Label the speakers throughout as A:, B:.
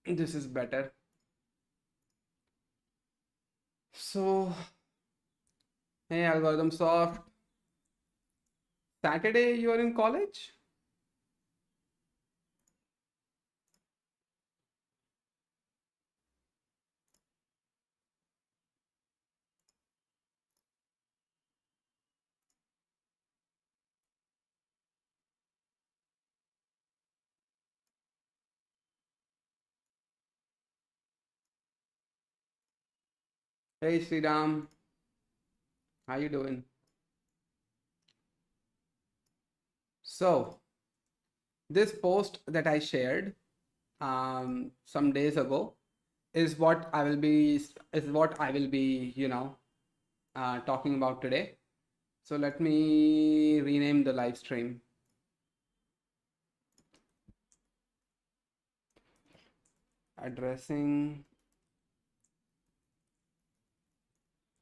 A: This is better. So, hey, algorithm soft. Saturday, you are in college? Hey, Sriram, how you doing? So, this post that I shared some days ago is what I will be, talking about today. So let me rename the live stream. Addressing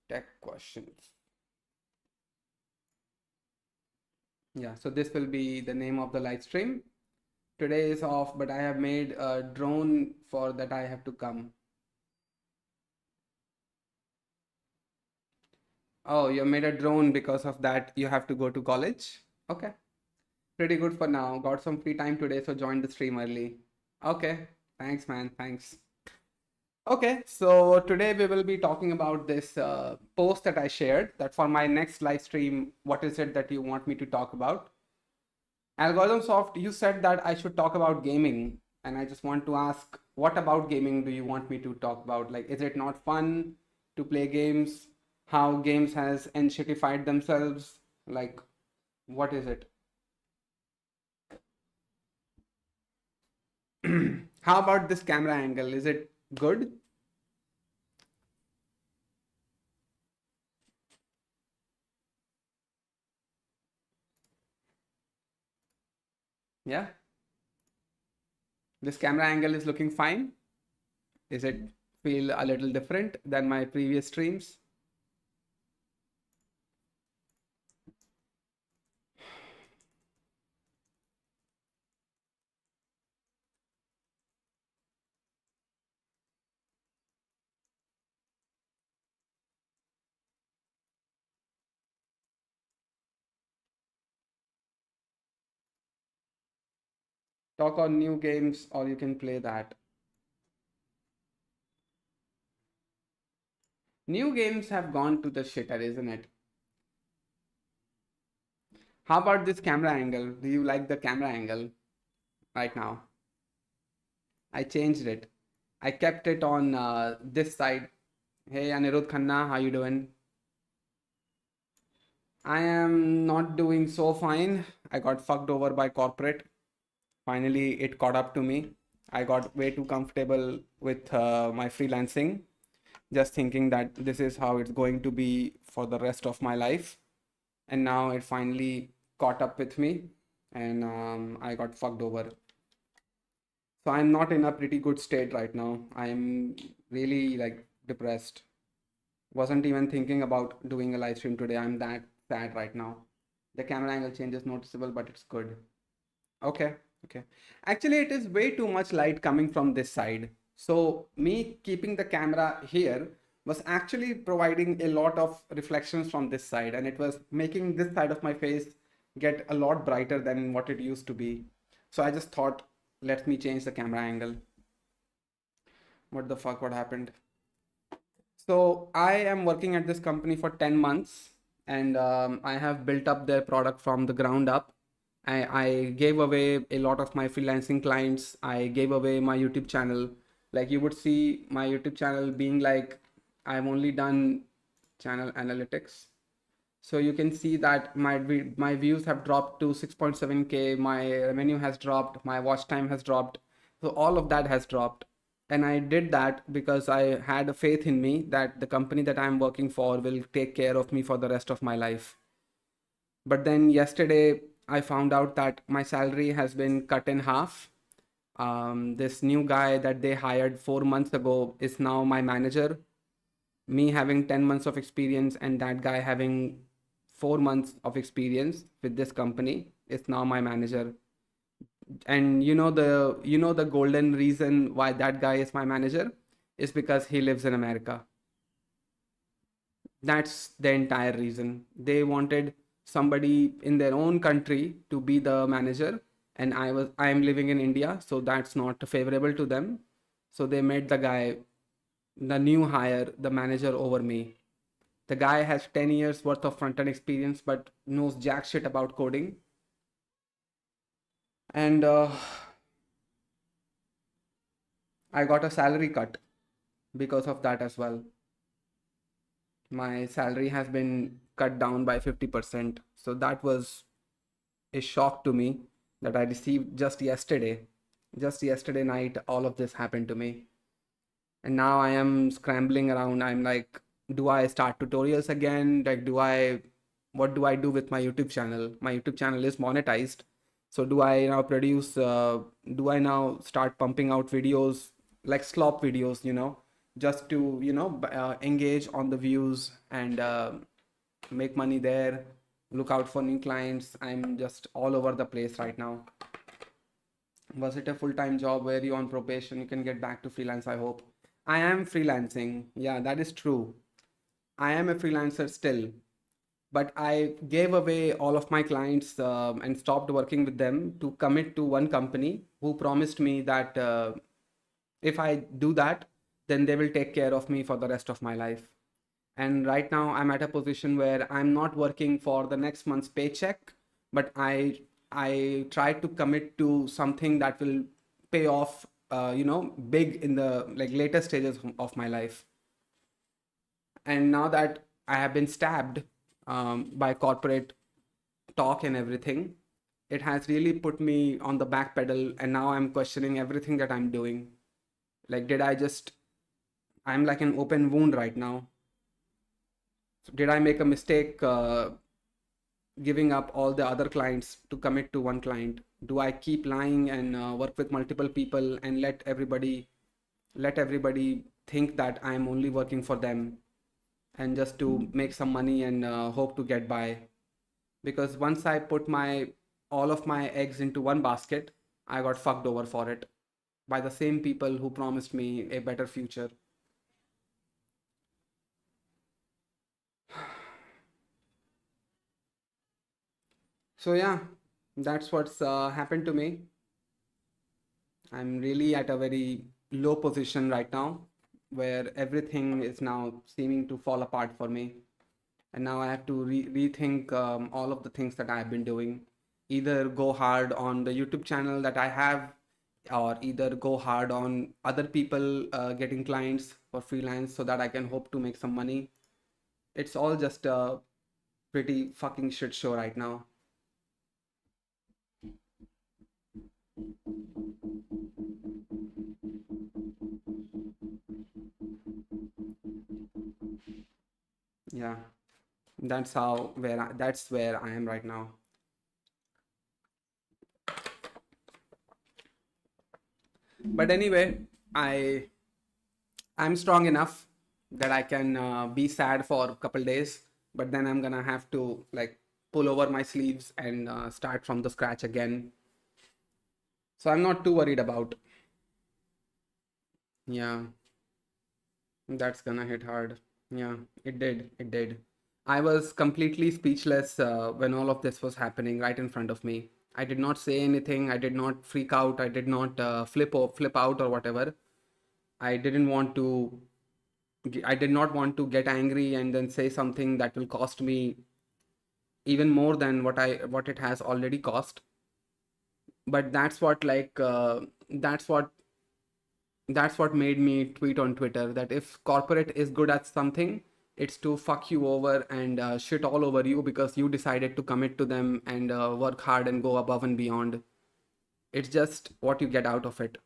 A: tech questions. Yeah, so this will be the name of the live stream. Today is off, but I have made a drone for that I have to come. Oh, you made a drone because of that you have to go to college? Okay. Pretty good for now. Got some free time today, so joined the stream early. Okay. Thanks, man. Thanks. Okay, so today we will be talking about this post that I shared that for my next live stream, what is it that you want me to talk about? Algorithm Soft, you said that I should talk about gaming, and I just want to ask, what about gaming do you want me to talk about? Like, is it not fun to play games? How games has enshittified themselves? Like, what is it? How about this camera angle? Is it good? Yeah, this camera angle is looking fine. Is it feel a little different than my previous streams? Talk on new games or you can play that. New games have gone to the shitter, isn't it? How about this camera angle? Do you like the camera angle right now? I changed it. I kept it on this side. Hey Anirudh Khanna, how you doing? I am not doing so fine. I got fucked over by corporate. Finally, it caught up to me. I got way too comfortable with my freelancing, just thinking that this is how it's going to be for the rest of my life. And now it finally caught up with me, and I got fucked over. So I'm not in a pretty good state right now. I'm really like depressed. Wasn't even thinking about doing a live stream today. I'm that sad right now. The camera angle change is noticeable, but it's good. Okay, okay. Actually, it is way too much light coming from this side. So me keeping the camera here was actually providing a lot of reflections from this side, and it was making this side of my face get a lot brighter than what it used to be. So I just thought, let me change the camera angle. What the fuck, what happened? So I am working at this company for 10 months, and I have built up their product from the ground up. I gave away a lot of my freelancing clients. I gave away my YouTube channel. Like you would see my YouTube channel being like, I've only done channel analytics. So you can see that my views have dropped to 6.7K, my revenue has dropped, my watch time has dropped. So all of that has dropped. And I did that because I had a faith in me that the company that I'm working for will take care of me for the rest of my life. But then yesterday I found out that my salary has been cut in half. This new guy that they hired 4 months ago is now my manager. Me having 10 months of experience and that guy having 4 months of experience with this company is now my manager. And you know the golden reason why that guy is my manager is because he lives in America. That's the entire reason. They wanted somebody in their own country to be the manager, and I am living in India, so that's not favorable to them. So they made the guy, the new hire, the manager over me. The guy has 10 years worth of front end experience but knows jack shit about coding. And I got a salary cut because of that as well. My salary has been cut down by 50%. So that was a shock to me that I received just yesterday. Just yesterday night, all of this happened to me. And now I am scrambling around. I'm like, do I start tutorials again? Like, what do I do with my YouTube channel? My YouTube channel is monetized. So do I now start pumping out videos like slop videos, just to, engage on the views and make money there, look out for new clients. I'm just all over the place right now. Was it a full-time job? Were you on probation? You can get back to freelance, I hope. I am freelancing. Yeah, that is true. I am a freelancer still, but I gave away all of my clients and stopped working with them to commit to one company who promised me that if I do that, then they will take care of me for the rest of my life. And right now, I'm at a position where I'm not working for the next month's paycheck, but I try to commit to something that will pay off, big in the like later stages of my life. And now that I have been stabbed by corporate talk and everything, it has really put me on the back pedal, and now I'm questioning everything that I'm doing. Like, I'm like an open wound right now. So did I make a mistake giving up all the other clients to commit to one client? Do I keep lying and work with multiple people and let everybody think that I'm only working for them and just to make some money and hope to get by? Because once I put my all of my eggs into one basket, I got fucked over for it by the same people who promised me a better future. So yeah, that's what's happened to me. I'm really at a very low position right now where everything is now seeming to fall apart for me. And now I have to rethink all of the things that I've been doing. Either go hard on the YouTube channel that I have, or either go hard on other people getting clients for freelance so that I can hope to make some money. It's all just a pretty fucking shit show right now. Yeah, that's where I am right now. But anyway, I I'm strong enough that I can be sad for a couple days, but then I'm gonna have to like pull over my sleeves and start from the scratch again. So I'm not too worried about. Yeah, that's gonna hit hard. Yeah, it did. It did. I was completely speechless when all of this was happening right in front of me. I did not say anything. I did not freak out. I did not flip out or whatever. I didn't want to. I did not want to get angry and then say something that will cost me even more than what it has already cost. But that's what made me tweet on Twitter that if corporate is good at something, it's to fuck you over and shit all over you because you decided to commit to them and work hard and go above and beyond. It's just what you get out of it.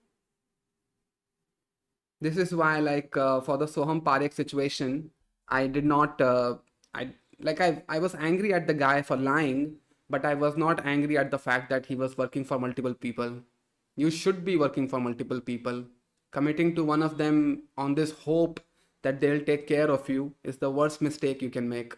A: This is why, like, for the Soham Parekh situation, I did not, I was angry at the guy for lying, but I was not angry at the fact that he was working for multiple people. You should be working for multiple people. Committing to one of them on this hope that they'll take care of you is the worst mistake you can make.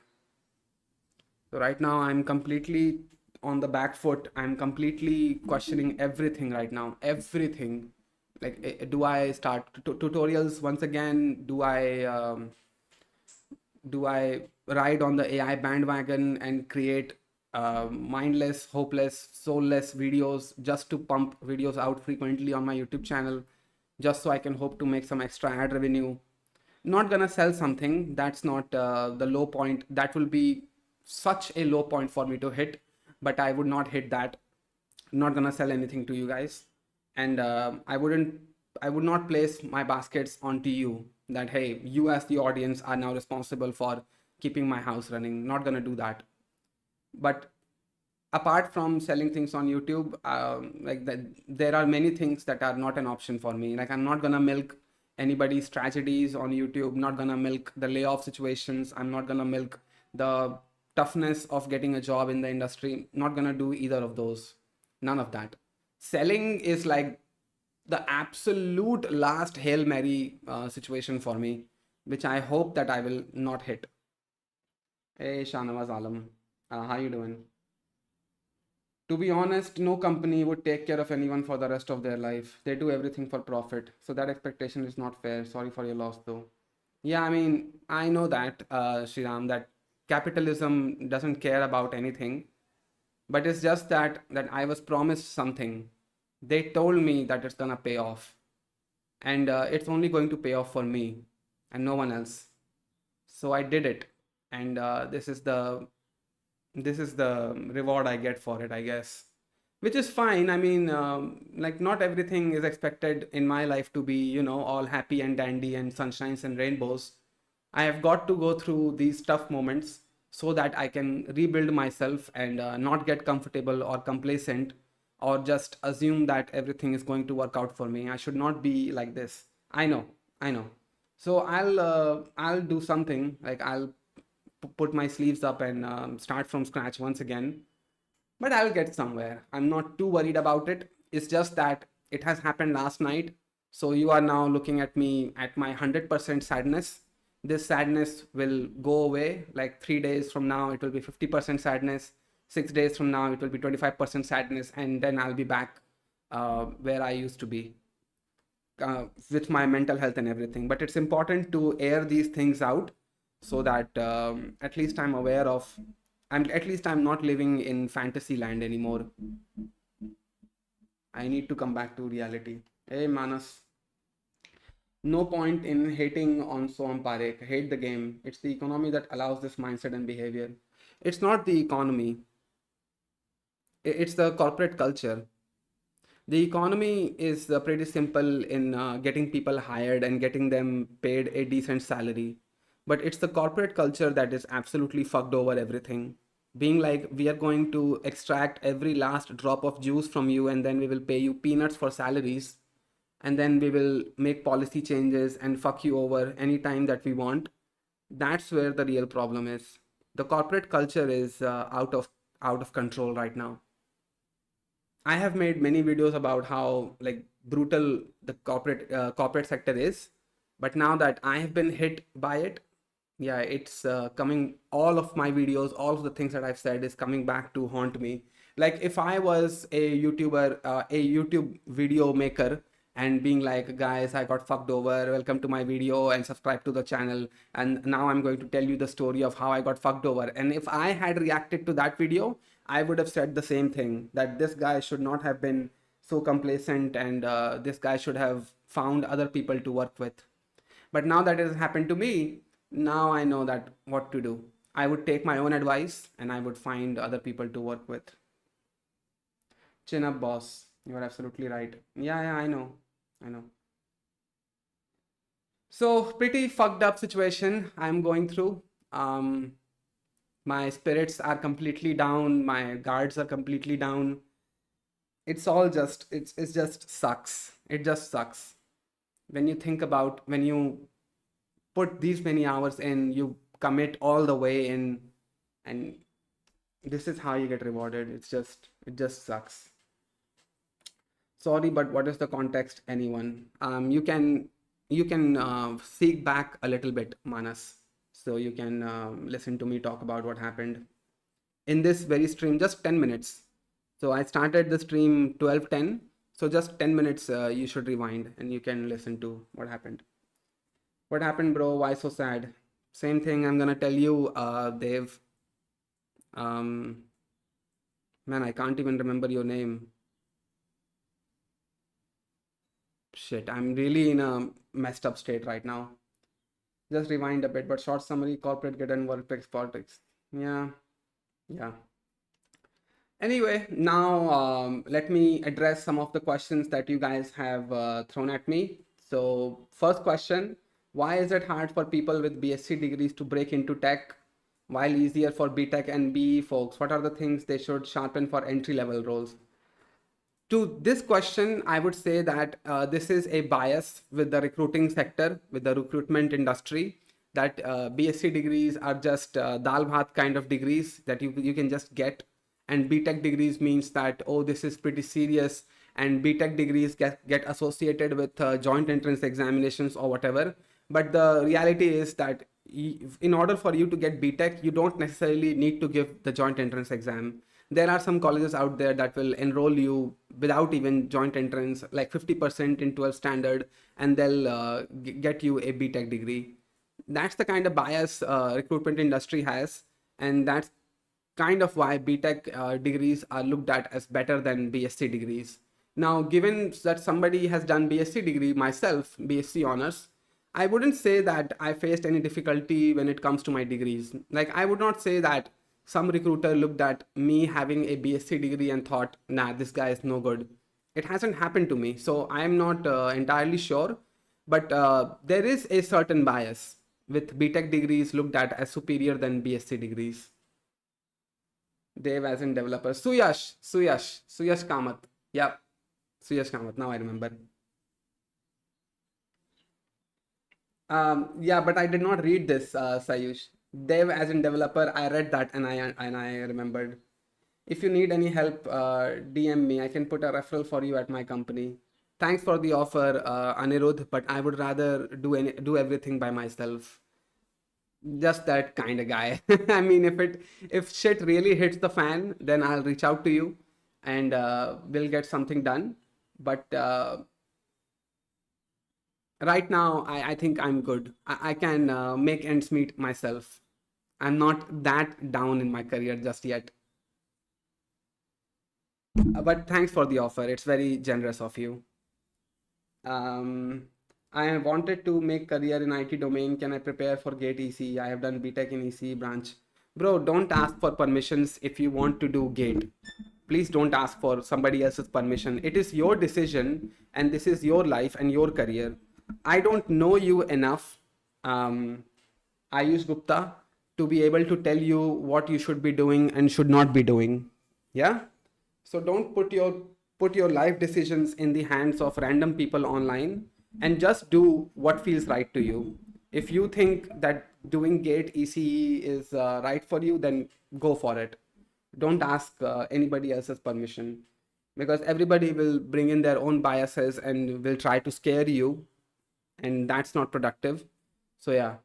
A: So right now, I'm completely on the back foot. I'm completely questioning everything right now. Everything. Like, do I start tutorials once again? Do I ride on the AI bandwagon and create mindless, hopeless, soulless videos just to pump videos out frequently on my YouTube channel, just so I can hope to make some extra ad revenue? Not gonna sell something. That's not the low point. That will be such a low point for me to hit, but I would not hit that. Not gonna sell anything to you guys, and I would not place my baskets onto you that, hey, you as the audience are now responsible for keeping my house running. Not gonna do that. But apart from selling things on YouTube, like that, there are many things that are not an option for me. Like, I'm not gonna milk anybody's tragedies on YouTube. Not gonna milk the layoff situations. I'm not gonna milk the toughness of getting a job in the industry. Not gonna do either of those. None of that. Selling is like the absolute last Hail Mary situation for me, which I hope that I will not hit. Hey, Shanawaz Alam, how you doing? To be honest, no company would take care of anyone for the rest of their life. They do everything for profit. So that expectation is not fair. Sorry for your loss, though. Yeah, I mean, I know that, Sriram, that capitalism doesn't care about anything, but it's just that I was promised something. They told me that it's gonna pay off, and it's only going to pay off for me and no one else. So I did it, and this is the reward I get for it, I guess, which is fine. I mean, like, not everything is expected in my life to be, all happy and dandy and sunshines and rainbows. I have got to go through these tough moments so that I can rebuild myself and not get comfortable or complacent or just assume that everything is going to work out for me. I should not be like this. I know. So I'll do something, like, I'll put my sleeves up and start from scratch once again, but I'll get somewhere. I'm not too worried about it. It's just that it has happened last night. So you are now looking at me at my 100% sadness. This sadness will go away. Like 3 days from now, it will be 50% sadness. 6 days from now, it will be 25% sadness. And then I'll be back where I used to be with my mental health and everything. But it's important to air these things out so that at least I'm aware of, at least I'm not living in fantasy land anymore. I need to come back to reality. Hey, Manas. No point in hating on Soham Parekh. Hate the game. It's the economy that allows this mindset and behavior. It's not the economy. It's the corporate culture. The economy is pretty simple in getting people hired and getting them paid a decent salary. But it's the corporate culture that is absolutely fucked over everything. Being like, we are going to extract every last drop of juice from you, and then we will pay you peanuts for salaries, and then we will make policy changes and fuck you over anytime that we want. That's where the real problem is. The corporate culture is out of control right now. I have made many videos about how, like, brutal the corporate sector is, but now that I have been hit by it, yeah, it's coming. All of my videos, all of the things that I've said is coming back to haunt me. Like, if I was a YouTuber, a YouTube video maker, and being like, guys, I got fucked over, welcome to my video and subscribe to the channel, and now I'm going to tell you the story of how I got fucked over. And if I had reacted to that video, I would have said the same thing, that this guy should not have been so complacent, and this guy should have found other people to work with. But now that it has happened to me, now I know that what to do. I would take my own advice and I would find other people to work with. Chin up, boss. You are absolutely right. Yeah, I know. So, pretty fucked up situation I'm going through. My spirits are completely down. My guards are completely down. It's all just, it's just sucks. It just sucks. When you think about, when you put these many hours in, you commit all the way in, and this is how you get rewarded. It just sucks. Sorry, but what is the context, anyone? You can seek back a little bit, Manas, so you can listen to me talk about what happened. in this very stream, just 10 minutes. So I started the stream 12:10. So just 10 minutes, you should rewind and you can listen to what happened. What happened, bro? Why so sad? Same thing I'm gonna tell you, Dev. Um, Man, I can't even remember your name. Shit, I'm really in a messed up state right now. Just rewind a bit, but short summary, corporate get and workplace politics. Yeah, yeah. Anyway, now let me address some of the questions that you guys have thrown at me. So, first question, why is it hard for people with BSc degrees to break into tech while easier for BTech and BE folks? What are the things they should sharpen for entry level roles? To this question, I would say that this is a bias with the recruiting sector, with the recruitment industry, that BSc degrees are just dal bhat kind of degrees that you can just get. And BTech degrees means that, oh, this is pretty serious. And BTech degrees get associated with joint entrance examinations or whatever. But the reality is that in order for you to get BTech, you don't necessarily need to give the joint entrance exam. There are some colleges out there that will enroll you without even joint entrance, like 50% in 12 standard, and they'll get you a BTech degree. That's the kind of bias recruitment industry has, and that's kind of why BTech degrees are looked at as better than BSc degrees. Now, given that somebody has done BSc degree, myself, BSc honors, I wouldn't say that I faced any difficulty when it comes to my degrees. Like, I would not say that some recruiter looked at me having a BSc degree and thought, nah, this guy is no good. It hasn't happened to me, so I'm not entirely sure. But there is a certain bias with BTech degrees looked at as superior than BSc degrees. Dev as in developer. Suyash Kamath. Yeah, Suyash Kamath. Now I remember. Yeah, but I did not read this, Sayush. Dev as in developer. I read that and I remembered. If you need any help, DM me. I can put a referral for you at my company. Thanks for the offer, Anirudh, but I would rather do everything by myself. Just that kind of guy. I mean, if shit really hits the fan, then I'll reach out to you and we'll get something done. But right now, I think I'm good. I can make ends meet myself. I'm not that down in my career just yet. But thanks for the offer. It's very generous of you. Um, I wanted to make career in IT domain. Can I prepare for GATE EC? I have done BTech in EC branch. Bro, don't ask for permissions if you want to do GATE. Please don't ask for somebody else's permission. It is your decision and this is your life and your career. I don't know you enough, Ayush Gupta, to be able to tell you what you should be doing and should not be doing. Yeah? So don't put your life decisions in the hands of random people online and just do what feels right to you. If you think that doing GATE ECE is right for you, then go for it. Don't ask anybody else's permission because everybody will bring in their own biases and will try to scare you, and that's not productive. So yeah.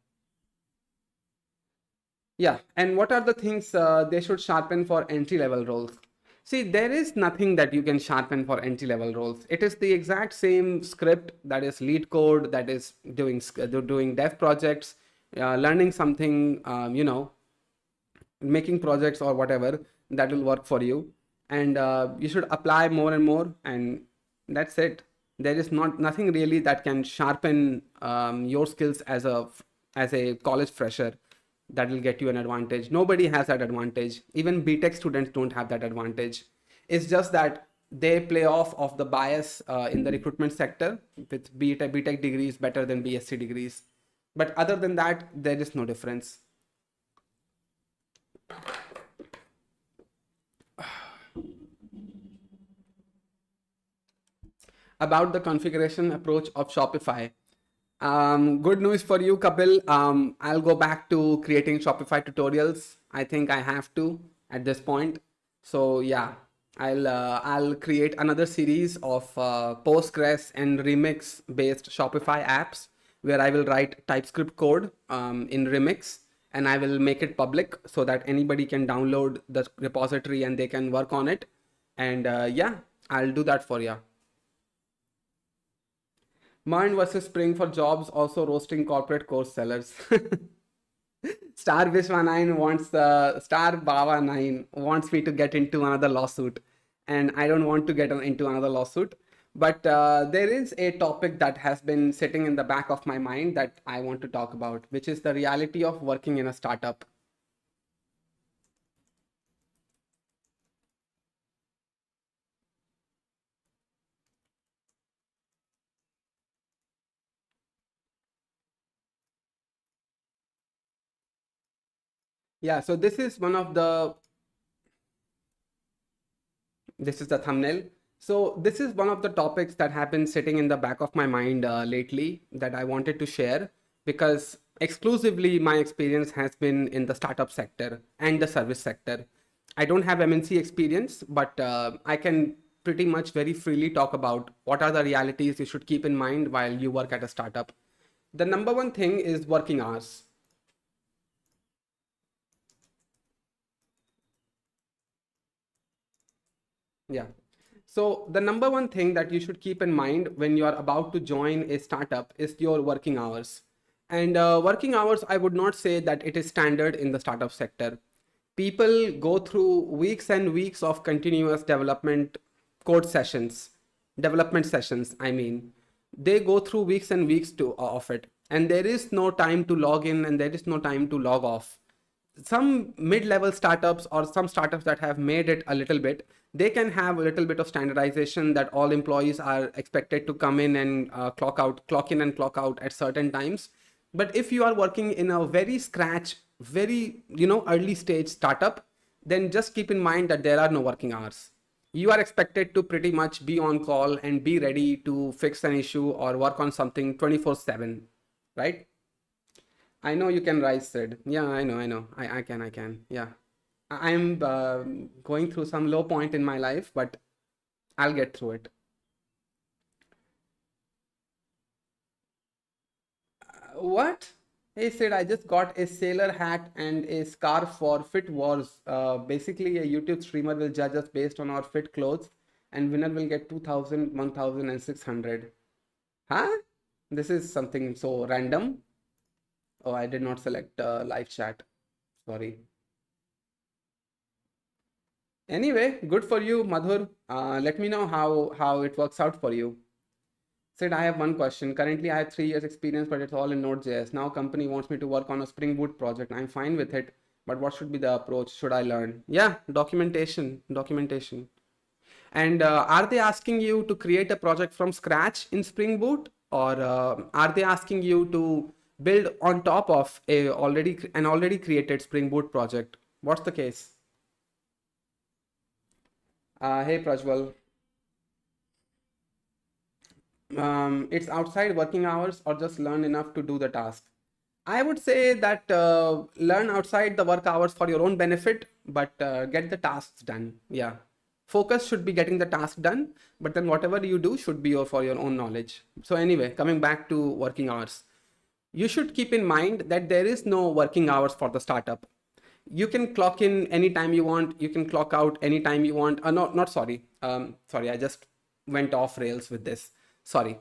A: And what are the things they should sharpen for entry level roles? See, there is nothing that you can sharpen for entry level roles. It is the exact same script that is lead code, that is doing dev projects, learning something, making projects or whatever that will work for you. And you should apply more and more, and that's it. There is nothing really that can sharpen your skills as a college fresher that will get you an advantage. Nobody has that advantage. Even BTech students don't have that advantage. It's just that they play off of the bias in the recruitment sector with BTech degrees better than BSc degrees. But other than that, there is no difference. About the configuration approach of Shopify. Good news for you, Kapil. I'll go back to creating Shopify tutorials. I think I have to at this point. So yeah, I'll create another series of Postgres and Remix based Shopify apps where I will write TypeScript code in Remix, and I will make it public so that anybody can download the repository and they can work on it. And yeah, I'll do that for you. Mind versus Spring for jobs, also roasting corporate course sellers. Star Vishwa 9 wants Star Baba 9 wants me to get into another lawsuit, and I don't want to get into another lawsuit. But there is a topic that has been sitting in the back of my mind that I want to talk about, which is the reality of working in a startup. Yeah, so this is the thumbnail. So this is one of the topics that have been sitting in the back of my mind lately that I wanted to share, because exclusively my experience has been in the startup sector and the service sector. I don't have MNC experience, but I can pretty much very freely talk about what are the realities you should keep in mind while you work at a startup. The number one thing is working hours. Yeah. So the number one thing that you should keep in mind when you are about to join a startup is your working hours. And working hours, I would not say that it is standard in the startup sector. People go through weeks and weeks of continuous code sessions, development sessions, I mean. They go through weeks and weeks of it. And there is no time to log in and there is no time to log off. Some mid-level startups or some startups that have made it a little bit, they can have a little bit of standardization that all employees are expected to come in and clock in and clock out at certain times. But if you are working in a very scratch, very early stage startup, then just keep in mind that there are no working hours. You are expected to pretty much be on call and be ready to fix an issue or work on something 24/7, right? I know you can rise, Sid. Yeah, I know, I know. I can. Yeah. I'm going through some low point in my life, but I'll get through it. What? Hey, Sid, I just got a sailor hat and a scarf for Fit Wars. Basically, a YouTube streamer will judge us based on our fit clothes, and winner will get 2,000, 1,000, and 600. Huh? This is something so random. Oh, I did not select live chat. Sorry. Anyway, good for you, Madhur. Let me know how it works out for you. Said, I have one question. Currently, I have 3 years experience, but it's all in Node.js. Now, company wants me to work on a Spring Boot project. I'm fine with it, but what should be the approach? Should I learn? Yeah, documentation. And are they asking you to create a project from scratch in Spring Boot, or are they asking you to build on top of an already created Spring Boot project? What's the case? Hey Prajwal, it's outside working hours or just learn enough to do the task. I would say that learn outside the work hours for your own benefit, but get the tasks done. Yeah. Focus should be getting the task done, but then whatever you do should be for your own knowledge. So, anyway, coming back to working hours, you should keep in mind that there is no working hours for the startup. You can clock in anytime you want, you can clock out anytime you want. No, not sorry. Sorry, I just went off rails with this. Sorry.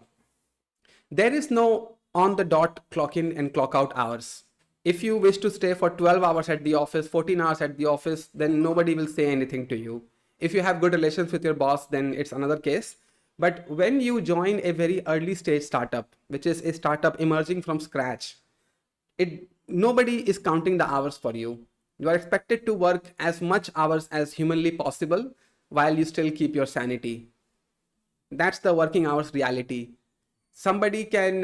A: There is no on the dot clock in and clock out hours. If you wish to stay for 12 hours at the office, 14 hours at the office, then nobody will say anything to you. If you have good relations with your boss, then it's another case. But when you join a very early stage startup, which is a startup emerging from scratch, nobody is counting the hours for you. You are expected to work as much hours as humanly possible while you still keep your sanity. That's the working hours reality. Somebody can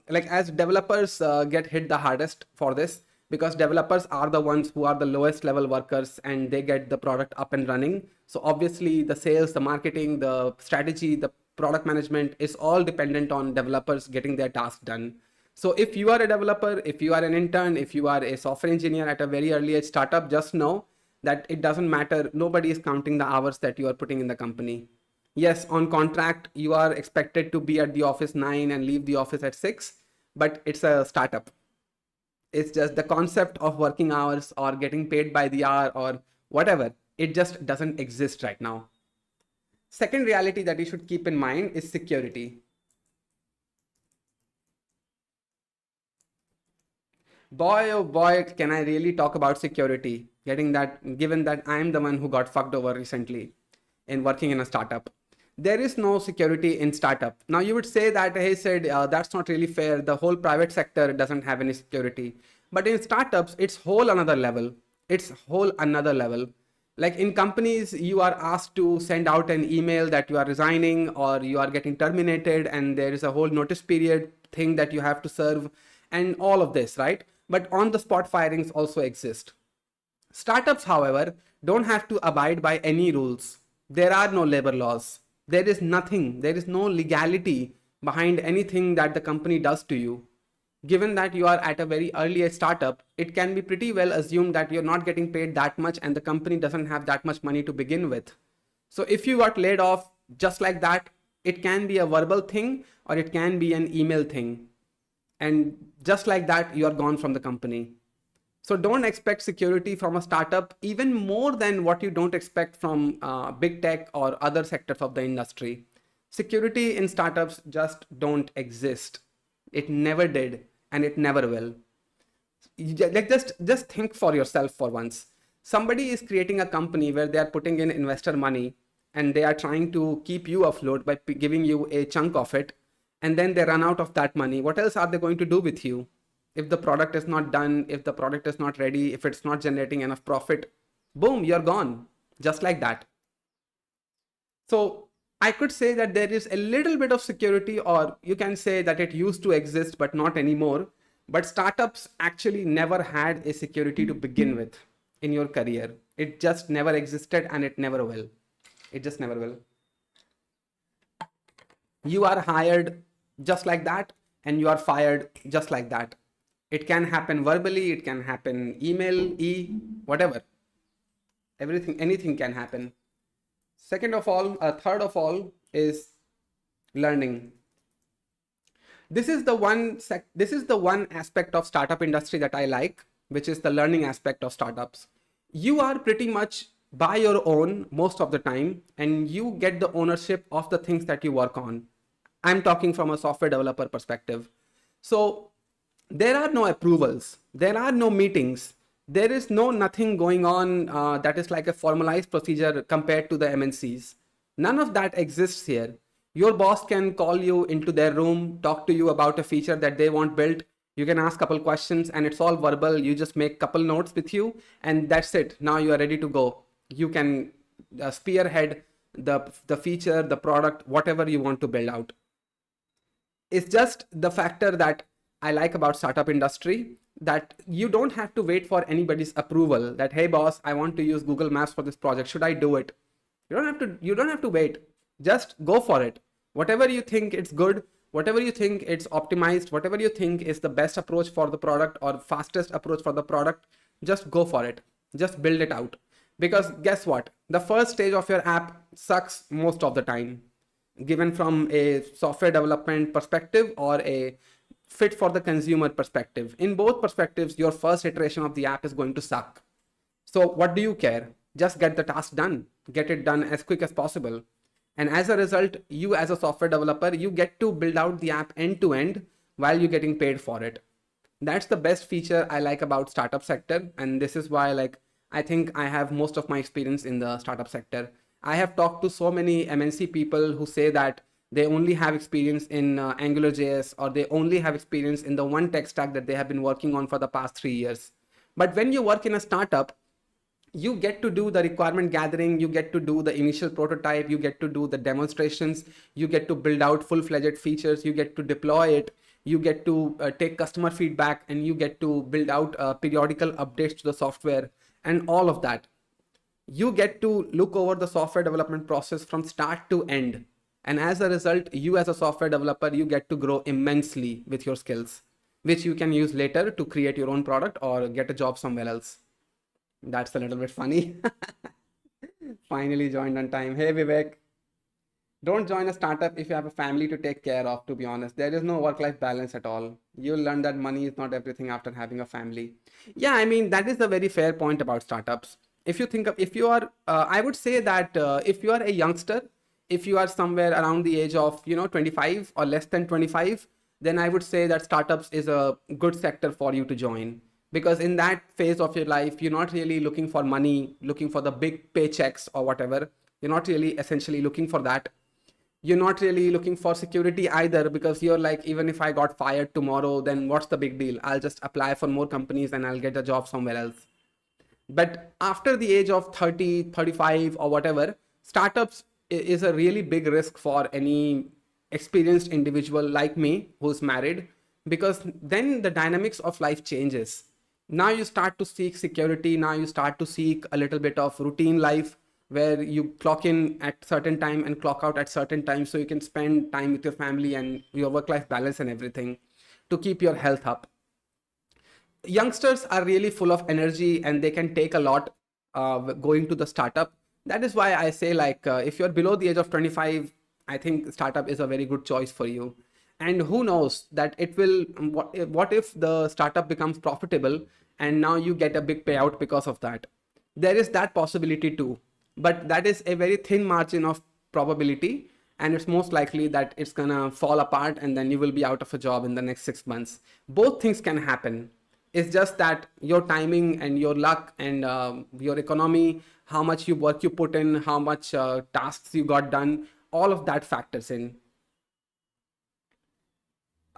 A: like, as developers get hit the hardest for this, because developers are the ones who are the lowest level workers and they get the product up and running. So obviously the sales, the marketing, the strategy, the product management is all dependent on developers getting their task done. So if you are a developer, if you are an intern, if you are a software engineer at a very early age startup, just know that it doesn't matter. Nobody is counting the hours that you are putting in the company. Yes, on contract, you are expected to be at the office 9 and leave the office at 6, but it's a startup. It's just the concept of working hours or getting paid by the hour or whatever. It just doesn't exist right now. Second reality that you should keep in mind is security. Boy, oh boy, can I really talk about security, given that I am the one who got fucked over recently in working in a startup. There is no security in startup. Now you would say that, hey, said that's not really fair. The whole private sector doesn't have any security. But in startups, it's whole another level. It's whole another level. Like in companies, you are asked to send out an email that you are resigning or you are getting terminated, and there is a whole notice period thing that you have to serve, and all of this, right? But on the spot firings also exist. Startups, however, don't have to abide by any rules. There are no labor laws. There is nothing, there is no legality behind anything that the company does to you. Given that you are at a very early startup, it can be pretty well assumed that you're not getting paid that much and the company doesn't have that much money to begin with. So if you got laid off just like that, it can be a verbal thing or it can be an email thing. And just like that, you are gone from the company. So don't expect security from a startup, even more than what you don't expect from big tech or other sectors of the industry. Security in startups just don't exist. It never did, and it never will. Like just think for yourself for once. Somebody is creating a company where they are putting in investor money and they are trying to keep you afloat by giving you a chunk of it, and then they run out of that money. What else are they going to do with you? If the product is not done, if the product is not ready, if it's not generating enough profit, boom, you're gone. Just like that. So I could say that there is a little bit of security, or you can say that it used to exist, but not anymore. But startups actually never had a security to begin with in your career. It just never existed and it never will. It just never will. You are hired just like that and you are fired just like that. It can happen verbally, it can happen email, whatever. Everything, anything can happen. Third of all is learning. This is the one aspect of startup industry that I like, which is the learning aspect of startups. You are pretty much by your own most of the time, and you get the ownership of the things that you work on. I'm talking from a software developer perspective. So there are no approvals, there are no meetings, there is nothing going on that is like a formalized procedure compared to the MNCs. None of that exists here. Your boss can call you into their room, talk to you about a feature that they want built. You can ask a couple questions and it's all verbal. You just make a couple notes with you and that's it. Now you are ready to go. You can spearhead the feature, the product, whatever you want to build out. It's just the factor that I like about startup industry, that you don't have to wait for anybody's approval that, hey boss, I want to use Google Maps for this project. Should I do it? You don't have to wait. Just go for it. Whatever you think it's good, whatever you think it's optimized, whatever you think is the best approach for the product or fastest approach for the product, just go for it. Just build it out. Because guess what? The first stage of your app sucks most of the time, given from a software development perspective or a fit for the consumer perspective. In both perspectives, your first iteration of the app is going to suck. So what do you care? Just get the task done. Get it done as quick as possible. And as a result, you as a software developer, you get to build out the app end to end while you're getting paid for it. That's the best feature I like about startup sector. And this is why I think I have most of my experience in the startup sector. I have talked to so many MNC people who say that they only have experience in AngularJS, or they only have experience in the one tech stack that they have been working on for the past 3 years. But when you work in a startup, you get to do the requirement gathering, you get to do the initial prototype, you get to do the demonstrations, you get to build out full-fledged features, you get to deploy it, you get to take customer feedback, and you get to build out periodical updates to the software and all of that. You get to look over the software development process from start to end. And as a result, you as a software developer, you get to grow immensely with your skills, which you can use later to create your own product or get a job somewhere else. That's a little bit funny. Finally joined on time. Hey, Vivek. Don't join a startup if you have a family to take care of, to be honest. There is no work life balance at all. You'll learn that money is not everything after having a family. Yeah, I mean, that is a very fair point about startups. If you think of, if you are, I would say that if you are a youngster, if you are somewhere around the age of, 25 or less than 25, then I would say that startups is a good sector for you to join. Because in that phase of your life, you're not really looking for money, looking for the big paychecks or whatever. You're not really essentially looking for that. You're not really looking for security either, because you're like, even if I got fired tomorrow, then what's the big deal? I'll just apply for more companies and I'll get a job somewhere else. But after the age of 30, 35 or whatever, startups is a really big risk for any experienced individual like me who's married, because then the dynamics of life changes. Now you start to seek security. Now you start to seek a little bit of routine life where you clock in at certain time and clock out at certain time, so you can spend time with your family and your work life balance and everything to keep your health up. Youngsters are really full of energy and they can take a lot going to the startup. That is why I say, like, if you're below the age of 25, I think startup is a very good choice for you. And who knows that it will, what if the startup becomes profitable and now you get a big payout because of that? There is that possibility too, but that is a very thin margin of probability, and it's most likely that it's gonna fall apart and then you will be out of a job in the next 6 months. Both things can happen. It's just that your timing and your luck and your economy, how much you work you put in, how much tasks you got done, all of that factors in.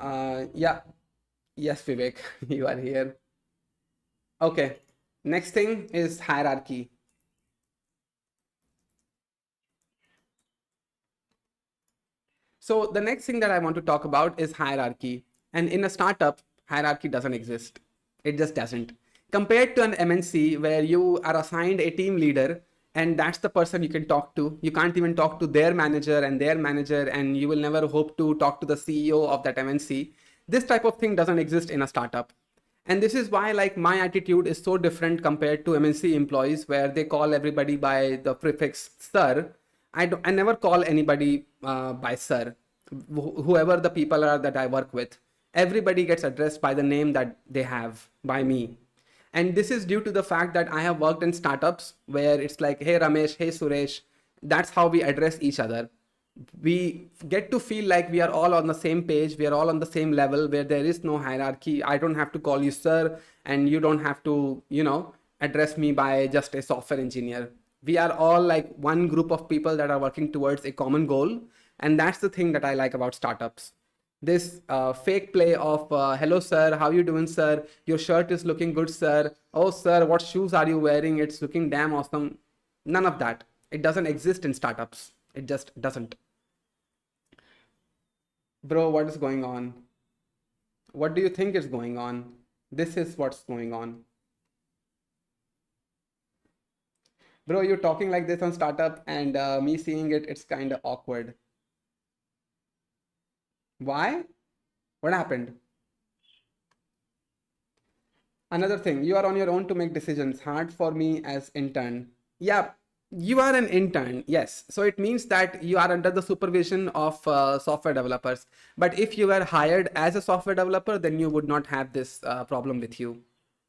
A: Yeah, yes, Vivek, you are here. Okay, next thing is hierarchy. So the next thing that I want to talk about is hierarchy. And in a startup, hierarchy doesn't exist. It just doesn't. Compared to an MNC where you are assigned a team leader and that's the person you can talk to. You can't even talk to their manager, and you will never hope to talk to the CEO of that MNC. This type of thing doesn't exist in a startup. And this is why, like, my attitude is so different compared to MNC employees where they call everybody by the prefix sir. I never call anybody by sir. Whoever the people are that I work with, everybody gets addressed by the name that they have by me. And this is due to the fact that I have worked in startups where it's like, hey Ramesh, hey Suresh. That's how we address each other. We get to feel like we are all on the same page, we are all on the same level, where there is no hierarchy. I don't have to call you sir, and you don't have to, address me by just a software engineer. We are all like one group of people that are working towards a common goal. And that's the thing that I like about startups. This fake play of hello sir, how you doing sir, your shirt is looking good sir, oh sir, what shoes are you wearing, it's looking damn awesome. None of that. It doesn't exist in startups. It just doesn't. Bro, what is going on? What do you think is going on? This is what's going on. Bro, you're talking like this on startup, and me seeing it, it's kind of awkward. Why? What happened? Another thing, you are on your own to make decisions. Hard for me as intern. Yeah, you are an intern. Yes. So it means that you are under the supervision of software developers. But if you were hired as a software developer, then you would not have this problem with you.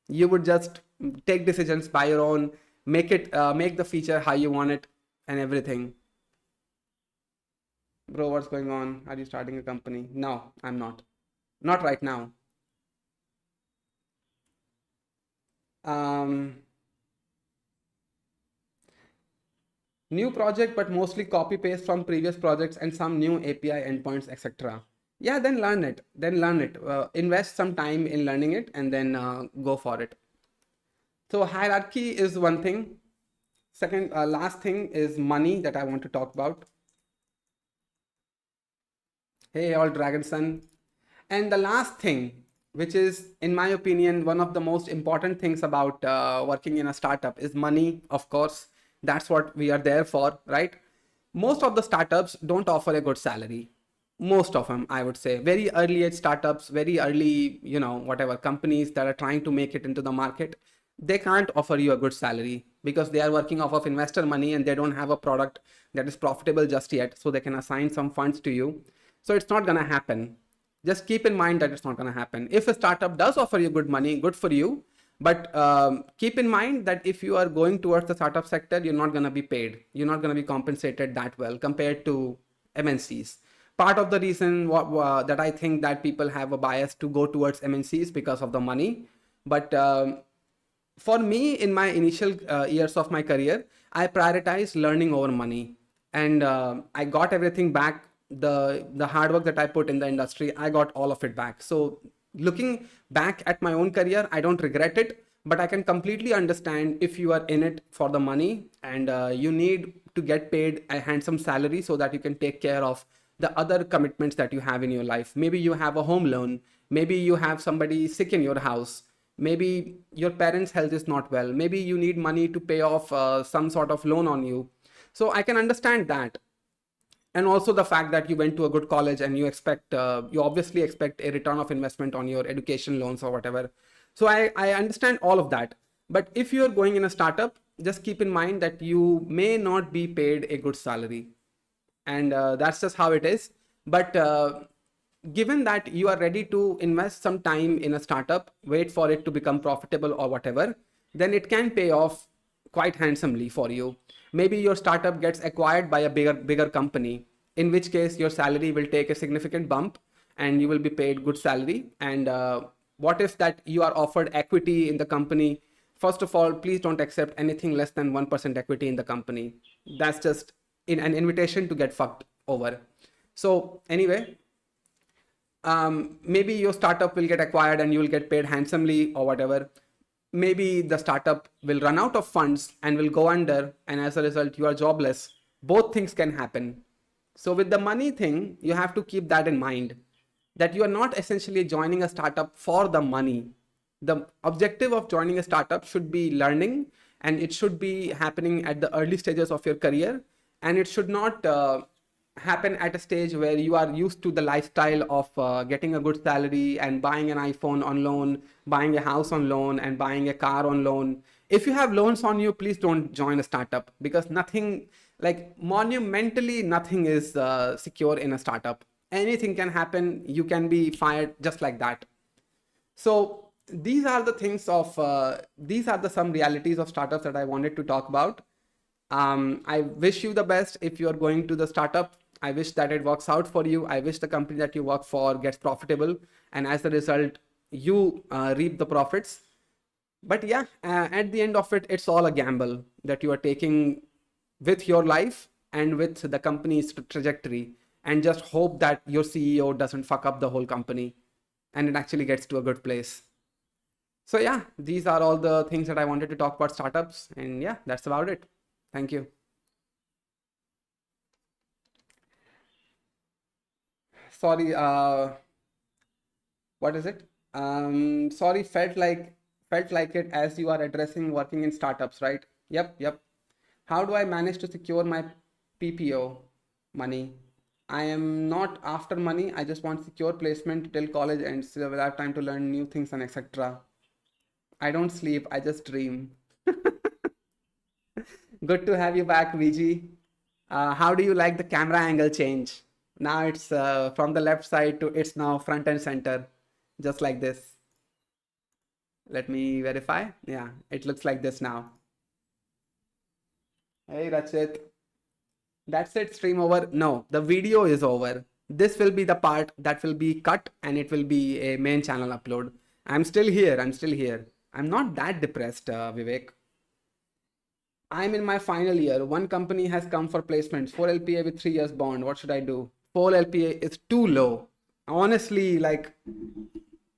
A: You would just take decisions by your own, make the feature how you want it and everything. Bro, what's going on? Are you starting a company? No, I'm not. Not right now. Um, New project, but mostly copy paste from previous projects and some new API endpoints, etc. Yeah, then learn it. Then learn it. Invest some time in learning it and then go for it. So hierarchy is one thing. Second, last thing is money that I want to talk about. Hey, all Dragon Son. And the last thing, which is, in my opinion, one of the most important things about working in a startup is money, of course. That's what we are there for, right? Most of the startups don't offer a good salary. Most of them, I would say. Very early age startups, very early, whatever companies that are trying to make it into the market. they can't offer you a good salary because they are working off of investor money and they don't have a product that is profitable just yet. So they can assign some funds to you. So it's not going to happen. Just keep in mind that it's not going to happen. If a startup does offer you good money, good for you. But keep in mind that if you are going towards the startup sector, you're not going to be paid. You're not going to be compensated that well compared to MNCs. Part of the reason that I think that people have a bias to go towards MNCs because of the money. But for me, in my initial years of my career, I prioritized learning over money, and I got everything back. The hard work that I put in the industry, I got all of it back. So looking back at my own career, I don't regret it, but I can completely understand if you are in it for the money and you need to get paid a handsome salary so that you can take care of the other commitments that you have in your life. Maybe you have a home loan, maybe you have somebody sick in your house, maybe your parents' health is not well, maybe you need money to pay off some sort of loan on you. So I can understand that. And also the fact that you went to a good college and you obviously expect a return of investment on your education loans or whatever. So I understand all of that. But if you're going in a startup, just keep in mind that you may not be paid a good salary, and that's just how it is. But given that you are ready to invest some time in a startup, wait for it to become profitable or whatever, then it can pay off quite handsomely for you. Maybe your startup gets acquired by a bigger company, in which case your salary will take a significant bump and you will be paid good salary. And what if that you are offered equity in the company? First of all, please don't accept anything less than 1% equity in the company. That's just an invitation to get fucked over. So anyway, maybe your startup will get acquired and you will get paid handsomely or whatever. Maybe the startup will run out of funds and will go under, and as a result you are jobless. Both things can happen. So with the money thing, you have to keep that in mind, that you are not essentially joining a startup for the money. The objective of joining a startup should be learning, and it should be happening at the early stages of your career, and it should not happen at a stage where you are used to the lifestyle of getting a good salary and buying an iPhone on loan, buying a house on loan, and buying a car on loan. If you have loans on you, please don't join a startup, because nothing, like monumentally nothing is secure in a startup. Anything can happen. You can be fired just like that. So these are the things of these are the some realities of startups that I wanted to talk about. I wish you the best if you are going to the startup. I wish that it works out for you. I wish the company that you work for gets profitable, and as a result, you reap the profits. But yeah, at the end of it, it's all a gamble that you are taking with your life and with the company's trajectory, and just hope that your CEO doesn't fuck up the whole company and it actually gets to a good place. So yeah, these are all the things that I wanted to talk about startups, and yeah, that's about it. Thank you. Sorry, what is it? Sorry, felt like it, as you are addressing working in startups, right? Yep. How do I manage to secure my PPO money? I am not after money. I just want secure placement till college ends, so I will have time to learn new things and etc. I don't sleep. I just dream. Good to have you back, VG. How do you like the camera angle change? Now it's from the left side to it's now front and center, just like this. Let me verify. Yeah, it looks like this now. Hey, Rachit. That's it, stream over. No, the video is over. This will be the part that will be cut and it will be a main channel upload. I'm still here. I'm still here. I'm not that depressed, Vivek. I'm in my final year. One company has come for placements, 4 LPA with 3 years bond. What should I do? 4 LPA is too low. Honestly, like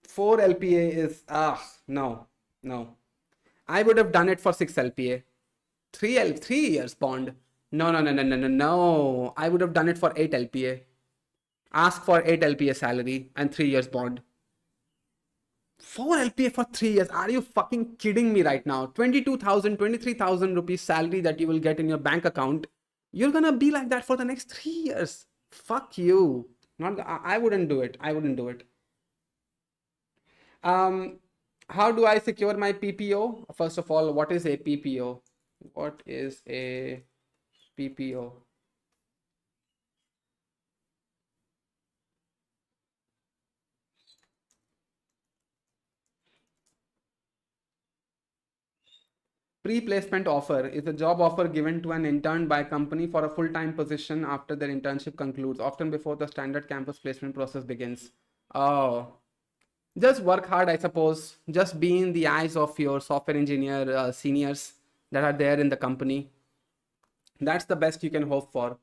A: 4 LPA is, no, no. I would have done it for 6 LPA. 3 years bond. No. I would have done it for 8 LPA. Ask for 8 LPA salary and 3 years bond. 4 LPA for 3 years. Are you fucking kidding me right now? 22,000, 23,000 rupees salary that you will get in your bank account. You're gonna be like that for the next 3 years. Fuck you. Not, I wouldn't do it. I wouldn't do it. Um, How do I secure my PPO? First of all, what is a PPO? What is a PPO? Pre-placement offer is a job offer given to an intern by a company for a full-time position after their internship concludes, often before the standard campus placement process begins. Oh, just work hard, I suppose. Just be in the eyes of your software engineer seniors that are there in the company. That's the best you can hope for.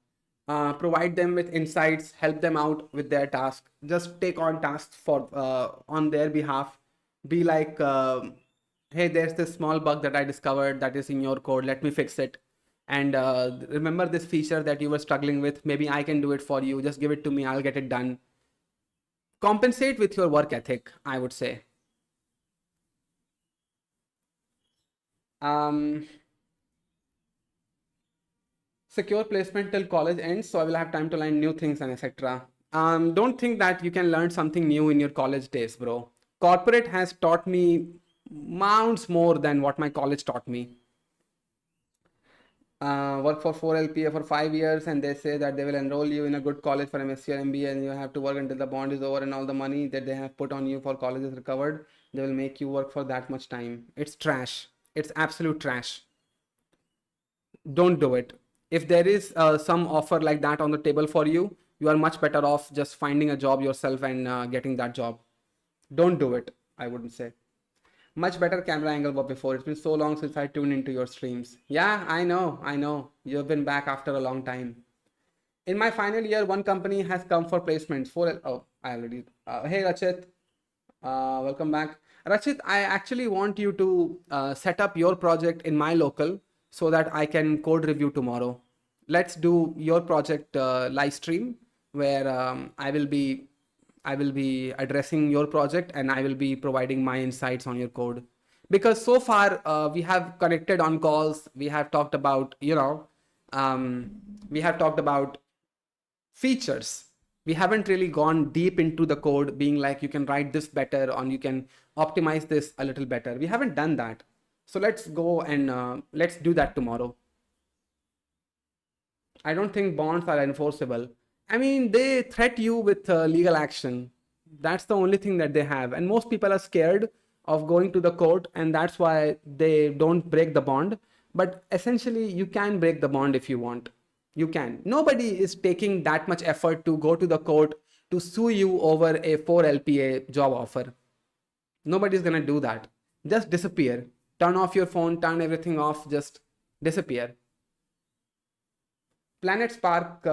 A: Provide them with insights, help them out with their task. Just take on tasks for on their behalf. Be like, hey, there's this small bug that I discovered that is in your code. Let me fix it. And remember this feature that you were struggling with. Maybe I can do it for you. Just give it to me. I'll get it done. Compensate with your work ethic, I would say. Um, Secure placement till college ends, so I will have time to learn new things and etc. Don't think that you can learn something new in your college days, bro. Corporate has taught me mounts more than what my college taught me. Work for 4 LPA for 5 years, and they say that they will enroll you in a good college for MSc or MBA, and you have to work until the bond is over, and all the money that they have put on you for college is recovered. They will make you work for that much time. It's trash. It's absolute trash. Don't do it. If there is some offer like that on the table for you, you are much better off just finding a job yourself and getting that job. Don't do it, I wouldn't say. Much better camera angle but before. It's been so long since I tuned into your streams. Yeah, I know. You've been back after a long time. In my final year, one company has come for placements. Oh, I already. Hey, Rachit. Welcome back. Rachit, I actually want you to set up your project in my local so that I can code review tomorrow. Let's do your project live stream where I will be addressing your project and I will be providing my insights on your code. Because so far we have connected on calls. We have talked about, um, we have talked about features. We haven't really gone deep into the code being like you can write this better or you can optimize this a little better. We haven't done that. So let's go and let's do that tomorrow. I don't think bonds are enforceable. I mean, they threat you with legal action. That's the only thing that they have. And most people are scared of going to the court, and that's why they don't break the bond. But essentially, you can break the bond if you want. You can. Nobody is taking that much effort to go to the court to sue you over a 4 LPA job offer. Nobody's gonna do that. Just disappear. Turn off your phone, turn everything off, just disappear. Planet Spark,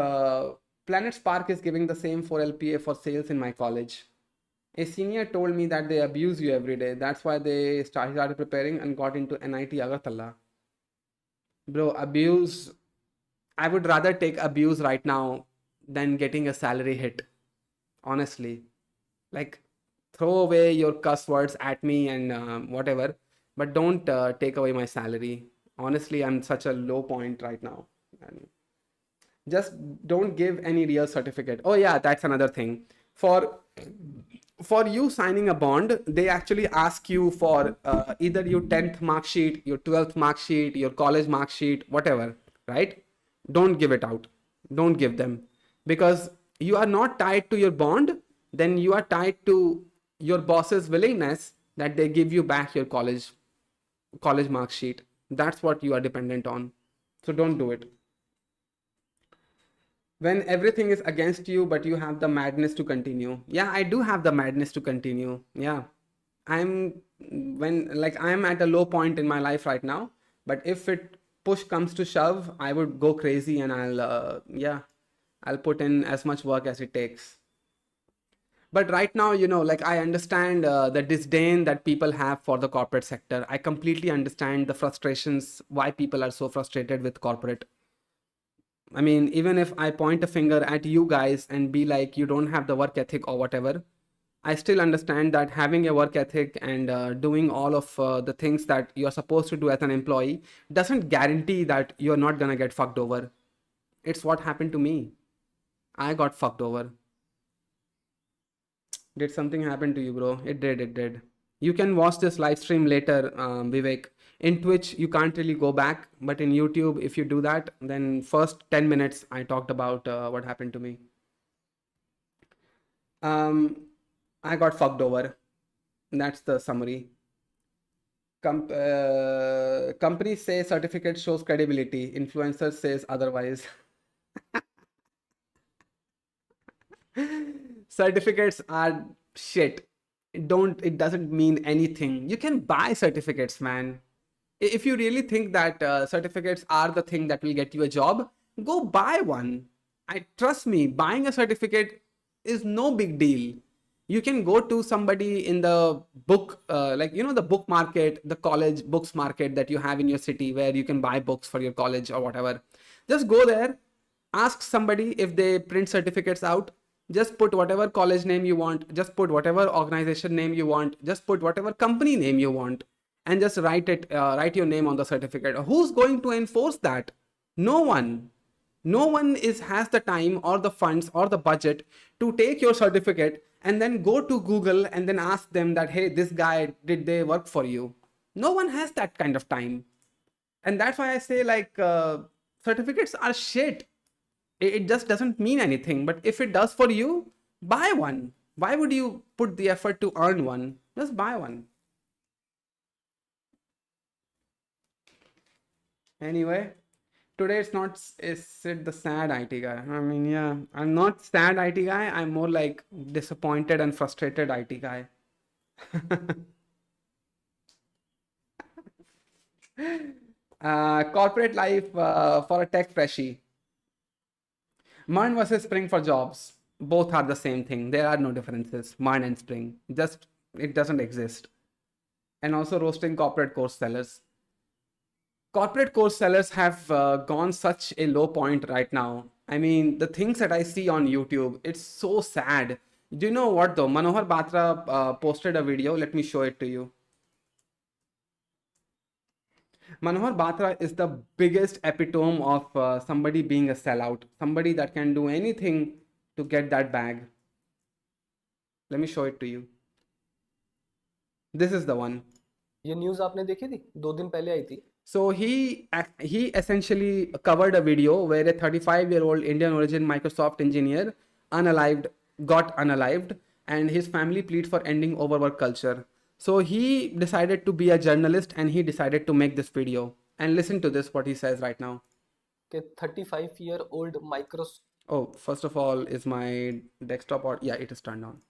A: Planet Spark is giving the same 4 LPA for sales in my college. A senior told me that they abuse you every day. That's why they started preparing and got into NIT Agartala. Bro, abuse. I would rather take abuse right now than getting a salary hit. Honestly. Like, throw away your cuss words at me and whatever, but don't take away my salary. Honestly, I'm such a low point right now. And just don't give any real certificate. Oh yeah, that's another thing. For you signing a bond, they actually ask you for either your 10th mark sheet, your 12th mark sheet, your college mark sheet, whatever, right? Don't give it out. Don't give them, because you are not tied to your bond. Then you are tied to your boss's willingness that they give you back your college mark sheet. That's what you are dependent on. So don't do it. When everything is against you but you have the madness to continue. Yeah, I do have the madness to continue. Yeah, I'm I'm at a low point in my life right now, but if it push comes to shove, I would go crazy and I'll put in as much work as it takes. But right now, like, I understand the disdain that people have for the corporate sector. I completely understand the frustrations, why people are so frustrated with corporate. I mean, even if I point a finger at you guys and be like, you don't have the work ethic or whatever, I still understand that having a work ethic and doing all of the things that you're supposed to do as an employee doesn't guarantee that you're not gonna get fucked over. It's what happened to me. I got fucked over. Did something happen to you, bro? It did. You can watch this live stream later, Vivek. In Twitch, you can't really go back, but in YouTube, if you do that, then first 10 minutes, I talked about what happened to me. I got fucked over. That's the summary. Companies say certificate shows credibility. Influencers says otherwise. Certificates are shit. It doesn't mean anything. You can buy certificates, man. If you really think that certificates are the thing that will get you a job, go buy one. I trust me, buying a certificate is no big deal. You can go to somebody in the book, like the book market, the college books market that you have in your city, where you can buy books for your college or whatever. Just go there, ask somebody if they print certificates out. Just put whatever college name you want, just put whatever organization name you want, just put whatever company name you want, and just write your name on the certificate. Who's going to enforce that? No one. No one has the time or the funds or the budget to take your certificate and then go to Google and then ask them that, hey, this guy, did they work for you? No one has that kind of time. And that's why I say, like, certificates are shit. It just doesn't mean anything. But if it does for you, buy one. Why would you put the effort to earn one? Just buy one. Anyway, today it's not, is it the sad IT guy? I mean, yeah, I'm not sad IT guy. I'm more like disappointed and frustrated IT guy. Corporate life for a tech freshie. Marn versus Spring for jobs. Both are the same thing. There are no differences. Marn and Spring. Just, it doesn't exist. And also roasting corporate course sellers. Corporate course sellers have gone such a low point right now. I mean, the things that I see on YouTube, it's so sad. Do you know what though? Manohar Batra posted a video. Let me show it to you. Manohar Batra is the biggest epitome of somebody being a sellout, somebody that can do anything to get that bag. Let me show it to you. This is the one.
B: ये news आपने देखी थी 2 दिन पहले आई थी.
A: So he essentially covered a video where a 35-year-old Indian origin Microsoft engineer got unalived, and his family plead for ending overwork culture. So he decided to be a journalist and he decided to make this video. And listen to this, what he says right now.
B: कि 35-year-old Microsoft
A: Oh, first of all, is my desktop, or yeah, it is turned on.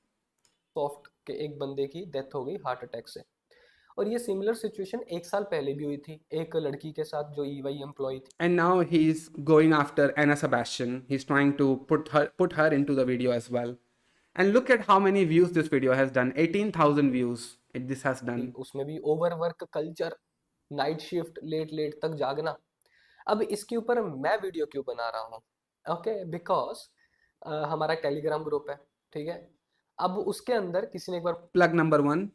B: के एक बंदे की death हो गई heart attack से. और ये सिमिलर सिचुएशन 1 साल पहले भी हुई थी एक लड़की के साथ जो EY एम्प्लॉय थी.
A: And now he's going after Anna Sebastian. He's trying to put her into the video as well. And look at how many views this video has done. 18,000 views this has done.
B: उसमें भी overwork culture, night shift, late late तक जागना. अब इसके ऊपर मैं video क्यों बना रहा हूँ? ओके, बिकॉज हमारा टेलीग्राम ग्रुप है, ठीक है. अब उसके अंदर किसी ने एक बार
A: प्लग नंबर 1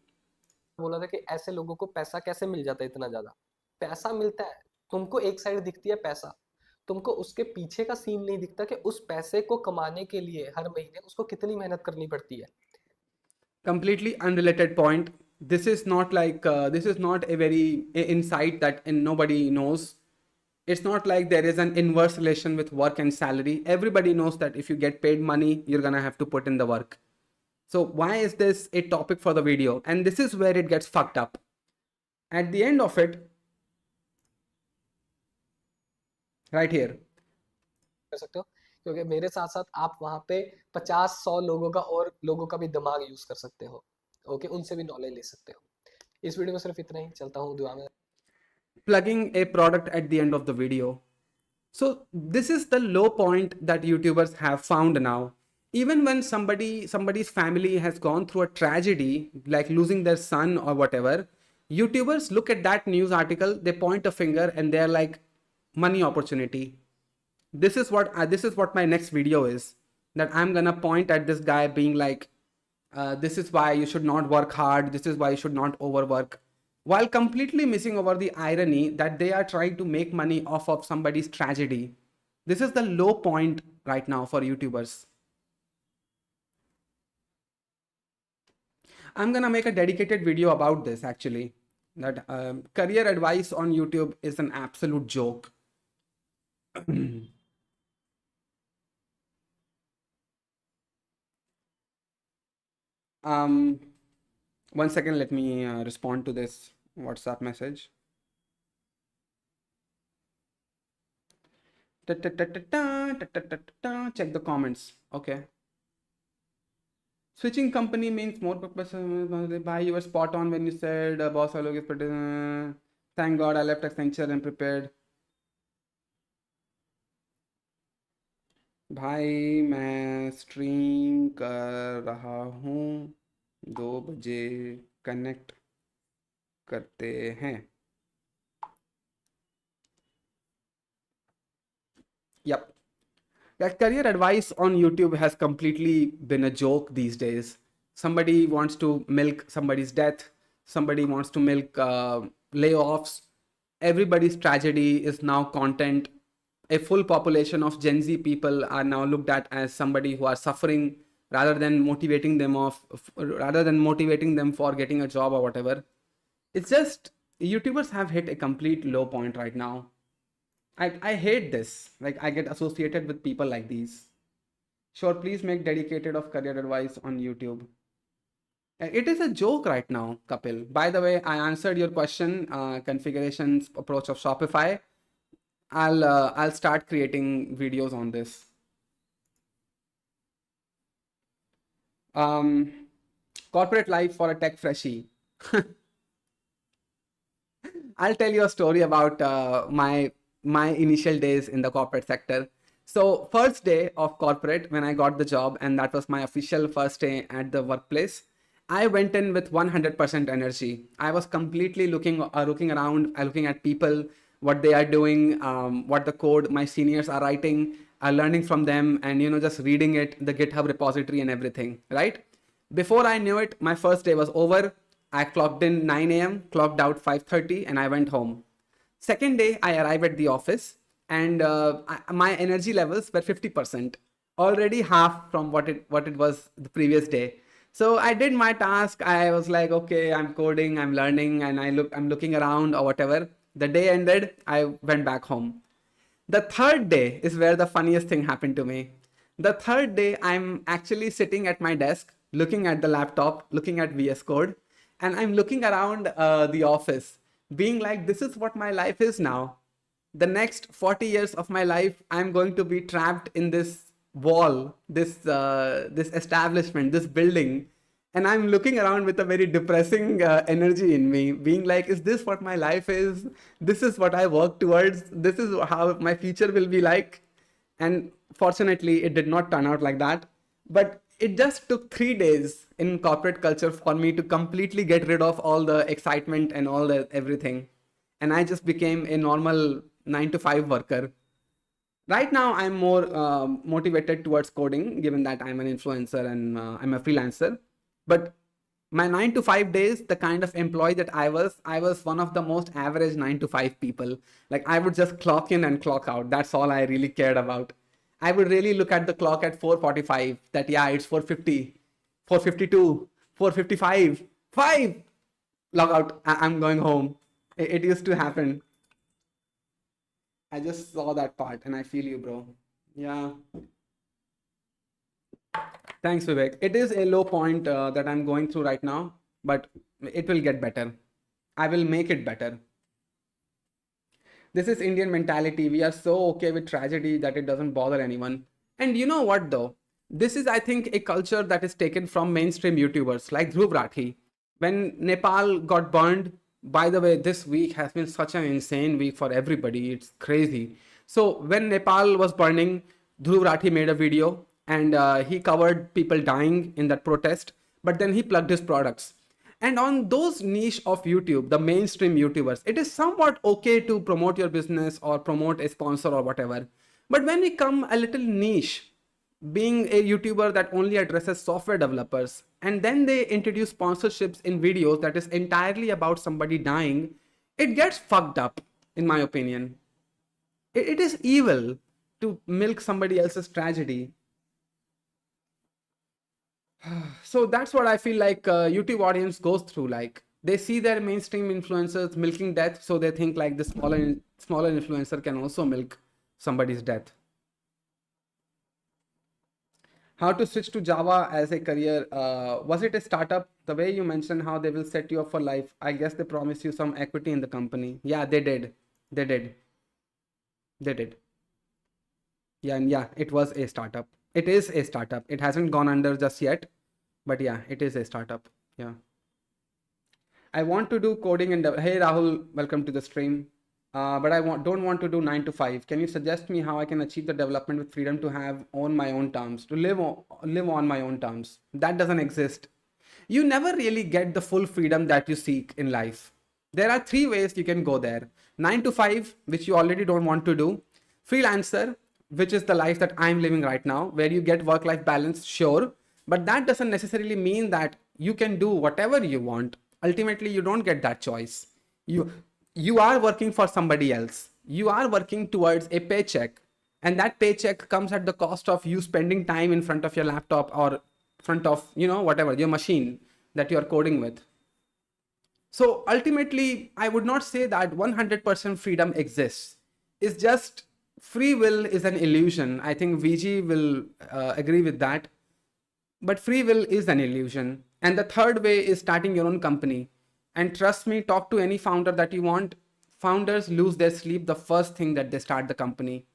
B: बोला था कि ऐसे लोगों को पैसा कैसे मिल जाता है इतना ज्यादा. पैसा मिलता है, तुमको एक साइड दिखती है पैसा, तुमको उसके पीछे का सीन नहीं दिखता कि उस पैसे को कमाने के लिए हर महीने उसको कितनी मेहनत करनी पड़ती है.
A: Completely unrelated point. This is not like this is not a very insight that nobody knows. It's not like there is an inverse relation with work and salary. Everybody knows that if you get paid money, you're gonna have to put in the work. So why is this a topic for the video? And this is where it gets fucked up. At the end of it, right here,
B: कर सकते हो, क्योंकि मेरे साथ साथ आप वहां पे 50-100 लोगों का और लोगों का भी दिमाग यूज कर सकते हो. ओके, उनसे भी नॉलेज ले सकते हो. इस वीडियो में सिर्फ इतना ही. चलता हूँ दुआ में.
A: plugging a product at the end of the video. So this is the low point that YouTubers have found now. Even when somebody's family has gone through a tragedy, like losing their son or whatever, YouTubers look at that news article, they point a finger and they're like, money opportunity. This is what my next video is. That I'm gonna point at this guy being like, this is why you should not work hard. This is why you should not overwork. While completely missing over the irony that they are trying to make money off of somebody's tragedy. This is the low point right now for YouTubers. I'm gonna make a dedicated video about this actually. That career advice on YouTube is an absolute joke. um, 1 second, let me respond to this WhatsApp message. Check the comments. Okay. Switching company means more purpose. Bye, you were spot on when you said boss alog is pretty. Thank God I left Accenture and prepared. भाई मैं stream कर रहा हूँ 2 बजे connect करते हैं. Yep. That career advice on YouTube has completely been a joke these days. Somebody wants to milk somebody's death, somebody wants to milk layoffs. Everybody's tragedy is now content. A full population of Gen Z people are now looked at as somebody who are suffering rather than motivating them for getting a job or whatever. It's just YouTubers have hit a complete low point right now. I hate this. Like, I get associated with people like these. Sure, please make dedicated of career advice on YouTube. It is a joke right now, Kapil. By the way, I answered your question, configurations approach of Shopify. I'll start creating videos on this. Corporate life for a tech freshie. I'll tell you a story about my initial days in the corporate sector. So first day of corporate when I got the job, and that was my official first day at the workplace, I went in with 100% energy. I was completely looking around, looking at people, what they are doing, what the code my seniors are writing, learning from them, and just reading it, the GitHub repository and everything, right? Before I knew it, my first day was over. I clocked in 9 a.m., clocked out 5:30, and I went home. Second day, I arrived at the office, and my energy levels were 50%, already half from what it was the previous day. So I did my task. I was like, okay, I'm coding, I'm learning, and I'm looking around or whatever. The day ended. I went back home. The third day is where the funniest thing happened to me. The third day, I'm actually sitting at my desk, looking at the laptop, looking at VS Code, and I'm looking around the office, being like, this is what my life is now. The next 40 years of my life, I'm going to be trapped in this wall, this establishment, this building, and I'm looking around with a very depressing energy in me, being like, is this what my life is? This is what I work towards. This is how my future will be like. And fortunately, it did not turn out like that. But it just took 3 days in corporate culture for me to completely get rid of all the excitement and all the everything. And I just became a normal 9 to 5 worker. Right now, I'm more motivated towards coding, given that I'm an influencer and I'm a freelancer. But my 9 to 5 days, the kind of employee that I was one of the most average 9 to 5 people. Like, I would just clock in and clock out. That's all I really cared about. I would really look at the clock at 4:45. That yeah, it's 4:50, 4:52, 4:55, 5. Log out. I'm going home. It used to happen. I just saw that part and I feel you, bro. Yeah. Thanks, Vivek. It is a low point that I'm going through right now, but it will get better. I will make it better. This is Indian mentality. We are so okay with tragedy that it doesn't bother anyone. And you know what, though? This is, I think, a culture that is taken from mainstream YouTubers like Dhruv Rathi. When Nepal got burned, by the way, this week has been such an insane week for everybody. It's crazy. So when Nepal was burning, Dhruv Rathi made a video and he covered people dying in that protest, but then he plugged his products. And on those niche of YouTube, the mainstream YouTubers, it is somewhat okay to promote your business or promote a sponsor or whatever. But when we come a little niche, being a YouTuber that only addresses software developers, and then they introduce sponsorships in videos that is entirely about somebody dying, it gets fucked up, in my opinion. It is evil to milk somebody else's tragedy. So that's what I feel like YouTube audience goes through. Like they see their mainstream influencers milking death, so they think like the smaller influencer can also milk somebody's death. How to switch to Java as a career? Was it a startup? The way you mentioned how they will set you up for life, I guess they promise you some equity in the company. Yeah, they did. They did. They did. Yeah, and yeah, it was a startup. It is a startup. It hasn't gone under just yet, but yeah, it is a startup. Yeah. I want to do coding and hey Rahul, welcome to the stream. But don't want to do 9 to 5. Can you suggest me how I can achieve the development with freedom to have on my own terms, to live on my own terms? That doesn't exist. You never really get the full freedom that you seek in life. There are three ways you can go there: 9 to 5, which you already don't want to do; freelancer, which is the life that I'm living right now, where you get work-life balance, sure, but that doesn't necessarily mean that you can do whatever you want. Ultimately, you don't get that choice. You are working for somebody else. You are working towards a paycheck, and that paycheck comes at the cost of you spending time in front of your laptop or front of whatever your machine that you are coding with. So ultimately, I would not say that 100% freedom exists. It's just free will is an illusion. I think VG will agree with that. But free will is an illusion. And the third way is starting your own company. And trust me, talk to any founder that you want. Founders lose their sleep the first thing that they start the company.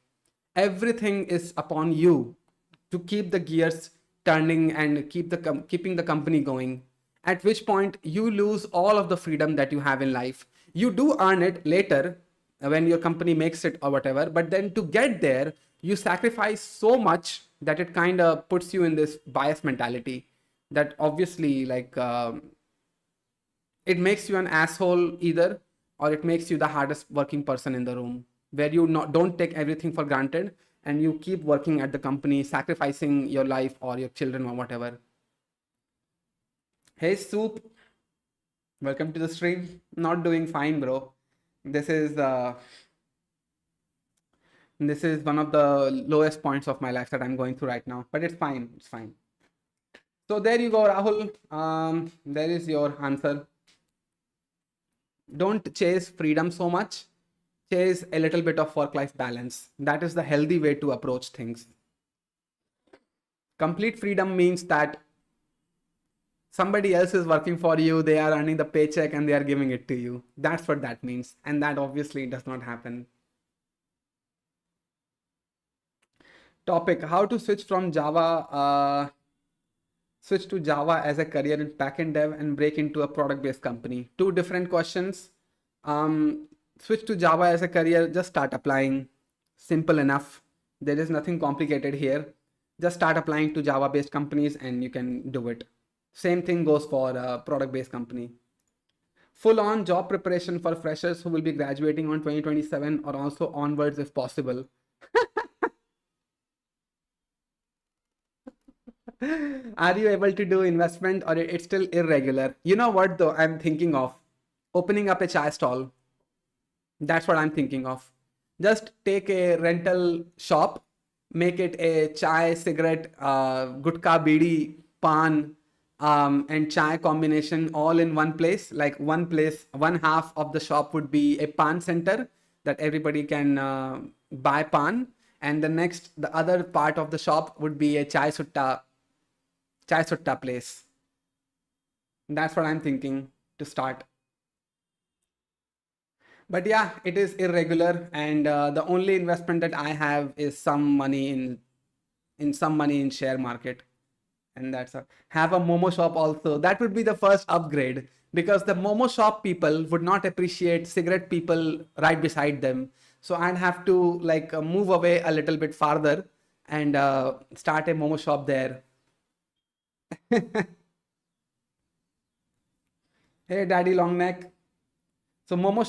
A: Everything is upon you to keep the gears turning and keeping the company going. At which point you lose all of the freedom that you have in life. You do earn it later when your company makes it or whatever, but then to get there, you sacrifice so much that it kind of puts you in this bias mentality that obviously it makes you an asshole either, or it makes you the hardest working person in the room, where you don't take everything for granted and you keep working at the company, sacrificing your life or your children or whatever. Hey Soup, welcome to the stream. Not doing fine, bro. This is this is one of the lowest points of my life that I'm going through right now, but it's fine. It's fine. So there you go, Rahul. There is your answer. Don't chase freedom so much. Chase a little bit of work-life balance. That is the healthy way to approach things. Complete freedom means that somebody else is working for you, they are earning the paycheck and they are giving it to you. That's what that means. And that obviously does not happen. Topic: how to switch from Java, switch to Java as a career in backend dev and break into a product-based company. Two different questions. Switch to Java as a career, just start applying. Simple enough. There is nothing complicated here. Just start applying to Java-based companies and you can do it. Same thing goes for a product-based company. Full-on job preparation for freshers who will be graduating on 2027 or also onwards if possible. Are you able to do investment or it's still irregular? You know what though, I'm thinking of opening up a chai stall. That's what I'm thinking of. Just take a rental shop, make it a chai, cigarette, gutka, bidi, pan, and chai combination all in one place. Like one place, one half of the shop would be a pan center that everybody can buy pan, and the other part of the shop would be a chai sutta place. That's what I'm thinking to start. But yeah, it is irregular, and the only investment that I have is some money in share market, and have a momo shop also. That would be the first upgrade, because the momo shop people would not appreciate cigarette people right beside them. So I'd have to move away a little bit farther and start a momo shop there. Hey, Daddy Longneck. So Momo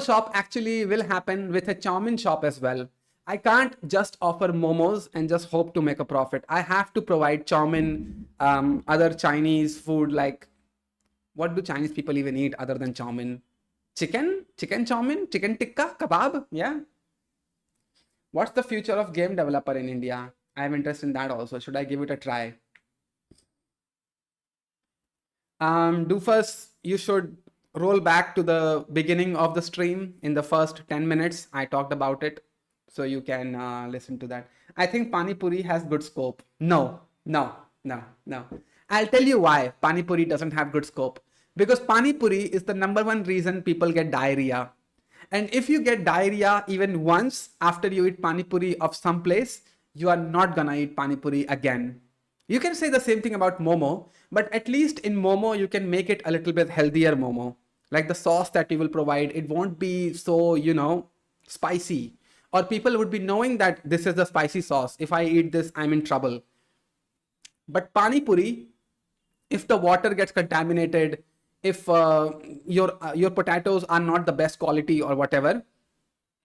A: shop actually will happen with a Chowmin shop as well. I can't just offer momos and just hope to make a profit. I have to provide Chowmin, other Chinese food. Like, what do Chinese people even eat other than Chowmin? Chicken Chowmin, chicken tikka, kebab. Yeah. What's the future of game developer in India? I have interest in that also. Should I give it a try? Do first, you should roll back to the beginning of the stream in the first 10 minutes. I talked about it. So you can listen to that. I think Pani Puri has good scope. No, no, no, no. I'll tell you why Pani Puri doesn't have good scope. Because Pani Puri is the number one reason people get diarrhea. And if you get diarrhea even once after you eat Pani Puri of some place, you are not gonna eat Pani Puri again. You can say the same thing about Momo, but at least in Momo, you can make it a little bit healthier Momo. Like the sauce that you will provide, it won't be so, spicy. Or people would be knowing that this is the spicy sauce. If I eat this, I'm in trouble. But Pani Puri, if the water gets contaminated, if your potatoes are not the best quality or whatever,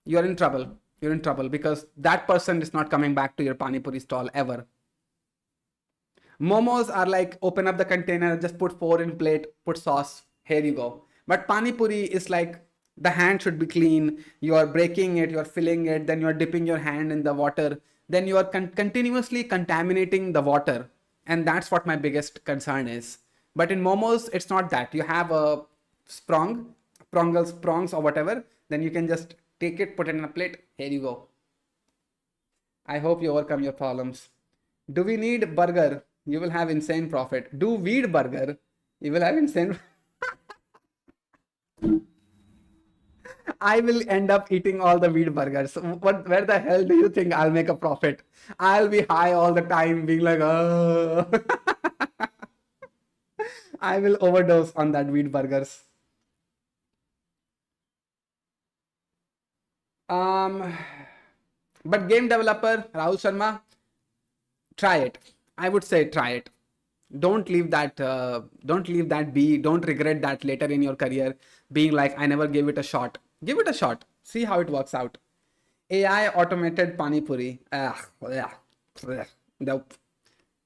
A: you're in trouble. You're in trouble because that person is not coming back to your Pani Puri stall ever. Momos are like open up the container, just put four in plate, put sauce, here you go. But Pani Puri is like the hand should be clean. You are breaking it, you are filling it, then you are dipping your hand in the water, then you are continuously contaminating the water. And that's what my biggest concern is. But in momos, it's not that. You have a prongs or whatever, then you can just take it, put it in a plate, here you go. I hope you overcome your problems. Do we need burger? You will have insane profit. Do weed burger? You will have insane. I will end up eating all the weed burgers. Where the hell do you think I'll make a profit? I'll be high all the time, being like, oh. I will overdose on that weed burgers. But game developer Rahul Sharma, try it. I would say try it. Don't leave that. Don't leave that be. Don't regret that later in your career, being like, I never gave it a shot. Give it a shot. See how it works out. AI automated Pani Puri. Nope.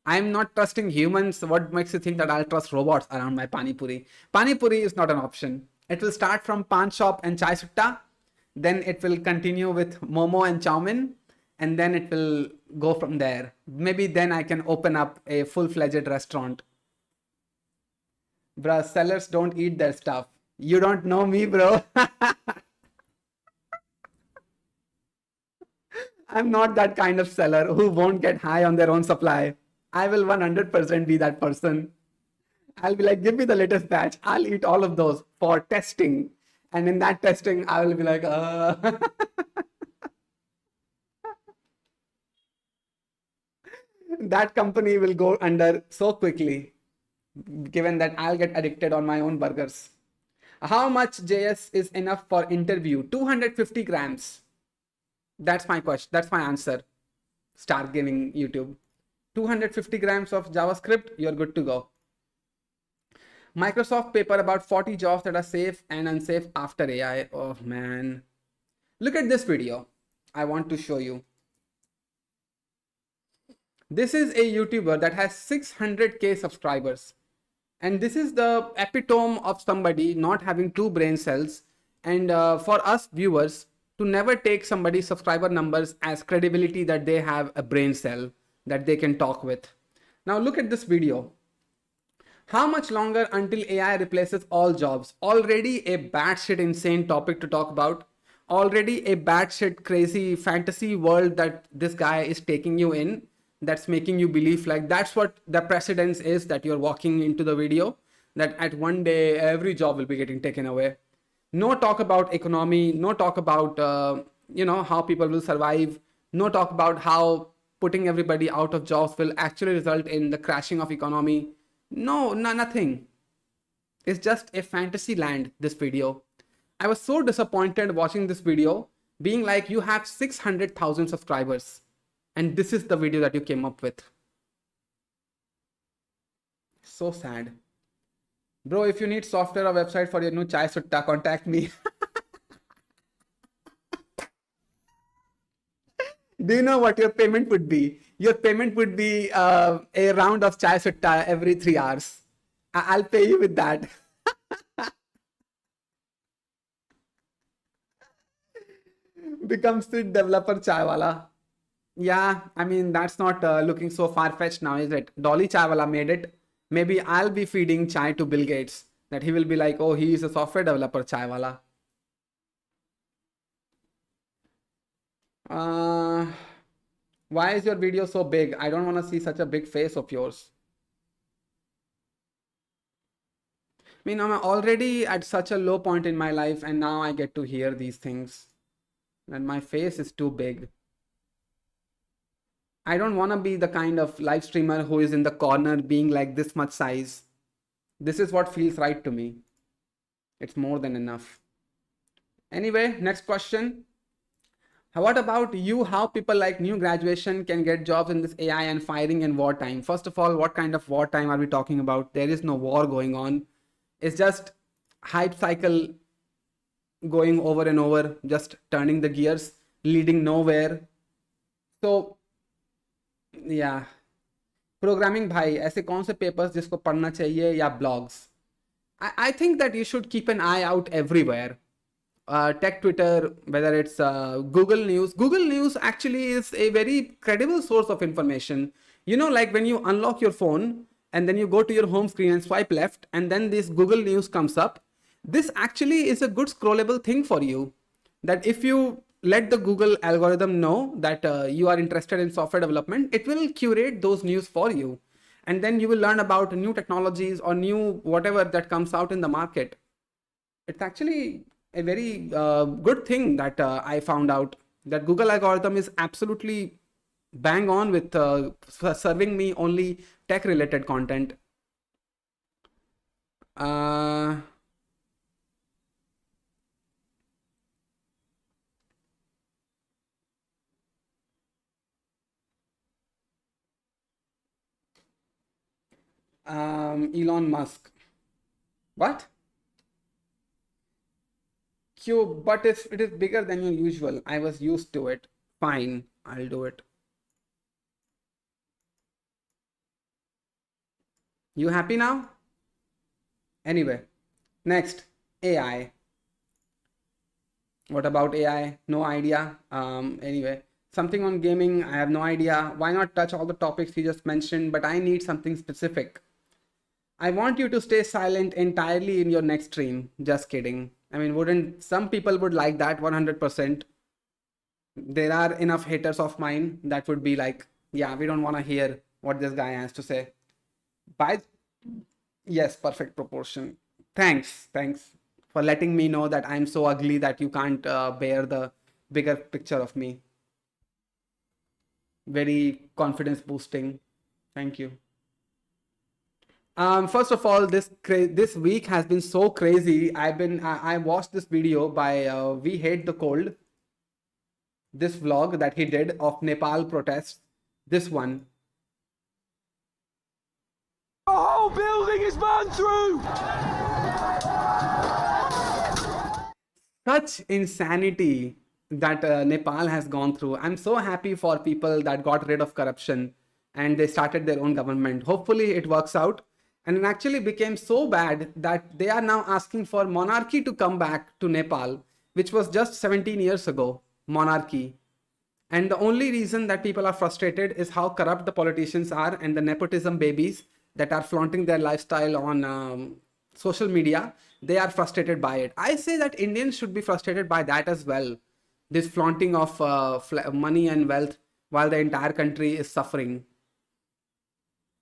A: I'm not trusting humans. What makes you think that I'll trust robots around my Pani Puri? Pani Puri is not an option. It will start from Pan Shop and Chai Sutta. Then it will continue with Momo and Chow Mein. And then it will go from there. Maybe then I can open up a full-fledged restaurant. Bruh, sellers don't eat their stuff. You don't know me, bro. I'm not that kind of seller who won't get high on their own supply. I will 100% be that person. I'll be like, give me the latest batch. I'll eat all of those for testing. And in that testing, I will be like, that company will go under so quickly, given that I'll get addicted on my own burgers. How much JS is enough for interview? 250 grams. That's my question. That's my answer. Start giving YouTube. 250 grams of JavaScript, you're good to go. Microsoft paper about 40 jobs that are safe and unsafe after AI. Oh man. Look at this video. I want to show you. This is a YouTuber that has 600k subscribers. And this is the epitome of somebody not having two brain cells. And for us viewers, to never take somebody's subscriber numbers as credibility that they have a brain cell that they can talk with. Now look at this video. How much longer until AI replaces all jobs? Already a batshit insane topic to talk about. Already a batshit crazy fantasy world that this guy is taking you in. That's making you believe like that's what the precedence is that you're walking into the video. That at one day every job will be getting taken away. No talk about economy. No talk about how people will survive. No talk about how putting everybody out of jobs will actually result in the crashing of economy. No, nothing. It's just a fantasy land, this video. I was so disappointed watching this video, being like, you have 600,000 subscribers. And this is the video that you came up with. So sad. Bro, if you need software or website for your new Chai Sutta, contact me. Do you know what your payment would be? Your payment would be a round of Chai Sutta every 3 hours. I'll pay you with that. Become street developer chai wala. Yeah, I mean, that's not looking so far-fetched now, is it? Dolly Chai wala made it. Maybe I'll be feeding chai to Bill Gates, that he will be like, oh, he is a software developer, chai wala. Uh, why is your video so big? I don't want to see such a big face of yours. I mean, I'm already at such a low point in my life, and now I get to hear these things. And my face is too big. I don't want to be the kind of live streamer who is in the corner being like this much size. This is what feels right to me. It's more than enough. Anyway, next question. What about you? How people like new graduation can get jobs in this AI and firing in wartime? First of all, what kind of wartime are we talking about? There is no war going on. It's just hype cycle going over and over, just turning the gears, leading nowhere. So, yeah. Programming भाई ऐसे कौन से papers जिसको पढ़ना चाहिए या blogs I think that you should keep an eye out everywhere. Tech Twitter, whether it's Google News. Google News actually is a very credible source of information. You know, like when you unlock your phone and then you go to your home screen and swipe left, and then this Google News comes up. This actually is a good scrollable thing for you. That if you let the Google algorithm know that you are interested in software development, it will curate those news for you. And then you will learn about new technologies or new whatever that comes out in the market. It's actually a very good thing that I found out that Google algorithm is absolutely bang on with serving me only tech related content. uh, Elon Musk. What? Cube, but if it is bigger than your usual, I was used to it. Fine, I'll do it. You happy now? Anyway, next, AI. What about AI? No idea. Anyway, something on gaming, I have no idea. Why not touch all the topics you just mentioned? But I need something specific. I want you to stay silent entirely in your next stream. Just kidding. I mean, wouldn't some people would like that 100%? There are enough haters of mine that would be like, yeah, we don't want to hear what this guy has to say. By yes, perfect proportion. Thanks for letting me know that I'm so ugly that you can't bear the bigger picture of me. Very confidence boosting. Thank you. First of all, this week has been so crazy. I watched this video by We Hate the Cold. This vlog that he did of Nepal protests. This one.
C: The whole building is burned through!
A: Such insanity that Nepal has gone through. I'm so happy for people that got rid of corruption and they started their own government. Hopefully it works out. And it actually became so bad that they are now asking for monarchy to come back to Nepal, which was just 17 years ago, monarchy. And the only reason that people are frustrated is how corrupt the politicians are and the nepotism babies that are flaunting their lifestyle on social media. They are frustrated by it. I say that Indians should be frustrated by that as well. This flaunting of money and wealth while the entire country is suffering.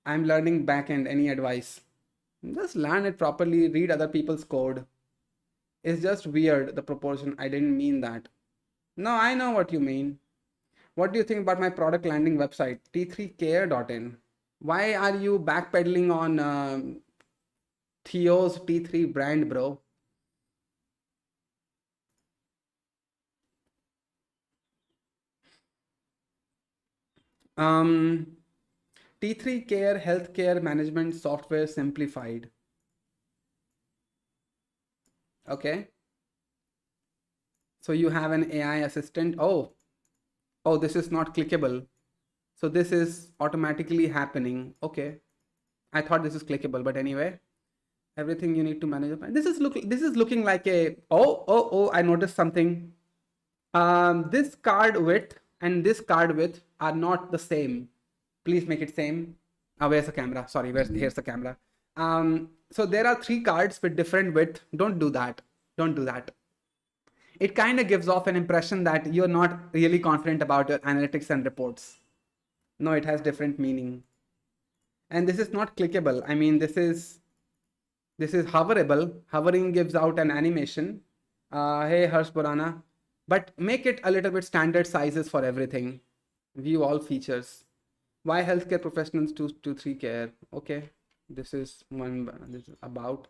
A: I'm learning backend. Any advice? Just learn it properly. Read other people's code. It's just weird, the proportion. I didn't mean that. No, I know what you mean. What do you think about my product landing website? t3care.in. Why are you backpedaling on Theo's T3 brand, bro? T3 Care Healthcare Management Software Simplified. Okay. So you have an AI assistant. Oh, this is not clickable. So this is automatically happening. Okay. I thought this is clickable, but anyway, everything you need to manage. This is looking like a, I noticed something. This card width and this card width are not the same. Please make it same. Where's the camera? Sorry, here's the camera. So there are 3 cards with different width. Don't do that. Don't do that. It kind of gives off an impression that you're not really confident about your analytics and reports. No, it has different meaning. And this is not clickable. I mean, this is hoverable. Hovering gives out an animation. Hey, Harsh Burana. But make it a little bit standard sizes for everything. View all features. Why healthcare professionals 2 to 3 care? Okay, this is one. This is about.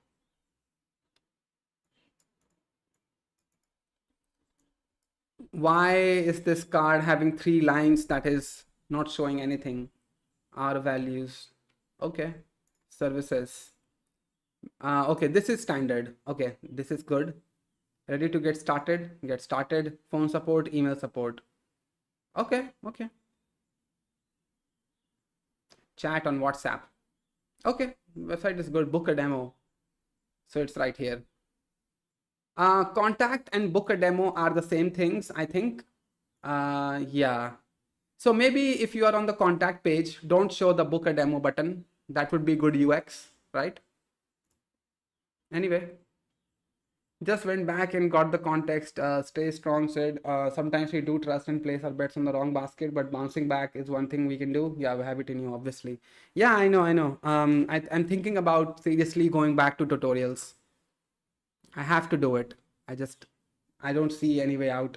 A: Why is this card having 3 lines that is not showing anything? R values. Okay, services. Okay, this is standard. Okay, this is good. Ready to get started? Get started. Phone support, email support. Okay, okay. Chat on WhatsApp. Okay, website is good. Book a demo. So it's right here. Contact and book a demo are the same things, I think. Yeah. So maybe if you are on the contact page, don't show the book a demo button. That would be good UX, right? Anyway, just went back and got the context. Stay strong said, sometimes we do trust and place our bets on the wrong basket, but bouncing back is one thing we can do. Yeah, we have it in you, obviously. Yeah, I know. I'm thinking about seriously going back to tutorials. I have to do it. I don't see any way out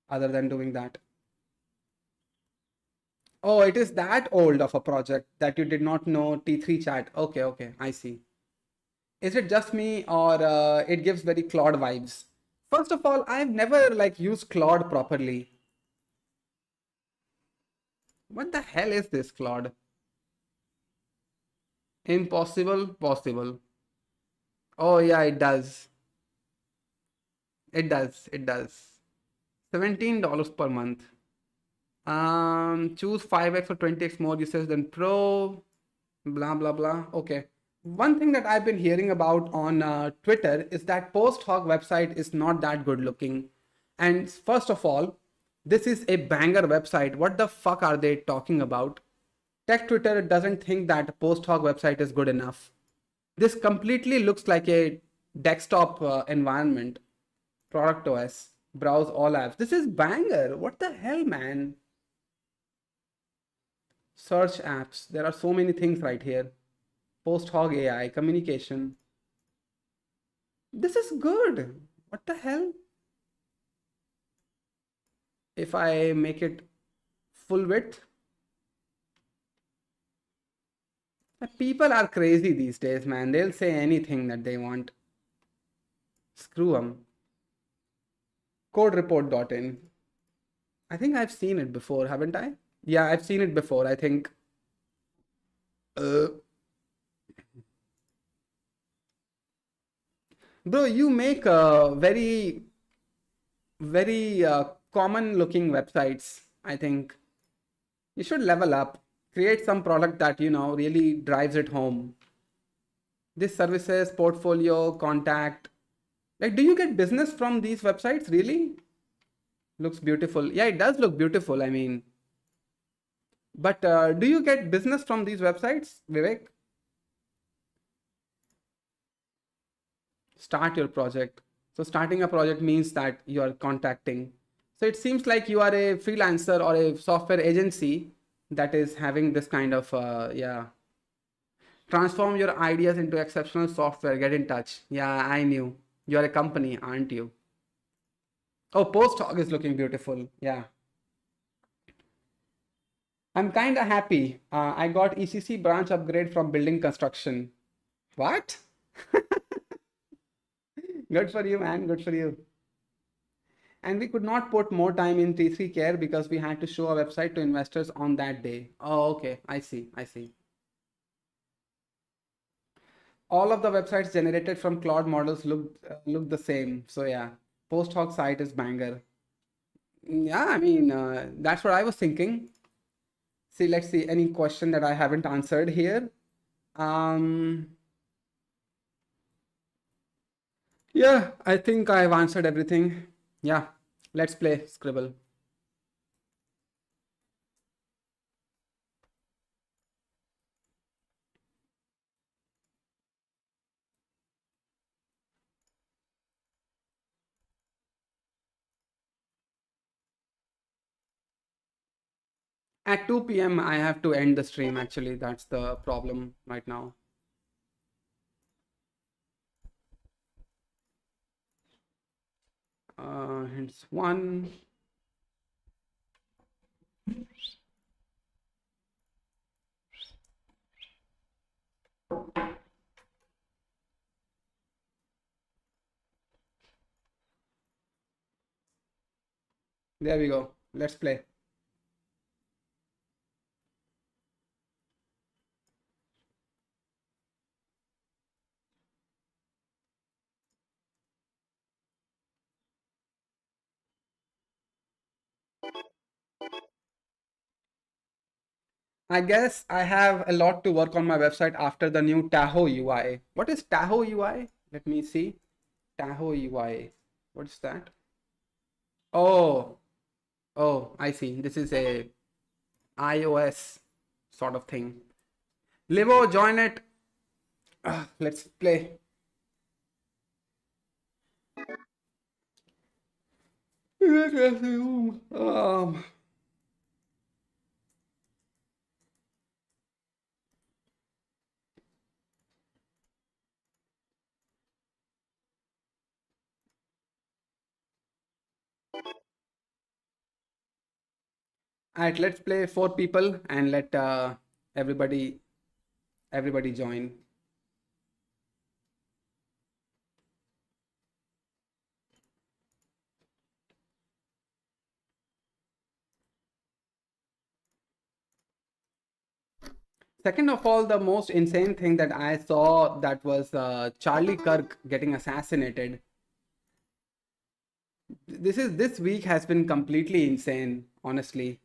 A: other than doing that. Oh, it is that old of a project that you did not know T3 chat. Okay, I see. Is it just me or it gives very Claude vibes? First of all, I've never used Claude properly. What the hell is this Claude? Impossible, possible. Oh yeah, it does. It does. $17 per month. Choose 5x or 20x more usage than Pro. Blah blah blah. Okay. One thing that I've been hearing about on Twitter is that Post-Hog website is not that good looking. And first of all, this is a banger website. What the fuck are they talking about? Tech Twitter doesn't think that Post-Hog website is good enough. This completely looks like a desktop environment. Product OS. Browse all apps. This is banger. What the hell, man? Search apps. There are so many things right here. Post-Hog AI, communication. This is good. What the hell? If I make it full width. People are crazy these days, man. They'll say anything that they want. Screw them. Codereport.in. I think I've seen it before, haven't I? Yeah, I've seen it before, I think. Bro, you make very, very common looking websites, I think. You should level up. Create some product that, really drives it home. This services, portfolio, contact. Do you get business from these websites, really? Looks beautiful. Yeah, it does look beautiful, I mean. But do you get business from these websites, Vivek? Start your project. So starting a project means that you are contacting. So it seems like you are a freelancer or a software agency that is having this kind of, yeah. Transform your ideas into exceptional software. Get in touch. Yeah, I knew. You're a company, aren't you? Oh, Post-Hog is looking beautiful. Yeah. I'm kind of happy. I got ECC branch upgrade from building construction. What? Good for you, man. Good for you. And we could not put more time in T3 care because we had to show a website to investors on that day. Oh, okay. I see. All of the websites generated from Claude models look the same. So yeah, Post-Hog site is banger. Yeah, I mean, that's what I was thinking. See, let's see any question that I haven't answered here. Yeah, I think I've answered everything. Yeah, let's play Scribble. At 2 p.m. I have to end the stream actually. That's the problem right now. It's one. There we go. Let's play. I guess I have a lot to work on my website after the new Tahoe UI. What is Tahoe UI? Let me see. Tahoe UI. What's that? Oh, oh, I see. This is a iOS sort of thing. Livo, join it. Let's play. Um, all right, let's play 4 people and let everybody join. Second of all, the most insane thing that I saw that was Charlie Kirk getting assassinated. This week has been completely insane, honestly.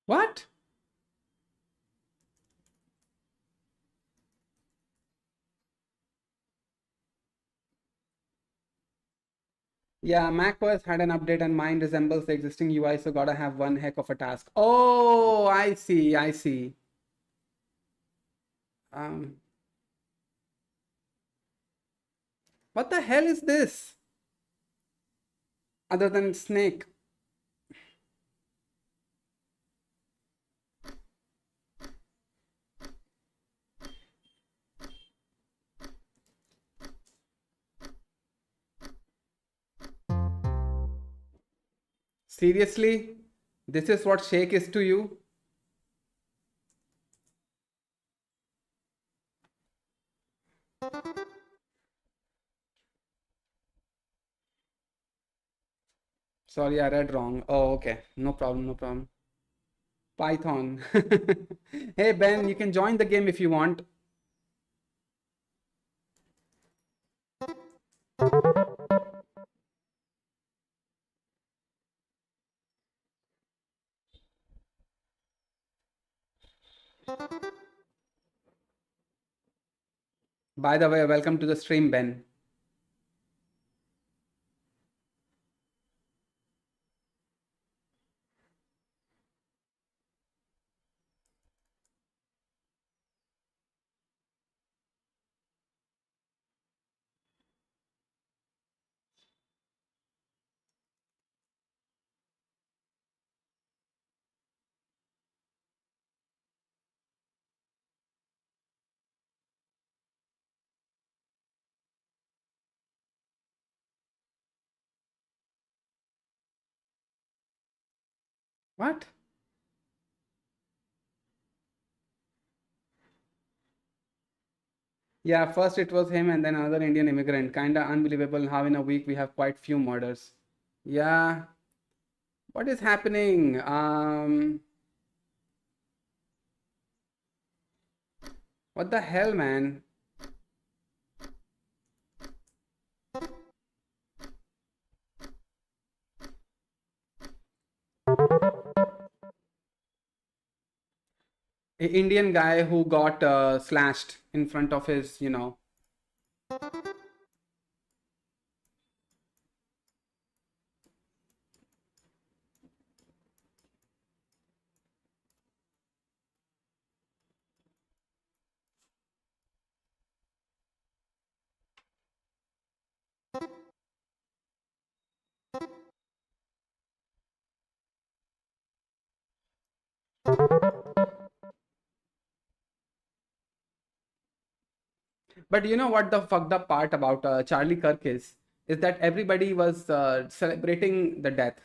A: What? Yeah, macOS had an update and mine resembles the existing UI, so gotta have one heck of a task. Oh, I see, I see. Um, what the hell is this? Other than snake. Seriously? This is what shake is to you? Sorry, I read wrong. Oh, okay. No problem, no problem. Python. Hey, Ben, you can join the game if you want. By the way, welcome to the stream, Ben. What? Yeah, first it was him and then another Indian immigrant. Kinda unbelievable how in a week we have quite few murders. Yeah. What is happening? What the hell, man? A Indian guy who got slashed in front of his. But you know what the fucked up part about Charlie Kirk is that everybody was celebrating the death.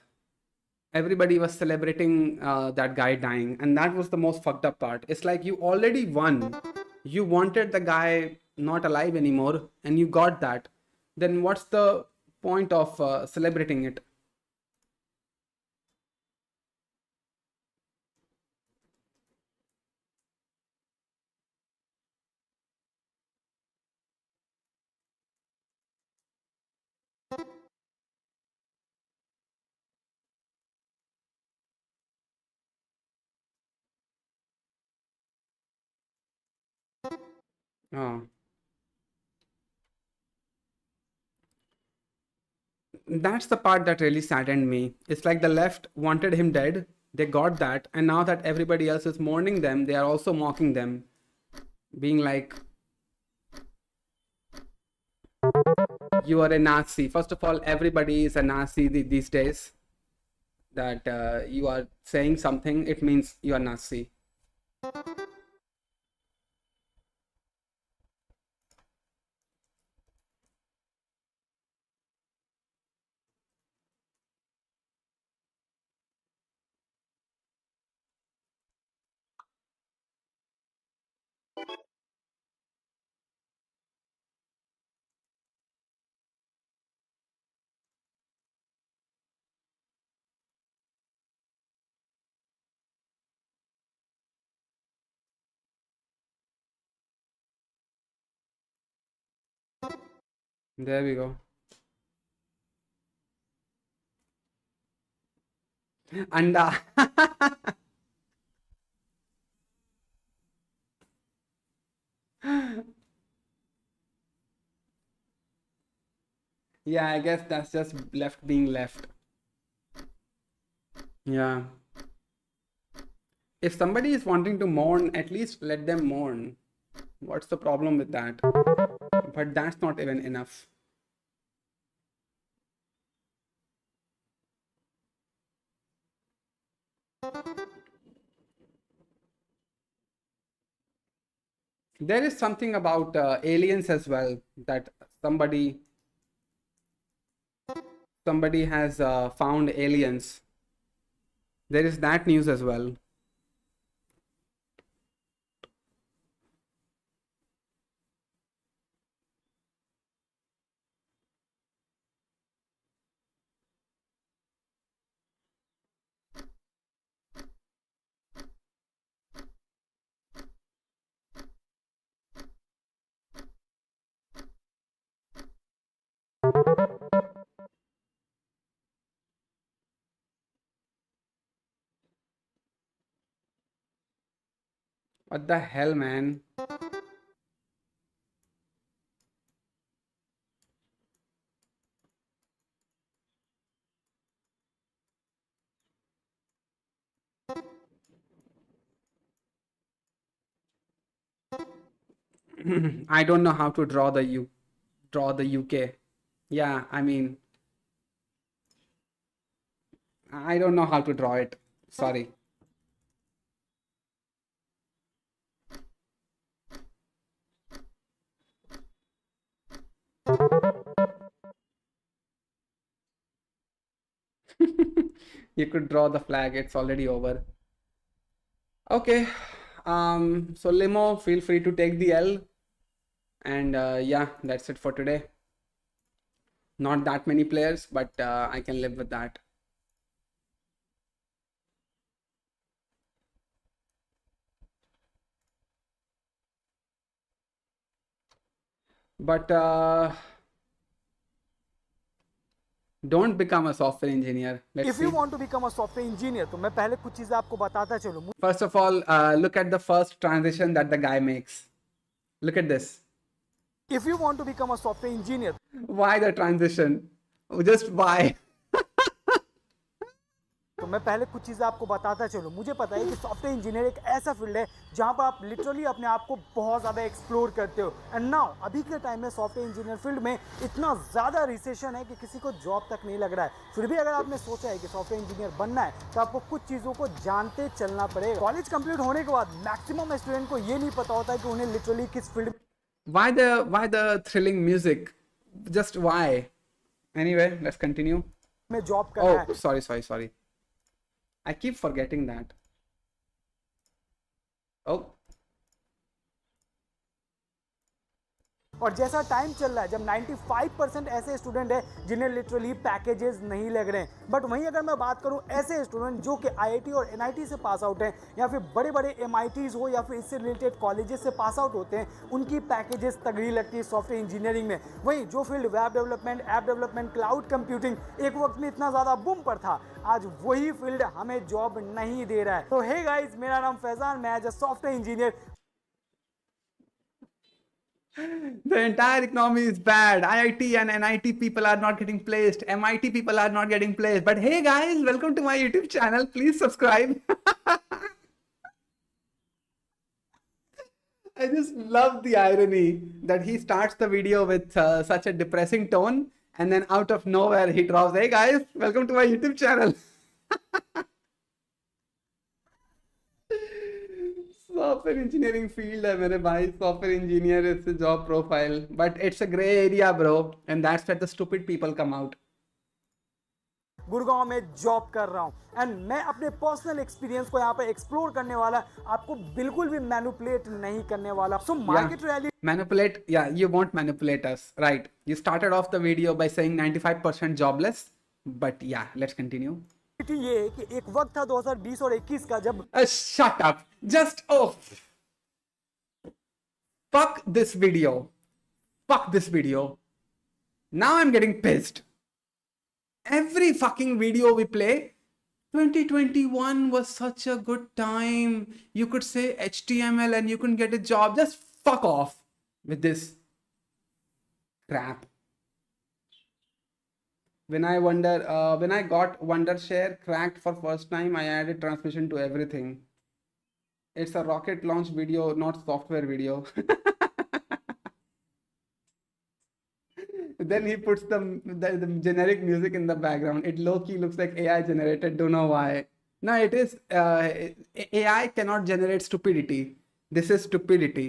A: Everybody was celebrating that guy dying, and that was the most fucked up part. It's like you already won. You wanted the guy not alive anymore, and you got that. Then what's the point of celebrating it? Oh. That's the part that really saddened me. It's like the left wanted him dead, they got that, and now that everybody else is mourning them, they are also mocking them, being like, you are a Nazi. First of all, everybody is a Nazi these days. That you are saying something, it means you are Nazi. There we go. Anda. Yeah, I guess that's just left being left. Yeah. If somebody is wanting to mourn, at least let them mourn. What's the problem with that? But that's not even enough. There is something about aliens as well, that somebody has found aliens. There is that news as well. What the hell, man? I don't know how to draw the UK. Yeah, I mean, I don't know how to draw it. Sorry. You could draw the flag. It's already over. Okay. So Limo, feel free to take the L. And yeah, that's it for today. Not that many players, but I can live with that. But don't become a software engineer. Let's
D: If you
A: see.
D: want to become a software engineer, तो मैं पहले कुछ चीजें आपको बताता चलूं.
A: First of all, look at the first transition that the guy makes. Look at this.
D: If you want to become a software engineer,
A: Why the transition? Just why?
D: तो मैं पहले कुछ चीज़ें आपको बताता चलूँ। मुझे पता है कि सॉफ्टवेयर इंजीनियर एक ऐसा फील्ड है जहाँ पर आप लिटरली अपने आप को बहुत ज़्यादा एक्सप्लोर करते हो। एंड नाउ अभी के टाइम में सॉफ्टवेयर इंजीनियर फील्ड में इतना ज़्यादा रिसेशन है कि किसी को जॉब तक नहीं लग रहा है। फिर भी अगर आपने सोचा है कि सॉफ्टवेयर इंजीनियर बनना है तो आपको कुछ चीज़ों को जानते चलना पड़ेगा। कॉलेज कंप्लीट होने के बाद मैक्सिमम स्टूडेंट को ये नहीं पता होता है कि उन्हें लिटरली किस field
A: Why the thrilling music? Just why? Anyway, let's continue.
D: में जॉब करना है।
A: Oh, sorry. I keep forgetting that. Oh,
D: और जैसा टाइम चल रहा है, जब 95% ऐसे स्टूडेंट हैं जिन्हें लिटरली पैकेजेस नहीं लग रहे हैं, बट वहीं अगर मैं बात करूं ऐसे स्टूडेंट जो कि आईआईटी और एनआईटी से पास आउट हैं या फिर बड़े बड़े एमआईटीज हो या फिर इससे रिलेटेड कॉलेजेस से पास आउट होते हैं, उनकी पैकेजेस तगड़ी लगती है सॉफ्टवेयर इंजीनियरिंग में। वहीं जो field web development, app development, cloud computing एक वक्त में इतना ज़्यादा बूम पर था, आज वही फील्ड हमें जॉब नहीं दे रहा है। तो हे गाइस, मेरा नाम फैजान, मैं as a software engineer
A: the entire economy is bad. IIT and NIT people are not getting placed. MIT people are not getting placed. But hey guys, welcome to my YouTube channel. Please subscribe. I just love the irony that he starts the video with such a depressing tone, and then out of nowhere he drops, "Hey guys, welcome to my YouTube channel." Software engineering field है मेरे भाई, software engineer is job profile, but it's a grey area bro, and that's where the stupid people come out.
D: Gurgaon में job कर रहा हूं and मैं अपने personal experience को यहाँ पे एक्सप्लोर करने वाला, आपको बिल्कुल भी मैनिपुलेट नहीं करने वाला। So market reality
A: Manipulate, yeah, you won't manipulate us, right? You started off the video by saying 95% jobless, but yeah, let's continue.
D: ये है कि एक वक्त था 2020 और 21 का, जब
A: Shut up. Just, oh. Fuck this video. Fuck this video. Now I'm getting pissed. Every fucking video we play, 2021 was such a good time. You could say HTML and you can get a job. Just fuck off with this crap. When I got Wondershare cracked for first time, I added transmission to everything. It's a rocket launch video, not software video. Then he puts the generic music in the background. It low-key looks like AI generated. Don't know why. No, it is. AI cannot generate stupidity. This is stupidity.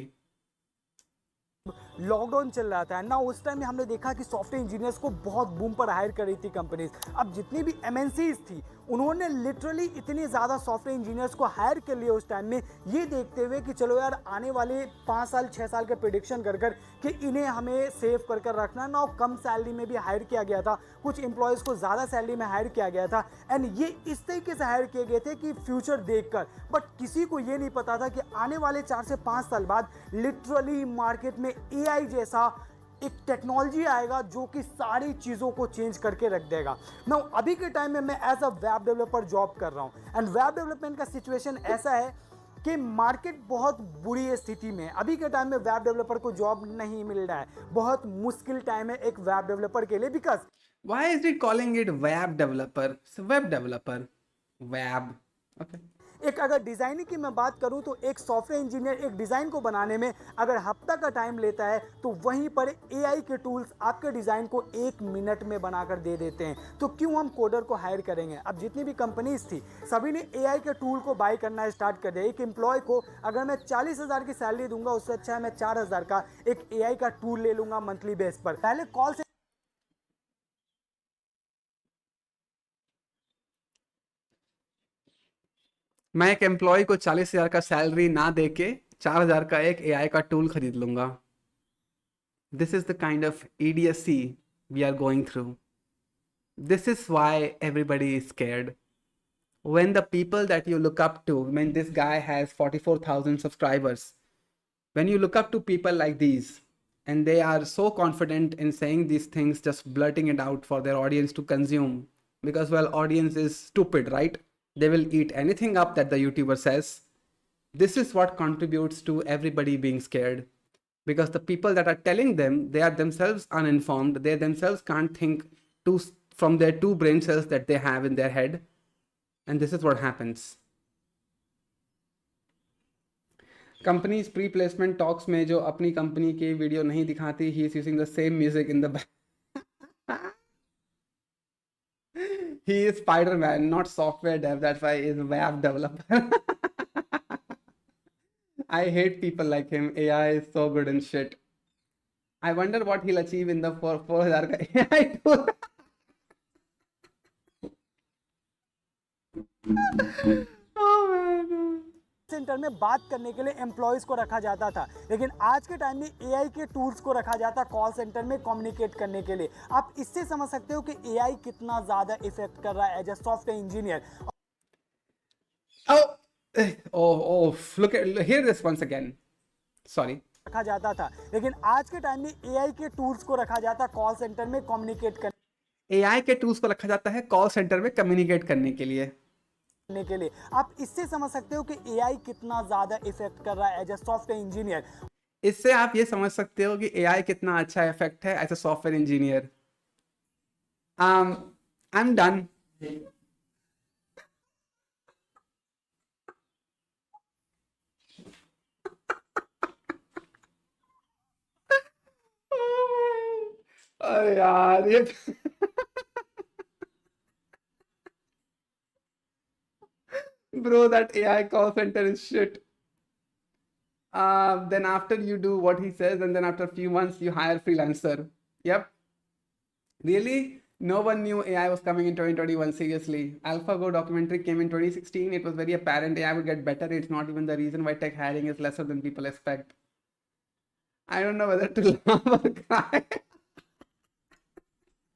D: Lockdown चल रहा था ना, उस time में हमने देखा कि software engineers को बहुत बूम पर हायर कर रही थी कंपनीज। अब जितनी भी एमएनसीज थी, उन्होंने लिटरली इतने ज़्यादा सॉफ्टवेयर इंजीनियर्स को हायर कर लिया उस टाइम में, ये देखते हुए कि चलो यार आने वाले 5 साल 6 साल के प्रेडिक्शन कर कर कि इन्हें हमें सेव कर कर रखना ना। कम सैलरी में भी हायर किया गया था, कुछ एम्प्लॉयज़ को ज़्यादा सैलरी में हायर किया गया था, एंड ये इस तरीके से हायर किए गए थे कि फ्यूचर देख कर। बट किसी को ये नहीं पता था कि आने वाले 4 से 5 साल बाद लिटरली मार्केट में एआई जैसा एक टेक्नोलॉजी आएगा जो कि सारी चीज़ों को चेंज करके रख देगा। मैं अभी के टाइम में मैं as a web developer job कर रहा हूँ एंड वेब डेवलपमेंट का सिचुएशन ऐसा है कि मार्केट बहुत बुरी स्थिति में। अभी के टाइम में वेब डेवलपर को जॉब नहीं मिल रहा है, बहुत मुश्किल टाइम है एक वेब डेवलपर के लिए। Because
A: Why is he calling it web developer? It's a web developer. Web. Okay.
D: एक अगर डिज़ाइनिंग की मैं बात करूं तो एक सॉफ्टवेयर इंजीनियर एक डिज़ाइन को बनाने में अगर हफ्ता का टाइम लेता है, तो वहीं पर एआई के टूल्स आपके डिज़ाइन को 1 मिनट में बनाकर दे देते हैं। तो क्यों हम कोडर को हायर करेंगे? अब जितनी भी कंपनीज थी सभी ने एआई के टूल को बाय करना स्टार्ट कर दिया। एक एम्प्लॉय को अगर मैं 40,000 की सैलरी दूंगा, उससे अच्छा है मैं 4,000 का एक एआई का टूल ले लूंगा मंथली बेस पर। पहले कॉल से
A: मैं एक एम्प्लॉय को 40,000 का सैलरी ना देके 4,000 का एक एआई का टूल खरीद लूंगा। This is the kind of idiocy we are going through. This is why everybody is scared. When the people that you look up to, when this guy has 44,000 subscribers, when you look up to people like these and they are so confident in saying these things, just blurting it out for their audience to consume, because well, audience is stupid, right? They will eat anything up that the YouTuber says. This is what contributes to everybody being scared, because the people that are telling them, they are themselves uninformed. They themselves can't think from their 2 brain cells that they have in their head. And this is what happens. Companies pre placement talks में जो अपनी company की video नहीं दिखाती, he is using the same music in the he is Spider-Man, not software dev. That's why he is web developer. I hate people like him. AI is so good and shit. I wonder what he'll achieve in the 4000 ka AI tool. Oh man.
D: Centre में बात करने के लिए employees को रखा जाता था, लेकिन आज के टाइम में एआई के टूल्स को रखा जाता है कॉल सेंटर में कम्युनिकेट करने के लिए। आप इससे समझ सकते हो कि एआई कितना ज्यादा इफेक्ट कर रहा है as a software engineer.
A: Oh, look at, hear this once again. Sorry.
D: रखा जाता था, लेकिन आज के टाइम में एआई के टूल्स को रखा जाता है कॉल सेंटर में कम्युनिकेट करने
A: AI के टूल्स को रखा जाता है कॉल सेंटर में कम्युनिकेट करने के लिए।
D: आप इससे समझ सकते हो कि एआई कितना ज्यादा इफेक्ट कर रहा है एज अ सॉफ्टवेयर इंजीनियर।
A: इससे आप ये समझ सकते हो कि AI कितना अच्छा इफेक्ट है as a software engineer. I am done. अरे यार ये bro, that AI call center is shit. Then after you do what he says, and then after a few months you hire freelancer. Yep. Really? No one knew AI was coming in 2021. Seriously. AlphaGo documentary came in 2016. It was very apparent AI would get better. It's not even the reason why tech hiring is lesser than people expect. I don't know whether to laugh or cry.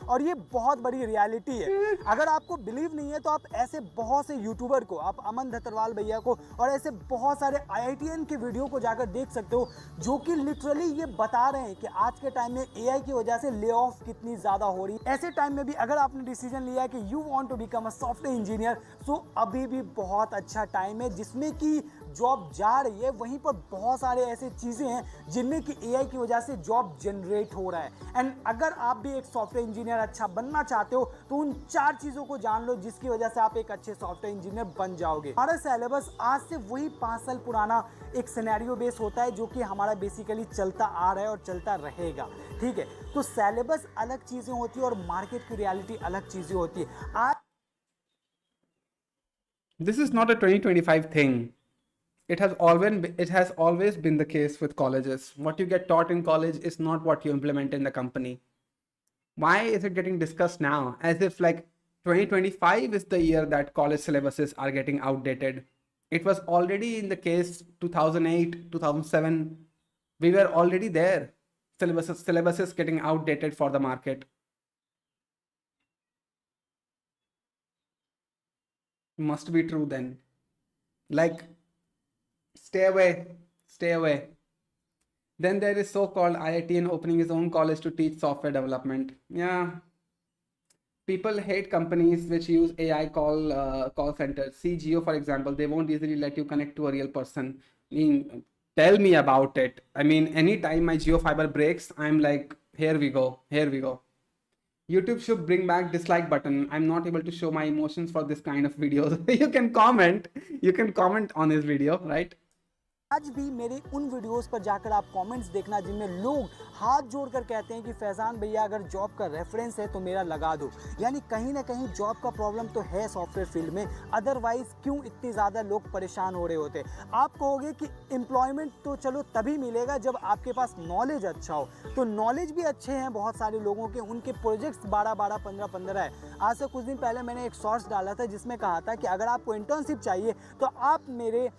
D: और ये बहुत बड़ी reality है। अगर आपको believe नहीं है तो आप ऐसे बहुत से यूट्यूबर को, आप अमन धतरवाल भैया को और ऐसे बहुत सारे आईआईटीएन के वीडियो को जाकर देख सकते हो, जो कि लिटरली ये बता रहे हैं कि आज के टाइम में एआई की वजह से ले ऑफ कितनी ज़्यादा हो रही है। ऐसे टाइम में भी अगर आपने डिसीजन लिया है कि you want to become a software engineer, so अभी भी बहुत अच्छा टाइम है जिसमें कि जॉब जा रही है। वहीं पर बहुत सारे ऐसे चीज़ें हैं जिनमें कि एआई की वजह से जॉब जनरेट हो रहा है। एंड अगर आप भी एक सॉफ्टवेयर इंजीनियर अच्छा बनना चाहते हो तो उन 4 चीज़ों को जान लो जिसकी वजह से आप एक अच्छे सॉफ्टवेयर इंजीनियर बन जाओगे। हमारा सिलेबस आज से वही 5 साल पुराना एक सिनेरियो बेस होता है जो कि हमारा बेसिकली चलता आ रहा है और चलता रहेगा, ठीक है। तो सिलेबस अलग चीज़ें होती है और मार्केट की रियलिटी अलग चीज़ें होती है। आज
A: This is not a 2025 thing. It has always been the case with colleges. What you get taught in college is not what you implement in the company. Why is it getting discussed now? As if like 2025 is the year that college syllabuses are getting outdated. It was already in the case 2008, 2007. We were already there. Syllabuses getting outdated for the market. Must be true then. Like, stay away. Then there is so-called IITN opening his own college to teach software development. Yeah. People hate companies which use AI call centers. See Geo, for example, they won't easily let you connect to a real person. I mean, tell me about it. I mean, anytime my Geo fiber breaks, I'm like, here we go. YouTube should bring back dislike button. I'm not able to show my emotions for this kind of videos. You can comment on his video, right?
D: आज भी मेरे उन videos पर जाकर आप comments देखना जिनमें लोग हाथ जोड़कर कहते हैं कि फैजान भैया अगर जॉब का रेफरेंस है तो मेरा लगा दो। यानी कहीं ना कहीं जॉब का प्रॉब्लम तो है सॉफ्टवेयर फील्ड में, अदरवाइज क्यों इतनी ज़्यादा लोग परेशान हो रहे होते। आप कहोगे कि एम्प्लॉयमेंट तो चलो तभी मिलेगा जब आपके पास नॉलेज अच्छा हो, तो नॉलेज भी अच्छे हैं बहुत सारे लोगों के, उनके प्रोजेक्ट्स 12-12, 15-15 है। आज से कुछ दिन पहले मैंने एक शॉर्ट्स डाला था जिसमें कहा था कि अगर आपको इंटर्नशिप चाहिए तो आप मेरे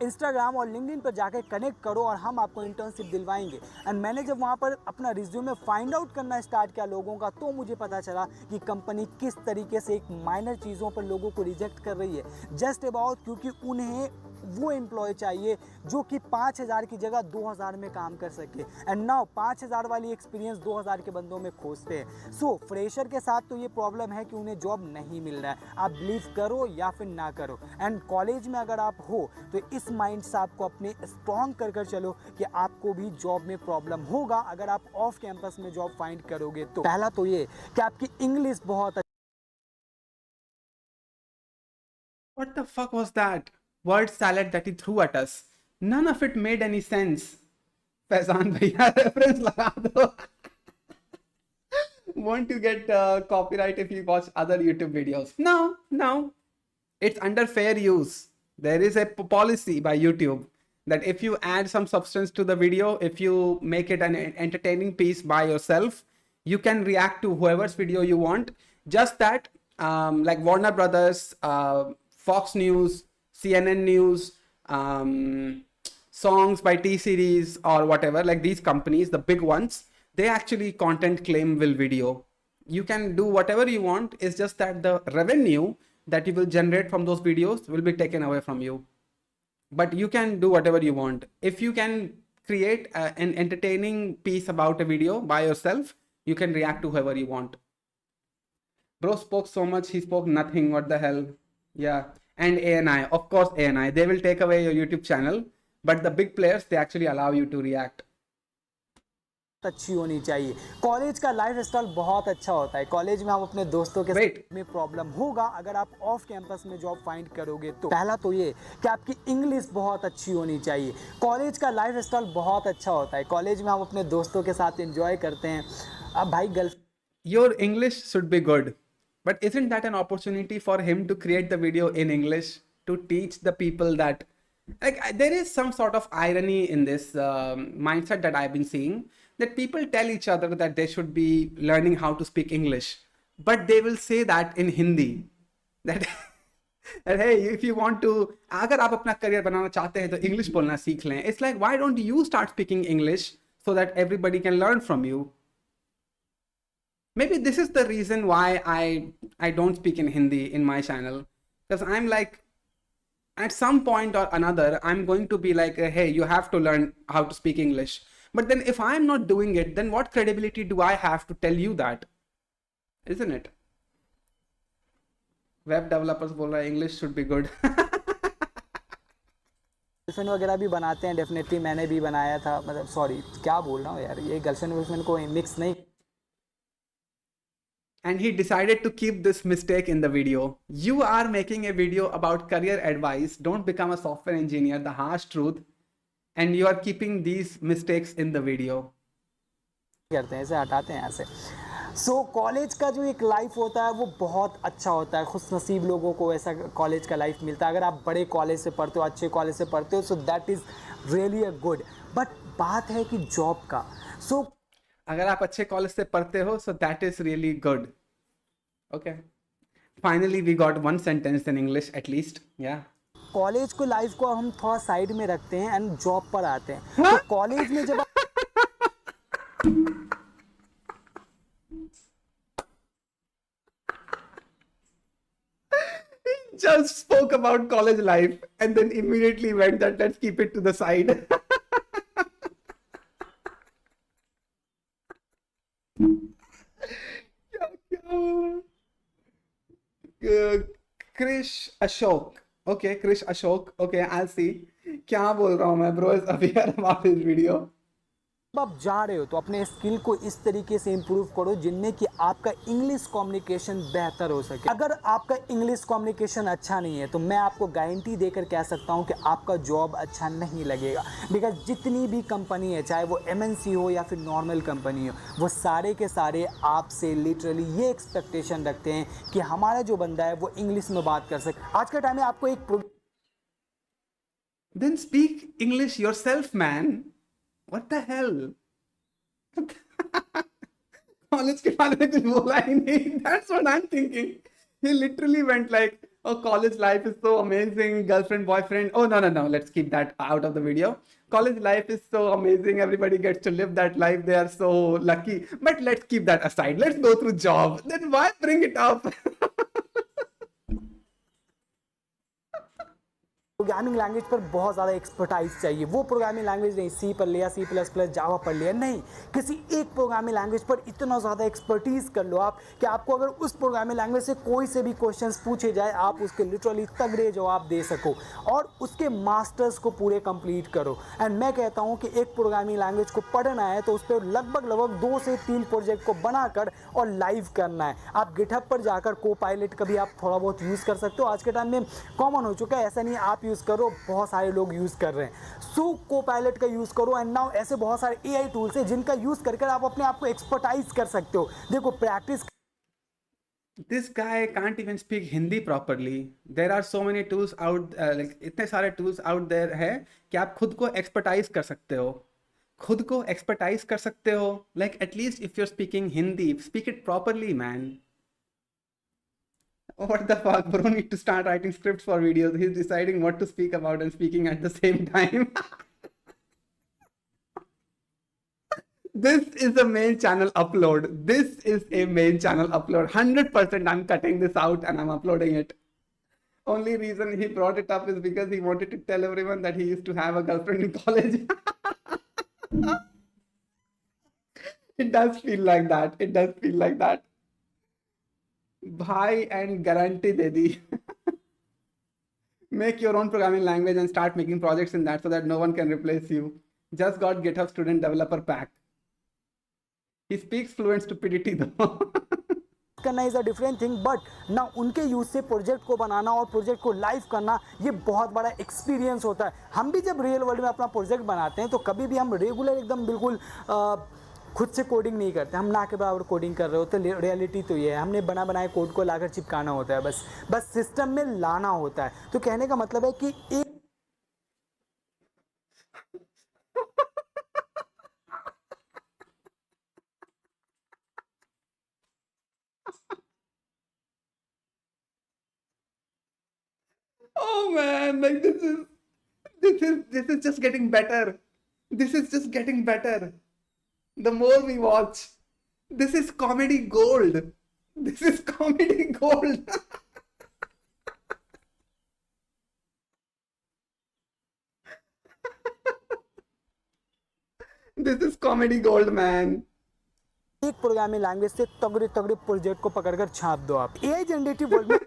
D: इंस्टाग्राम और लिंक्डइन पर जाकर कनेक्ट करो और हम आपको इंटर्नशिप दिलवाएंगे। एंड मैंने जब वहाँ पर अपना रिज्यूमे फाइंड आउट करना स्टार्ट किया लोगों का, तो मुझे पता चला कि कंपनी किस तरीके से एक माइनर चीज़ों पर लोगों को रिजेक्ट कर रही है जस्ट अबाउट क्योंकि उन्हें वो एम्प्लॉय चाहिए जो कि 5,000 की जगह 2,000 में काम कर सके। एंड नाउ 5,000 वाली एक्सपीरियंस 2,000 के बंदों में खोजते हैं। सो फ्रेशर के साथ तो ये प्रॉब्लम है कि उन्हें जॉब नहीं मिल रहा है। आप बिलीव करो या फिर ना करो, एंड कॉलेज में अगर आप हो तो इस माइंड से आपको अपने स्ट्रॉन्ग कर चलो कि आपको भी जॉब में प्रॉब्लम होगा अगर आप ऑफ कैंपस में जॉब फाइंड करोगे। तो पहला तो ये कि आपकी इंग्लिश बहुत
A: what the fuck was that? Word salad that he threw at us. None of it made any sense. Faizan bhaiya reference laga do. Want to get copyright if you watch other YouTube videos? No, no. It's under fair use. There is a policy by YouTube that if you add some substance to the video, if you make it an entertaining piece by yourself, you can react to whoever's video you want. Just that, like Warner Brothers, Fox News, CNN News, songs by T Series or whatever, like these companies, the big ones, they actually content claim will video. You can do whatever you want. It's just that the revenue that you will generate from those videos will be taken away from you. But you can do whatever you want. If you can create an entertaining piece about a video by yourself, you can react to whoever you want. Bro spoke so much, he spoke nothing. What the hell? Yeah. And ANI, of course, ANI. They will take away your YouTube channel, but the big players, they actually allow you to react.
D: अच्छी होनी चाहिए। College का life style बहुत अच्छा होता है। College में आप अपने दोस्तों के साथ में प्रॉब्लम होगा अगर आप ऑफ कैंपस में जॉब फाइंड करोगे तो। पहला तो ये कि आपकी इंग्लिश बहुत अच्छी होनी चाहिए। कॉलेज का लाइफ स्टाइल बहुत अच्छा होता है। कॉलेज में आप अपने दोस्तों के साथ एंजॉय करते हैं। अब भाई girl
A: Your English should be good, but isn't that an opportunity for him to create the video in English to teach the people that, like, there is some sort of irony in this mindset that I've been seeing, that people tell each other that they should be learning how to speak English, but they will say that in Hindi, that that hey, if you want to, अगर आप अपना career बनाना चाहते हैं तो English बोलना सीख लें. It's like, why don't you start speaking English so that everybody can learn from you? Maybe this is the reason why I don't speak in Hindi in my channel, because I'm like, at some point or another, I'm going to be like, hey, you have to learn how to speak English. But then if I'm not doing it, then what credibility do I have to tell you that? Isn't it? Web developers बोल रहा है English should be good.
D: Girlfriend वगैरह भी बनाते हैं, definitely मैंने भी बनाया था। मतलब सॉरी क्या बोल रहा हूँ यार, ये गर्लफ्रेंड वर्लफ्रेंड को मिक्स नहीं।
A: And he decided to keep this mistake in the video. You are making a video about career advice. Don't become a software engineer, the harsh truth. And you are keeping these mistakes in the video.
D: करते हैं, इसे हटाते हैं यहाँ से। So college का जो एक लाइफ होता है वो बहुत अच्छा होता है। खुशनसीब लोगों को ऐसा कॉलेज का लाइफ मिलता है। अगर आप बड़े कॉलेज से पढ़ते हो, अच्छे कॉलेज से पढ़ते हो, so that is really a good. But बात है कि जॉब का। सो
A: अगर आप अच्छे कॉलेज से पढ़ते हो, so that is really good. Okay. Finally, we got one sentence in English at least. Yeah.
D: College को लाइफ को हम थोड़ा साइड में रखते हैं एंड जॉब पर आते हैं। तो कॉलेज में जब
A: Just spoke about college life and then immediately went that let's keep it to the side. Krish Ashok. Okay, Krish Ashok. Okay, I'll see. क्या बोल रहा हूँ मैं bro is aware about this video.
D: जब आप जा रहे हो तो अपने स्किल को इस तरीके से इम्प्रूव करो जिनमें कि आपका इंग्लिश कम्युनिकेशन बेहतर हो सके। अगर आपका इंग्लिश कम्युनिकेशन अच्छा नहीं है तो मैं आपको गारंटी देकर कह सकता हूं कि आपका जॉब अच्छा नहीं लगेगा। बिकॉज जितनी भी कंपनी है, चाहे वो एमएनसी हो या फिर नॉर्मल कंपनी हो, वो सारे के सारे आपसे लिटरली ये एक्सपेक्टेशन रखते हैं कि हमारा जो बंदा है वो इंग्लिश में बात कर सके। आज के टाइम में आपको एक
A: Then speak English yourself, man. What the hell? College के बारे में कुछ बोला ही नहीं. That's what I'm thinking. He literally went like, oh, college life is so amazing, girlfriend, boyfriend. Oh, no. Let's keep that out of the video. College life is so amazing. Everybody gets to live that life. They are so lucky. But let's keep that aside. Let's go through job. Then why bring it up?
D: Programming language पर बहुत ज़्यादा expertise चाहिए। वो programming language नहीं सी पढ़ लिया, C plus plus, जावा पढ़ लिया, नहीं, किसी एक प्रोग्रामिंग लैंग्वेज पर इतना ज़्यादा एक्सपर्टीज कर लो आप कि आपको अगर उस प्रोग्रामिंग लैंग्वेज से कोई से भी क्वेश्चंस पूछे जाए आप उसके लिटरली तगड़े जवाब दे सको और उसके मास्टर्स को पूरे कंप्लीट करो। एंड मैं कहता हूँ कि एक प्रोग्रामिंग लैंग्वेज को पढ़ना है तो उस पर लगभग 2 से 3 प्रोजेक्ट को बनाकर और लाइव करना है। आप गिटहब पर जाकर कोपायलट का भी आप थोड़ा बहुत यूज़ कर सकते हो, आज के टाइम में कॉमन हो चुका है, ऐसा नहीं आप यूज़ करो, बहुत सारे लोग यूज़ कर रहे हैं। सो कोपायलट का यूज़ करो एंड नाउ ऐसे बहुत सारे एआई टूल्स हैं जिनका यूज़ करके आप अपने आप को एक्सपर्टाइज कर सकते हो। देखो practice.
A: This guy can't even speak Hindi properly. There are so many tools out, like इतने सारे tools out there है कि आप खुद को expertise कर सकते हो, खुद को expertise कर सकते हो. Like at least if you're speaking Hindi, speak it properly, man. What the fuck, bro? Need to start writing scripts for videos. He's deciding what to speak about and speaking at the same time. This is a main channel upload. This is a main channel upload. 100% I'm cutting this out and I'm uploading it. Only reason he brought it up is because he wanted to tell everyone that he used to have a girlfriend in college. It does feel like that. It does feel like that. Bhai and guarantee de di. Make your own programming language and start making projects in that so that no one can replace you. Just got GitHub Student Developer Pack. He speaks fluent stupidity though.
D: करना is a different thing, but ना उनके use से project को बनाना और project को live करना ये बहुत बड़ा एक्सपीरियंस होता है। हम भी जब रियल वर्ल्ड में अपना प्रोजेक्ट बनाते हैं तो कभी भी हम रेगुलर एकदम बिल्कुल खुद से कोडिंग नहीं करते, हम ना के बराबर कोडिंग कर रहे होते। रियलिटी तो ये है, हमने बना बनाए कोड को लाकर चिपकाना होता है, बस सिस्टम में लाना होता है। तो कहने का मतलब है कि एक
A: Oh man, like this is just getting better. This is just getting better. The more we watch, this is comedy gold. This is comedy gold. This is comedy gold, man.
D: एक प्रोग्रामिंग लैंग्वेज से तगड़े तगड़े project को पकड़कर छाप दो आप। AI generative world में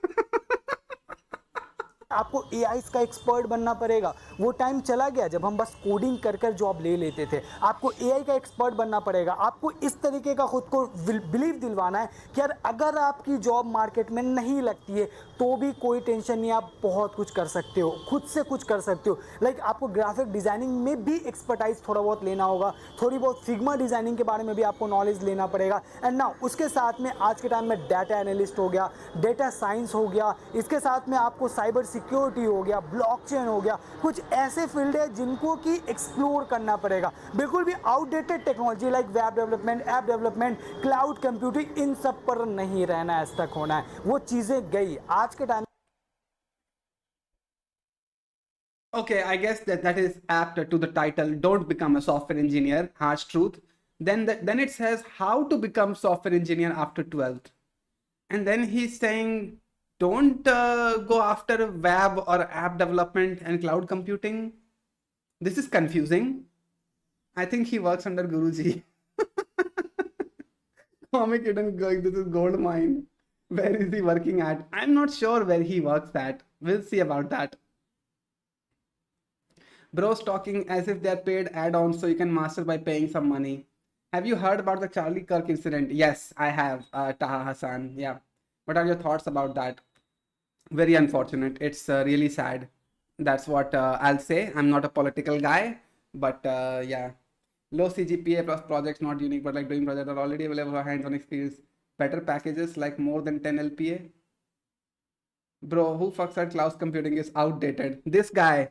D: आपको एआई का एक्सपर्ट बनना पड़ेगा। वो टाइम चला गया जब हम बस कोडिंग कर कर जॉब ले लेते थे। आपको एआई का एक्सपर्ट बनना पड़ेगा। आपको इस तरीके का खुद को बिलीव दिलवाना है कि यार अगर आपकी जॉब मार्केट में नहीं लगती है तो भी कोई टेंशन नहीं, आप बहुत कुछ कर सकते हो, खुद से कुछ कर सकते हो। लाइक आपको ग्राफिक डिज़ाइनिंग में भी एक्सपर्टाइज थोड़ा बहुत लेना होगा, थोड़ी बहुत फिग्मा डिज़ाइनिंग के बारे में भी आपको नॉलेज लेना पड़ेगा। एंड ना उसके साथ में आज के टाइम में डाटा एनालिस्ट हो गया, डेटा साइंस हो गया, इसके साथ में आपको साइबर सिक्योरिटी हो गया, ब्लॉकचेन हो गया, कुछ ऐसे फील्ड है जिनको कि एक्सप्लोर करना पड़ेगा। बिल्कुल भी outdated technology like web development, app development, cloud computing, इन सब पर नहीं रहना है, स्टक होना है। वो चीज़ें गई आज के time.
A: Okay, I guess that is apt to the title. Don't become a software engineer. Harsh truth. Then it says how to become software engineer after 12th, and then he's saying don't go after web or app development and cloud computing. This is confusing. I think he works under Guruji. Comic hidden going. This is gold mine. Where is he working at? I'm not sure where he works at. We'll see about that. Bros talking as if they're paid add-ons so you can master by paying some money. Have you heard about the Charlie Kirk incident? Yes, I have, Taha Hassan. Yeah. What are your thoughts about that? Very unfortunate. It's really sad. That's what I'll say. I'm not a political guy, but yeah. Low CGPA plus projects not unique, but like doing projects are already available for hands-on experience. Better packages like more than 10 LPA. Bro, who fucks at cloud computing is outdated? This guy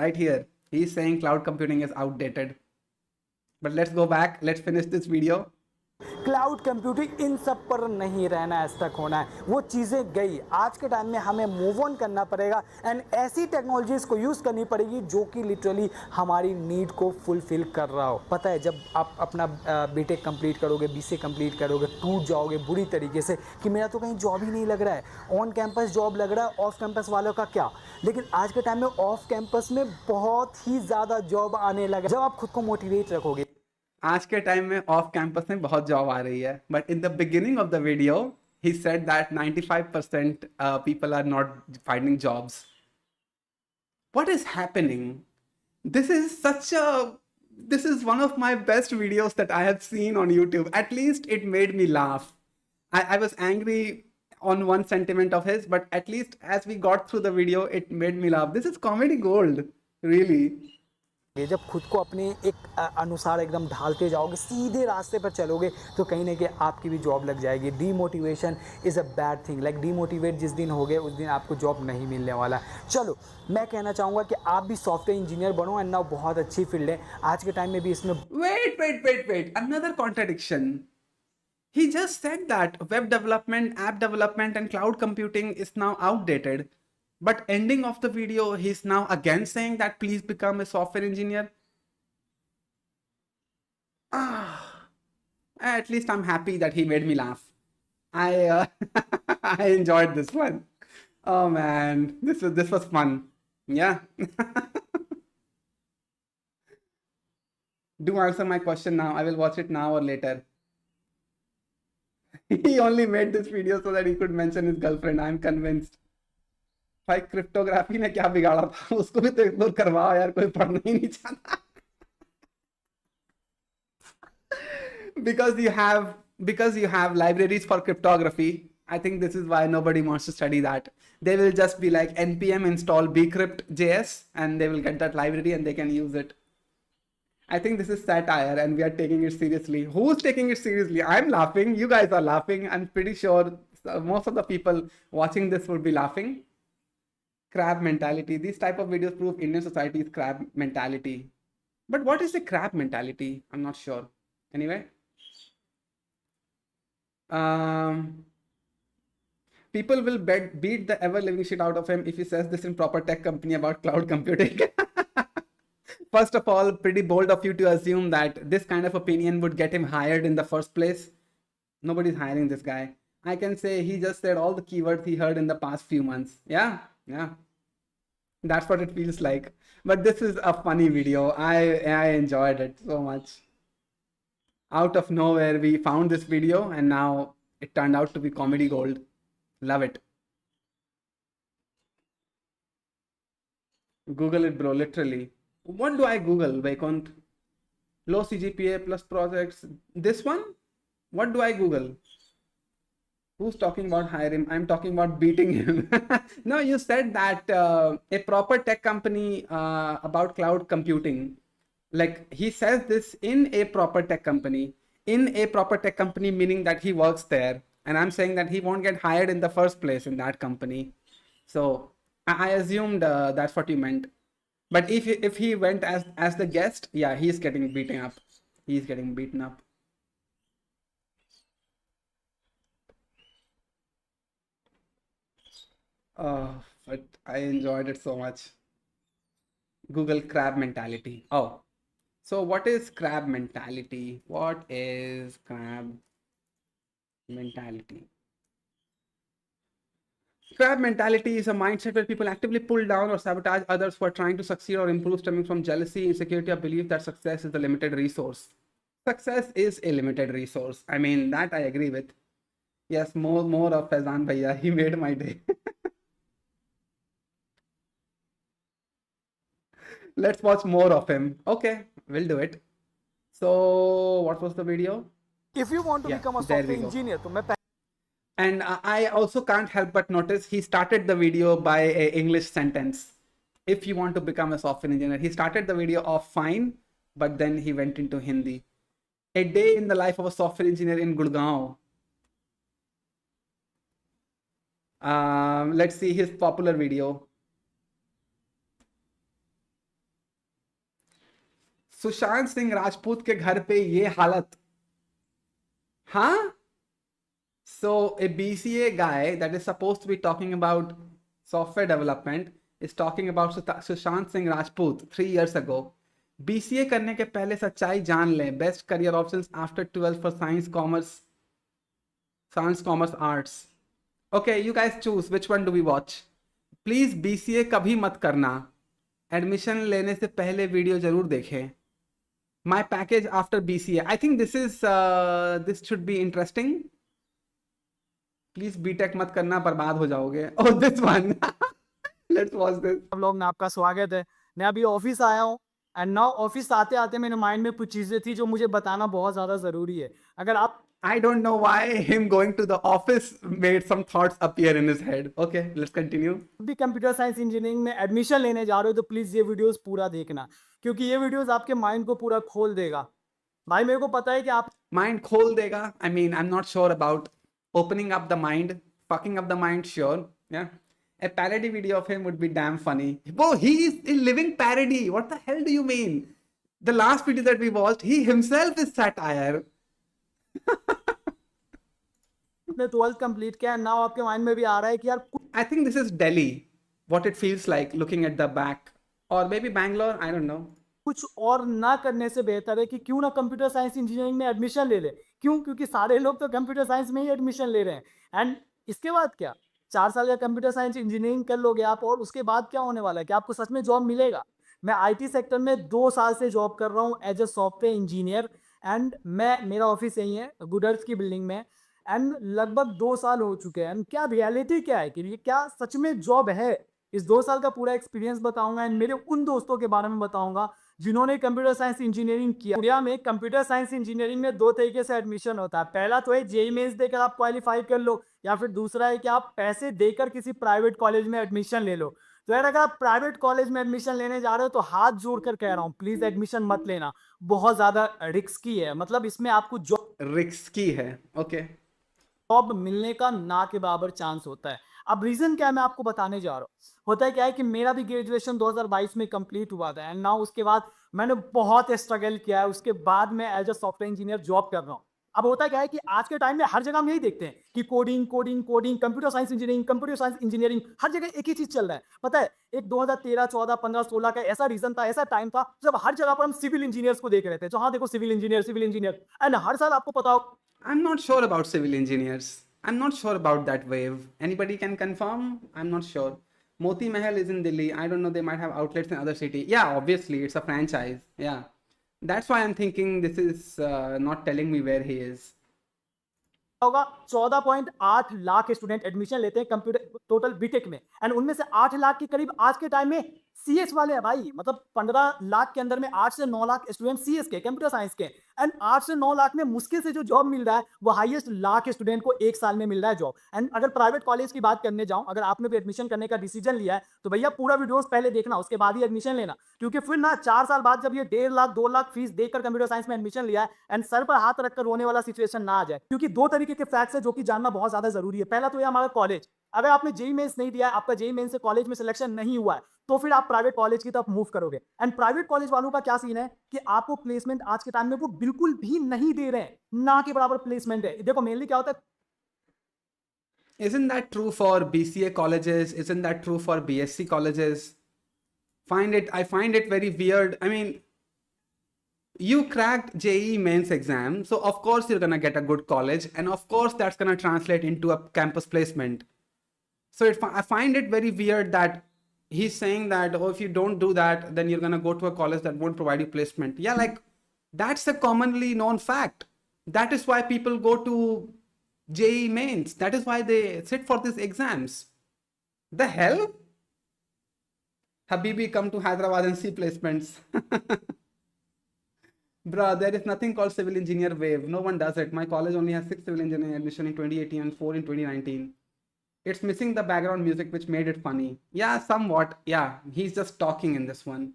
A: right here, he's saying cloud computing is outdated. But let's go back. Let's finish this video.
D: Cloud computing, इन सब पर नहीं रहना है, stuck होना है। वो चीज़ें गई, आज के टाइम में हमें मूव ऑन करना पड़ेगा एंड ऐसी टेक्नोलॉजीज़ को यूज़ करनी पड़ेगी जो कि लिटरली हमारी नीड को फुलफिल कर रहा हो। पता है, जब आप अपना बीटेक कंप्लीट करोगे, बीसीए कंप्लीट करोगे, टूट जाओगे बुरी तरीके से कि मेरा तो कहीं जॉब ही नहीं लग रहा है, ऑन कैंपस जॉब लग रहा है, ऑफ कैंपस वालों का क्या। लेकिन आज के टाइम में ऑफ कैंपस में बहुत ही ज़्यादा जॉब आने लगा। जब आप खुद को मोटिवेट रखोगे।
A: आज के टाइम में ऑफ कैंपस में बहुत जॉब आ रही है, but in the beginning of the video he said that 95% people are not finding jobs. What is happening? This is such a this is one of my best videos that I have seen on YouTube. At least it made me laugh. I was angry on one sentiment of his, but at least as we got through the video, it made me laugh. This is comedy gold, really.
D: जब खुद को अपने एक अनुसार एकदम ढालते जाओगे, सीधे रास्ते पर चलोगे, तो कहीं ना कहीं आपकी भी जॉब लग जाएगी। Demotivation is a bad thing. Like demotivate जिस दिन हो गए उस दिन आपको जॉब नहीं मिलने वाला। चलो, मैं कहना चाहूँगा कि आप भी सॉफ्टवेयर इंजीनियर बनो एंड नाउ बहुत अच्छी फील्ड है आज के टाइम में भी इसमें।
A: Wait. Another contradiction. He just said that web development, app development, and cloud computing is now outdated. But ending of the video, he's now again saying that please become a software engineer. Ah, at least I'm happy that he made me laugh. I I enjoyed this one. Oh man, this was fun. Yeah. Do answer my question now. I will watch it now or later. He only made this video so that he could mention his girlfriend. I'm convinced. भाई cryptography ने क्या बिगाड़ा था, उसको भी तो ignore करवाओ यार, कोई पढ़ना ही नहीं चाहता। because you have libraries for cryptography, I think this is why nobody wants to study that. They will just be like npm install bcrypt.js and they will get that library and they can use it. I think this is satire and we are taking it seriously. Who's taking it seriously? I'm laughing. You guys are laughing. I'm pretty sure most of the people watching this would be laughing. Crab mentality. These type of videos prove Indian society is crab mentality. But what is the crab mentality? I'm not sure. Anyway. People will beat the ever-living shit out of him if he says this in proper tech company about cloud computing. First of all, pretty bold of you to assume that this kind of opinion would get him hired in the first place. Nobody's hiring this guy. I can say he just said all the keywords he heard in the past few months. Yeah. That's what it feels like. But this is a funny video. I enjoyed it so much. Out of nowhere, we found this video and now it turned out to be comedy gold. Love it. Google it, bro, literally. What do I Google, Vaikont? Low CGPA plus projects. This one? What do I Google? Who's talking about hiring? I'm talking about beating him. No, you said that a proper tech company about cloud computing. Like he says this in a proper tech company. In a proper tech company, meaning that he works there. And I'm saying that he won't get hired in the first place in that company. So I assumed that's what you meant. But if he went as the guest, yeah, he's getting beaten up. He's getting beaten up. Oh, but I enjoyed it so much. Google crab mentality. Oh, so what is crab mentality? What is crab mentality? Crab mentality is a mindset where people actively pull down or sabotage others who are trying to succeed or improve, stemming from jealousy, insecurity, or belief that success is a limited resource. Success is a limited resource. I mean, that I agree with. Yes, more of Faizan Bhaiya. He made my day. Let's watch more of him. Okay, we'll do it. So, what was the video?
D: If you want to become a
A: there we
D: software
A: go.
D: engineer, तो मैं
A: And I also can't help but notice he started the video by an English sentence. If you want to become a software engineer, he started the video off fine, but then he went into Hindi. A day in the life of a software engineer in Gurgaon. Let's see his popular video. Sushant Singh Rajput के घर पे ये हालत, Huh? So a BCA guy that is supposed to be talking about software development is talking about Sushant Singh Rajput 3 years ago. BCA करने के पहले सच्चाई जान लें. Best career options after 12 for science, commerce, arts. Okay, you guys choose which one do we watch. Please BCA कभी मत करना. Admission लेने से पहले वीडियो जरूर देखें. My package after BCA. I think this should be interesting. Please BTech मत करना, बर्बाद हो जाओगे. Oh, this one. Let's watch this.
D: सब लोग में आपका स्वागत है. मैं अभी ऑफिस आया हूँ एंड नाउ ऑफिस आते आते मेरे माइंड में कुछ चीजें थी जो मुझे बताना बहुत ज्यादा जरूरी है. अगर आप
A: I don't know why him going to the office made some thoughts appear in his head. Okay, let's continue.
D: भी कंप्यूटर साइंस इंजीनियरिंग में एडमिशन लेने जा रहे हो तो प्लीज ये वीडियोस पूरा देखना, क्योंकि ये वीडियोस आपके माइंड को पूरा खोल देगा. भाई मेरे को पता है कि आप
A: Mind खोल देगा. I mean, I'm not sure about opening up the mind, fucking up the mind, sure. Yeah. A parody video of him would be damn funny. Bro, he is a living parody. What the hell do you mean? The last video that we watched, he himself is satire.
D: आपने 12th complete किया है, now आपके mind में भी आ रहा है कि यार
A: I think this is Delhi. What it feels like looking at the back. Or maybe Bangalore, I don't know.
D: कुछ और ना करने से बेहतर है कि क्यों ना कंप्यूटर साइंस इंजीनियरिंग में एडमिशन ले ले. क्यों? क्योंकि सारे लोग तो कंप्यूटर साइंस में ही एडमिशन ले रहे हैं. एंड इसके बाद क्या, 4 साल का कंप्यूटर साइंस इंजीनियरिंग कर लोगे आप, और उसके बाद क्या होने वाला है कि आपको सच में जॉब मिलेगा. मैं आईटी सेक्टर में 2 साल से जॉब कर रहा हूँ as a software engineer. And मेरा ऑफिस यही है गुडर्स की बिल्डिंग में. एंड लगभग 2 साल हो चुके हैं. एंड क्या रियलिटी क्या है कि ये क्या सच में जॉब है, इस 2 साल का पूरा एक्सपीरियंस बताऊंगा. एंड मेरे उन दोस्तों के बारे में बताऊंगा जिन्होंने कंप्यूटर साइंस इंजीनियरिंग किया. इंडिया में कंप्यूटर साइंस इंजीनियरिंग में 2 तरीके से एडमिशन होता है. पहला तो है जेईई मेंस देकर आप क्वालिफाई कर लो, या फिर दूसरा है कि आप पैसे देकर किसी प्राइवेट कॉलेज में एडमिशन ले लो. तो यार अगर आप प्राइवेट कॉलेज में एडमिशन लेने जा रहे हो तो हाथ जोड़कर कह रहा हूँ प्लीज एडमिशन मत लेना. बहुत ज्यादा रिस्की है. मतलब इसमें आपको
A: Risky है. Okay.
D: जॉब मिलने का ना के बराबर चांस होता है. अब रीजन क्या है मैं आपको बताने जा रहा हूँ. होता है क्या है कि मेरा भी ग्रेजुएशन 2022 में कंप्लीट हुआ था. एंड नाउ उसके बाद मैंने बहुत स्ट्रगल किया है. उसके बाद मैं as a software engineer job कर रहा हूँ. अब होता क्या है कि आज के टाइम में हर जगह हम यही देखते हैं कि coding coding coding, computer science engineering, हर जगह एक ही चीज चल रहा है. पता है एक 2013 14 15 16 का ऐसा रीजन था, ऐसा टाइम था जब हर जगह पर हम सिविल इंजीनियर्स को देख रहे थे. तो हाँ देखो सिविल इंजीनियर. एंड हर साल आपको पता हो
A: I'm not sure about civil engineers. I'm not sure about that wave. Anybody can confirm? I'm not sure. Moti Mahal is in Delhi. I don't know. They might have outlets in other city. Yeah, obviously it's a franchise. Yeah, that's why I'm thinking this is not telling me where he is.
D: होगा 14.8 lakh student admission लेते हैं computer total BTech में. And उनमें से 8 लाख के करीब आज के टाइम में सीएस वाले हैं भाई. मतलब 15 लाख के अंदर में 8 से 9 लाख स्टूडेंट सीएस के, कंप्यूटर साइंस के. एंड 8 से 9 लाख में मुश्किल से जो जॉब मिल रहा है वो हाईएस्ट लाख स्टूडेंट को 1 साल में मिल रहा है जॉब. एंड अगर प्राइवेट कॉलेज की बात करने जाऊं, अगर आपने भी एडमिशन करने का डिसीजन लिया है तो भैया पूरा वीडियोस पहले देखना, उसके बाद ही एडमिशन लेना. क्योंकि फिर ना 4 साल बाद जब ये 1.5 लाख 2 लाख फीस देकर कंप्यूटर साइंस में एडमिशन लिया है एंड सर पर हाथ रखकर रोने वाला सिचुएशन ना आ जाए. क्योंकि 2 तरीके के फैक्ट्स है जो कि जानना बहुत ज्यादा जरूरी है. पहला तो ये हमारा कॉलेज. अगर आपने जेईई मेंस नहीं दिया है, आपका जेईई मेंस से कॉलेज में सिलेक्शन नहीं हुआ है, तो फिर आप प्राइवेट कॉलेज की तरफ मूव करोगे. एंड प्राइवेट कॉलेज वालों का क्या सीन है कि आपको प्लेसमेंट आज के टाइम में वो बिल्कुल भी नहीं दे रहे हैं, ना के बराबर प्लेसमेंट है. देखो मेनली क्या होता है,
A: Isn't that true for BCA colleges? Isn't that true for BSc colleges? I find it very weird. I mean, you cracked JEE mains exam, so of course you're gonna get a good college, and of course that's gonna translate into a campus placement. So I find it very weird that he's saying that, oh, if you don't do that, then you're gonna go to a college that won't provide you placement. Yeah, like that's a commonly known fact. That is why people go to JEE mains. That is why they sit for these exams. The hell? Habibi, come to Hyderabad and see placements. Bruh, there is nothing called civil engineer wave. No one does it. My college only has 6 civil engineering admission in 2018 and 4 in 2019. It's missing the background music which made it funny. Yeah, somewhat. Yeah, he's just talking in this one.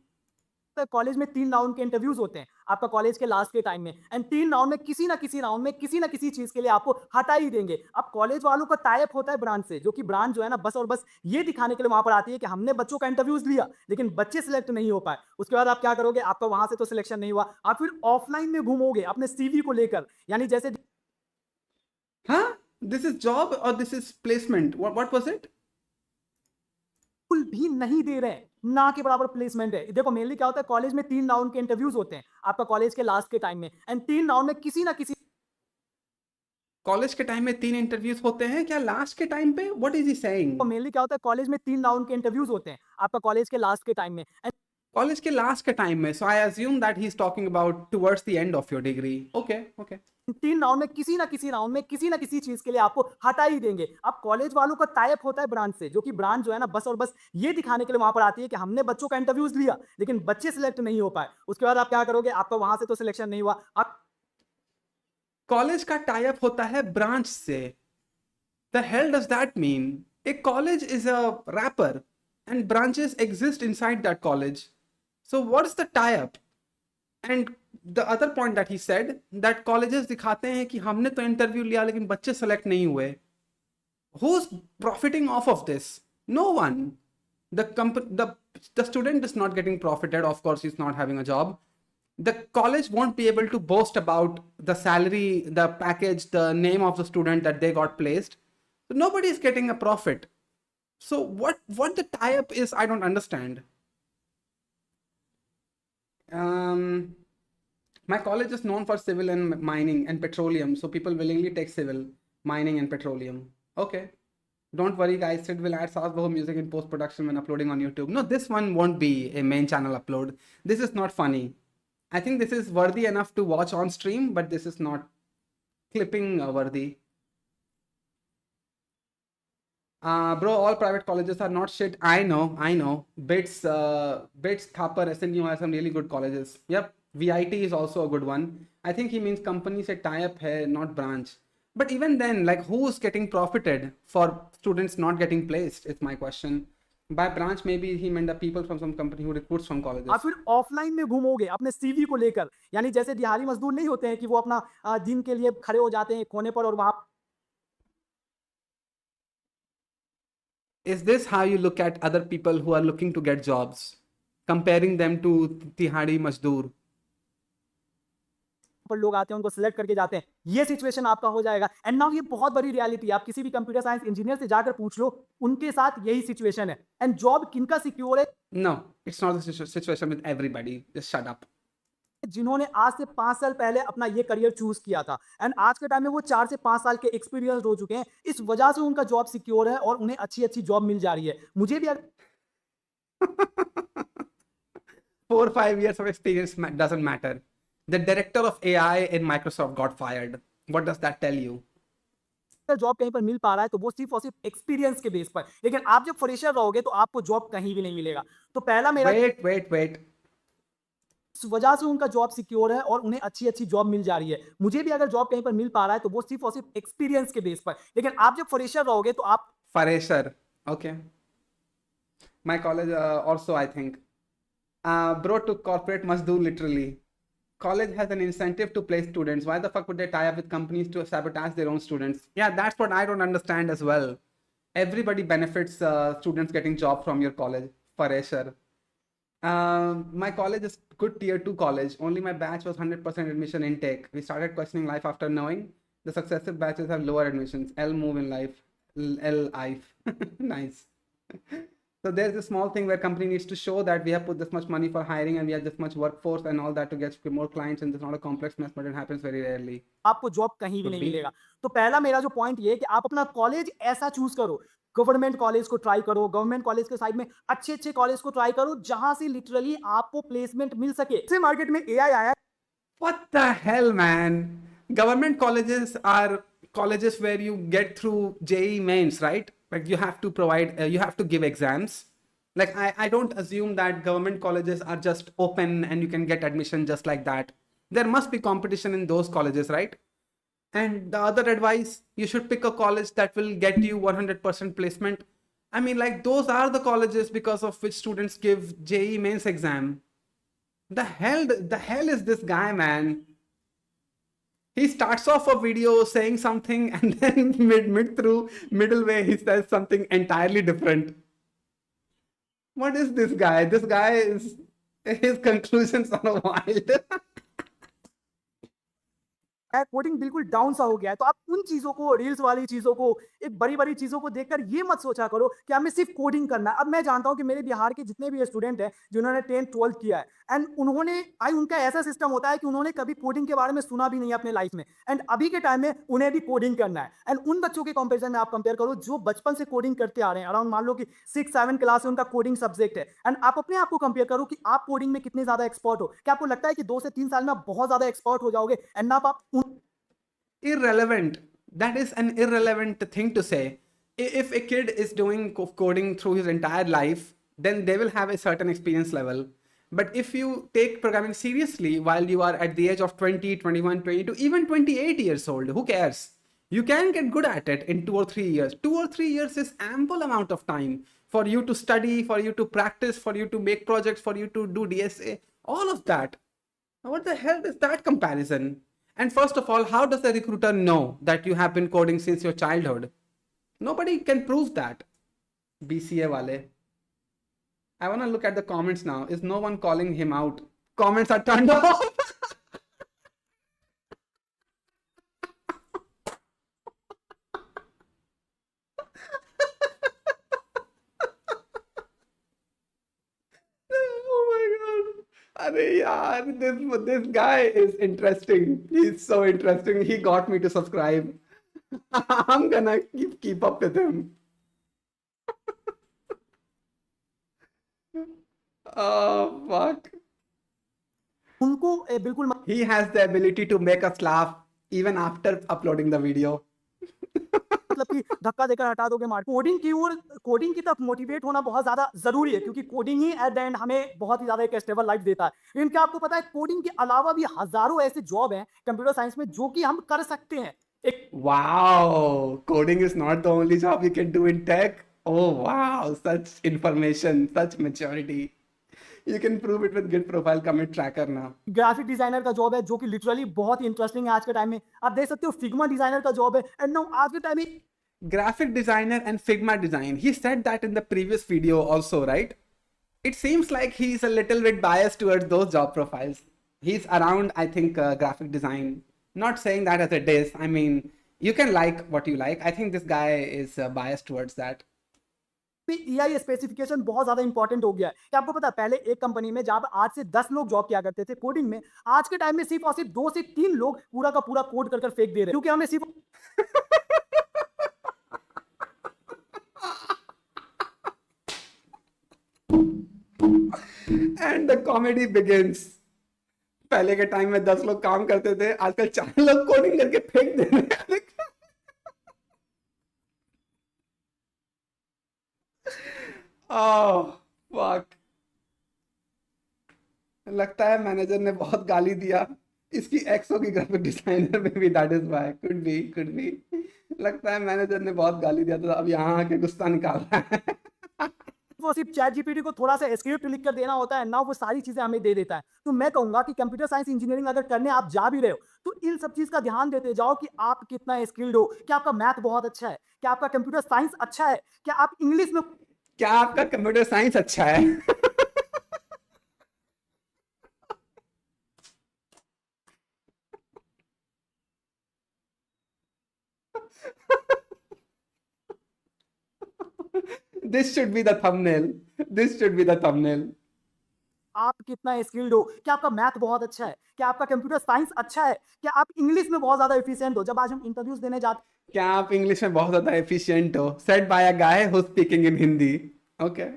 D: College में 3 round के interviews होते हैं आपका college के last के time में. And 3 round में किसी ना किसी राउंड में किसी ना किसी चीज के लिए आपको हटा ही देंगे. अब कॉलेज वालों का टाई अप होता है ब्रांड से, जो कि ब्रांड जो है ना बस और बस ये दिखाने के लिए वहां पर आती है कि हमने बच्चों का इंटरव्यूज लिया लेकिन बच्चे सिलेक्ट नहीं हो पाए. उसके बाद आप क्या करोगे, आपका वहां से तो सिलेक्शन नहीं हुआ, आप फिर ऑफलाइन में घूमोगे अपने सीवी को लेकर. यानी जैसे
A: Huh? This is job or this is placement? What was it?
D: बिल्कुल भी नहीं दे रहे हैं, ना के बराबर प्लेसमेंट है। देखो मेनली क्या होता है, कॉलेज में 3 राउंड के इंटरव्यूज होते हैं आपका कॉलेज के लास्ट के टाइम में, एंड 3 राउंड में किसी ना किसी
A: कॉलेज के टाइम में 3 इंटरव्यूज होते हैं क्या लास्ट के टाइम पे? What is he saying?
D: तो मेनली क्या होता है, कॉलेज में 3 राउंड के इंटरव्यूज होते हैं आपका कॉलेज के लास्ट के टाइम में, एंड
A: कॉलेज के लास्ट के टाइम में, so I assume that he is talking about towards the end of your degree. Okay okay.
D: 3 round में किसी ना किसी राउंड में किसी ना किसी चीज के लिए आपको हटा ही देंगे। अब कॉलेज वालों का टाई अप होता है ब्रांच से, जो कि ब्रांच जो है ना बस और बस ये दिखाने के लिए वहां पर आती है कि हमने बच्चों का इंटरव्यूज लिया लेकिन बच्चे सिलेक्ट नहीं हो पाए। उसके बाद आप क्या करोगे, आपका वहां से तो सिलेक्शन नहीं हुआ, आप
A: कॉलेज का टाई अप होता है ब्रांच से। The hell does that mean? A college is a rapper and branches exist inside that college. So what's the tie-up? And the other point that he said that colleges दिखाते हैं कि हमने तो interview लिया लेकिन बच्चे select नहीं हुए. Who's profiting off of this? No one. The student is not getting profited. Of course, he's not having a job. The college won't be able to boast about the salary, the package, the name of the student that they got placed. So nobody is getting a profit. So what the tie-up is, I don't understand. My college is known for civil and mining and petroleum, so people willingly take civil, mining, and petroleum. Okay, don't worry, guys. Sid will add Saasbahu music in post production when uploading on YouTube. No, this one won't be a main channel upload. This is not funny. I think this is worthy enough to watch on stream, but this is not clipping worthy. Bro, all private colleges are not shit. I know. Bits, Thapar, SNU are some really good colleges. Yep, VIT is also a good one. I think he means company se tie-up hai, not branch. But even then, like, who's getting profited for students not getting placed? Is my question. By branch, maybe he meant the people from some company who recruits from colleges.
D: आप फिर offline में घूमोगे अपने CV को लेकर, यानी जैसे दिहाड़ी मजदूर नहीं होते हैं कि वो अपना दिन के लिए खड़े हो जाते हैं कोने पर और वहां
A: Is this how you look at other people who are looking to get jobs? Comparing them to Tihadi Mazdoor?
D: पर लोग आते हैं उनको सिलेक्ट करके जाते हैं, ये सिचुएशन आपका हो जाएगा। एंड नाउ ये बहुत बड़ी रियलिटी है, आप किसी भी कंप्यूटर साइंस इंजीनियर से जाकर पूछ लो, उनके साथ यही सिचुएशन है। एंड जॉब किनका सिक्योर है?
A: No, it's not the situation with everybody. Just shut up.
D: जिन्होंने आज से 5 साल पहले अपना ये करियर चूज किया था, एंड आज के टाइम में वो 4 से 5 साल के एक्सपीरियंस हो चुके हैं, इस वजह से उनका जॉब सिक्योर है और उन्हें अच्छी अच्छी जॉब मिल जा रही है। मुझे भी
A: 4 or 5 years of experience doesn't matter. The director of AI in Microsoft got fired. What does that tell you?
D: अगर जॉब कहीं पर मिल पा रहा है तो वो सिर्फ और सिर्फ एक्सपीरियंस के बेस पर, लेकिन आप जब फ्रेशर रहोगे तो आपको जॉब कहीं भी नहीं मिलेगा। तो पहला मेरा
A: Wait.
D: इस वजह से उनका जॉब सिक्योर है और उन्हें अच्छी अच्छी जॉब मिल जा रही है। मुझे भी अगर जॉब कहीं पर मिल पा रहा है तो वो सिर्फ और सिर्फ एक्सपीरियंस के बेस पर, लेकिन आप जब फ्रेशर रहोगे तो आप
A: Fresher. Okay. My college also, I think. Bro took corporate must do literally. College has an incentive to place students. Why the fuck would they tie up with companies to sabotage their own students? Yeah, that's what I don't understand as well. Everybody benefits students getting job from your college. Fresher. My college is good tier 2 college. Only my batch was 100% admission intake. We started questioning life after knowing the successive batches have lower admissions. L move in life. L life. Nice. So there's a small thing where company needs to show that we have put this much money for hiring and we have this much workforce and all that to get more clients, and it's not a complex mess, but it happens very rarely.
D: आपको job कहीं भी नहीं मिलेगा। तो पहला मेरा जो point ये है कि आप अपना कॉलेज ऐसा चूज करो, गवर्नमेंट कॉलेज को ट्राई करो, गवर्नमेंट कॉलेज के साइड में अच्छे अच्छे कॉलेज को ट्राई करो जहां से लिटरली आपको प्लेसमेंट मिल सके। इसे मार्केट में एआई आया।
A: What the hell, man? Government colleges are colleges where you get through JEE mains, right? Like you have to provide, you have to give exams. Like I don't assume that government colleges are just open and you can get admission just like that. There must be competition in those colleges, right? And the other advice, you should pick a college that will get you 100% placement. I mean, like those are the colleges because of which students give JEE mains exam. The hell is this guy, man? He starts off a video saying something and then middle way he says something entirely different. What is this guy? This guy is, his conclusions are wild.
D: Coding बिल्कुल down सा हो गया है, तो आप उन चीज़ों को, रील्स वाली चीज़ों को, एक बड़ी-बड़ी चीज़ों को देखकर ये मत सोचा करो कि हमें सिर्फ कोडिंग करना है। अब मैं जानता हूँ कि मेरे बिहार के जितने भी स्टूडेंट हैं, जिन्होंने 10th-12th किया है एंड उनका ऐसा सिस्टम होता है कि उन्होंने कभी कोडिंग के बारे में सुना भी नहीं है अपने लाइफ में एंड अभी के टाइम में उन्हें भी कोडिंग करना है एंड उन बच्चों के कंपैरिजन में आप कंपेयर करो जो बचपन से कोडिंग करते आ रहे हैं, अराउंड मान लो कि 6-7 क्लास से उनका कोडिंग सब्जेक्ट है एंड आप अपने आप को कंपेयर करो कि आप कोडिंग में कितने ज़्यादा एक्सपर्ट हो। क्या आपको लगता है कि 2 से 3 साल में आप बहुत ज़्यादा एक्सपर्ट हो जाओगे एंड आप
A: irrelevant. That is an irrelevant thing to say. If a kid is doing coding through his entire life, then they will have a certain experience level. But if you take programming seriously while you are at the age of 20, 21, 22, even 28 years old, who cares? You can get good at it in 2 or 3 years. 2 or 3 years is ample amount of time for you to study, for you to practice, for you to make projects, for you to do DSA, all of that. Now, what the hell is that comparison? And first of all, how does the recruiter know that you have been coding since your childhood? Nobody can prove that. BCA wale. I want to look at the comments now. Is no one calling him out? Comments are turned off. Oh my god. Arey yaar, this guy is interesting. He's so interesting. He got me to subscribe. I'm gonna keep up with him. Oh fuck.
D: उनको बिल्कुल
A: He has the ability to make us laugh even after uploading the video.
D: मतलब कि धक्का देकर हटा दोगे market. Coding की तरफ मोटिवेट होना बहुत ज़्यादा ज़रूरी है क्योंकि coding he at the end हमें बहुत ही ज़्यादा एक स्टेबल लाइफ देता है। लेकिन क्या आपको पता है कोडिंग के अलावा भी हज़ारों ऐसे जॉब हैं कंप्यूटर साइंस में जो कि हम कर सकते हैं। एक
A: Wow, coding is not the only job you can do in tech. Oh wow, such information, such maturity. You can prove it with Git profile commit tracker now.
D: Graphic designer का job है जो कि literally बहुत ही interesting है आज के time में। आप देख सकते हो फिग्मा डिजाइनर का जॉब है एंड नाउ आज के टाइम में
A: Graphic designer and Figma design. He said that in the previous video also, right? It seems like he's a little bit biased towards those job profiles. He's around, I think, graphic design. Not saying that as a diss. I mean, you can like what you like. I think this guy is biased towards that.
D: AI specification बहुत ज्यादा important हो गया है। क्या आपको पता है पहले एक कंपनी में जहां 8 से 10 लोग जॉब किया करते थे कोडिंग में, आज के टाइम में सिर्फ और सिर्फ 2 से 3 लोग पूरा का पूरा कोड कर फेंक दे रहे हैं क्योंकि हमें सिर्फ
A: And the comedy begins. पहले के टाइम में 10 लोग काम करते थे, आजकल 4 लोग कोडिंग करके फेंक दे रहे हैं। Oh, fuck. लगता है मैनेजर ने बहुत गाली दिया। इसकी एक्स होगी ग्राफिक डिजाइनर में भी, that is why. Could be. लगता है मैनेजर ने बहुत गाली दिया था, अब यहाँ आके गुस्सा निकाल रहा है।
D: वो सिर्फ चैट जीपीटी को थोड़ा सा स्क्रिप्ट लिख कर देना होता है ना, वो सारी चीजें हमें दे देता है। तो मैं कहूंगा कि कंप्यूटर साइंस इंजीनियरिंग अगर करने आप जा भी रहे हो तो इन सब चीज का ध्यान देते जाओ कि आप कितना स्किल्ड हो, क्या आपका मैथ बहुत अच्छा है, क्या आपका कंप्यूटर साइंस अच्छा है, क्या आप इंग्लिश में
A: क्या आपका कंप्यूटर साइंस अच्छा है? This should be the thumbnail. This should be the thumbnail.
D: आप कितना स्किल्ड हो, क्या आपका मैथ बहुत अच्छा है, क्या आपका कंप्यूटर साइंस अच्छा है, क्या आप इंग्लिश में बहुत ज्यादा एफिशिएंट हो। जब आज हम इंटरव्यूज देने जाते
A: क्या आप इंग्लिश में बहुत ज्यादा एफिशिएंट हो? Said by a guy who's speaking in Hindi. Okay.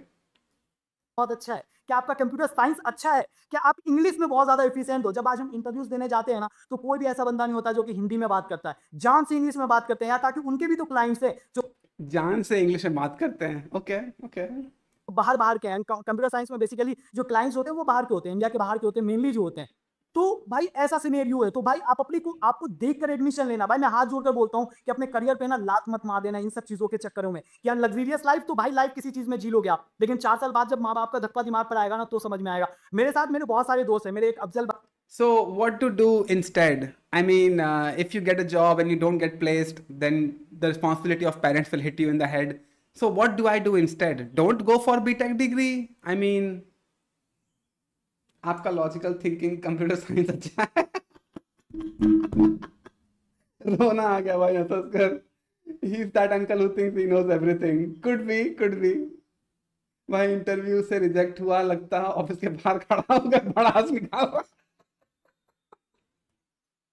D: बहुत अच्छा है, क्या आपका कंप्यूटर साइंस अच्छा है, क्या आप इंग्लिश में बहुत ज्यादा एफिशिएंट हो। जब आज हम इंटरव्यूज देने जाते हैं ना तो कोई भी ऐसा बंदा नहीं होता जो कि हिंदी में बात करता है, जान से इंग्लिश में बात करते हैं यार, ताकि उनके भी तो क्लाइंट्स है जो
A: जान से इंग्लिश में बात करते हैं। Okay okay.
D: बाहर के हैं। कंप्यूटर साइंस में बेसिकली जो क्लाइंट्स होते हैं वो बाहर के होते हैं, इंडिया के बाहर के होते हैं मेनली जो होते हैं। तो भाई ऐसा सिनेरियो है, तो भाई आप आपको देखकर एडमिशन लेना। भाई मैं हाथ जोड़कर बोलता हूँ कि अपने करियर पे ना लात मत मार देना इन सब चीजों के चक्करों में। यार लग्जरियस लाइफ तो भाई लाइफ किसी चीज में जी लोगे आप, लेकिन 4 साल बाद जब माँ बाप का धक्का दिमाग पर आएगा ना तो समझ में आएगा। मेरे साथ मेरे बहुत सारे दोस्त हैं, मेरे एक Afzal
A: So what to do instead? I mean, if you get a job and you don't get placed, then the responsibility of parents will hit you in the head. So what do I do instead? Don't go for BTech degree. I mean, आपका logical thinking computer science अच्छा है। रोना आ गया भाई हंस हंस कर. He's that uncle who thinks he knows everything. Could be, could be. भाई इंटरव्यू से रिजेक्ट हुआ, लगता है ऑफिस के बाहर खड़ा होकर भड़ास निकाल रहा.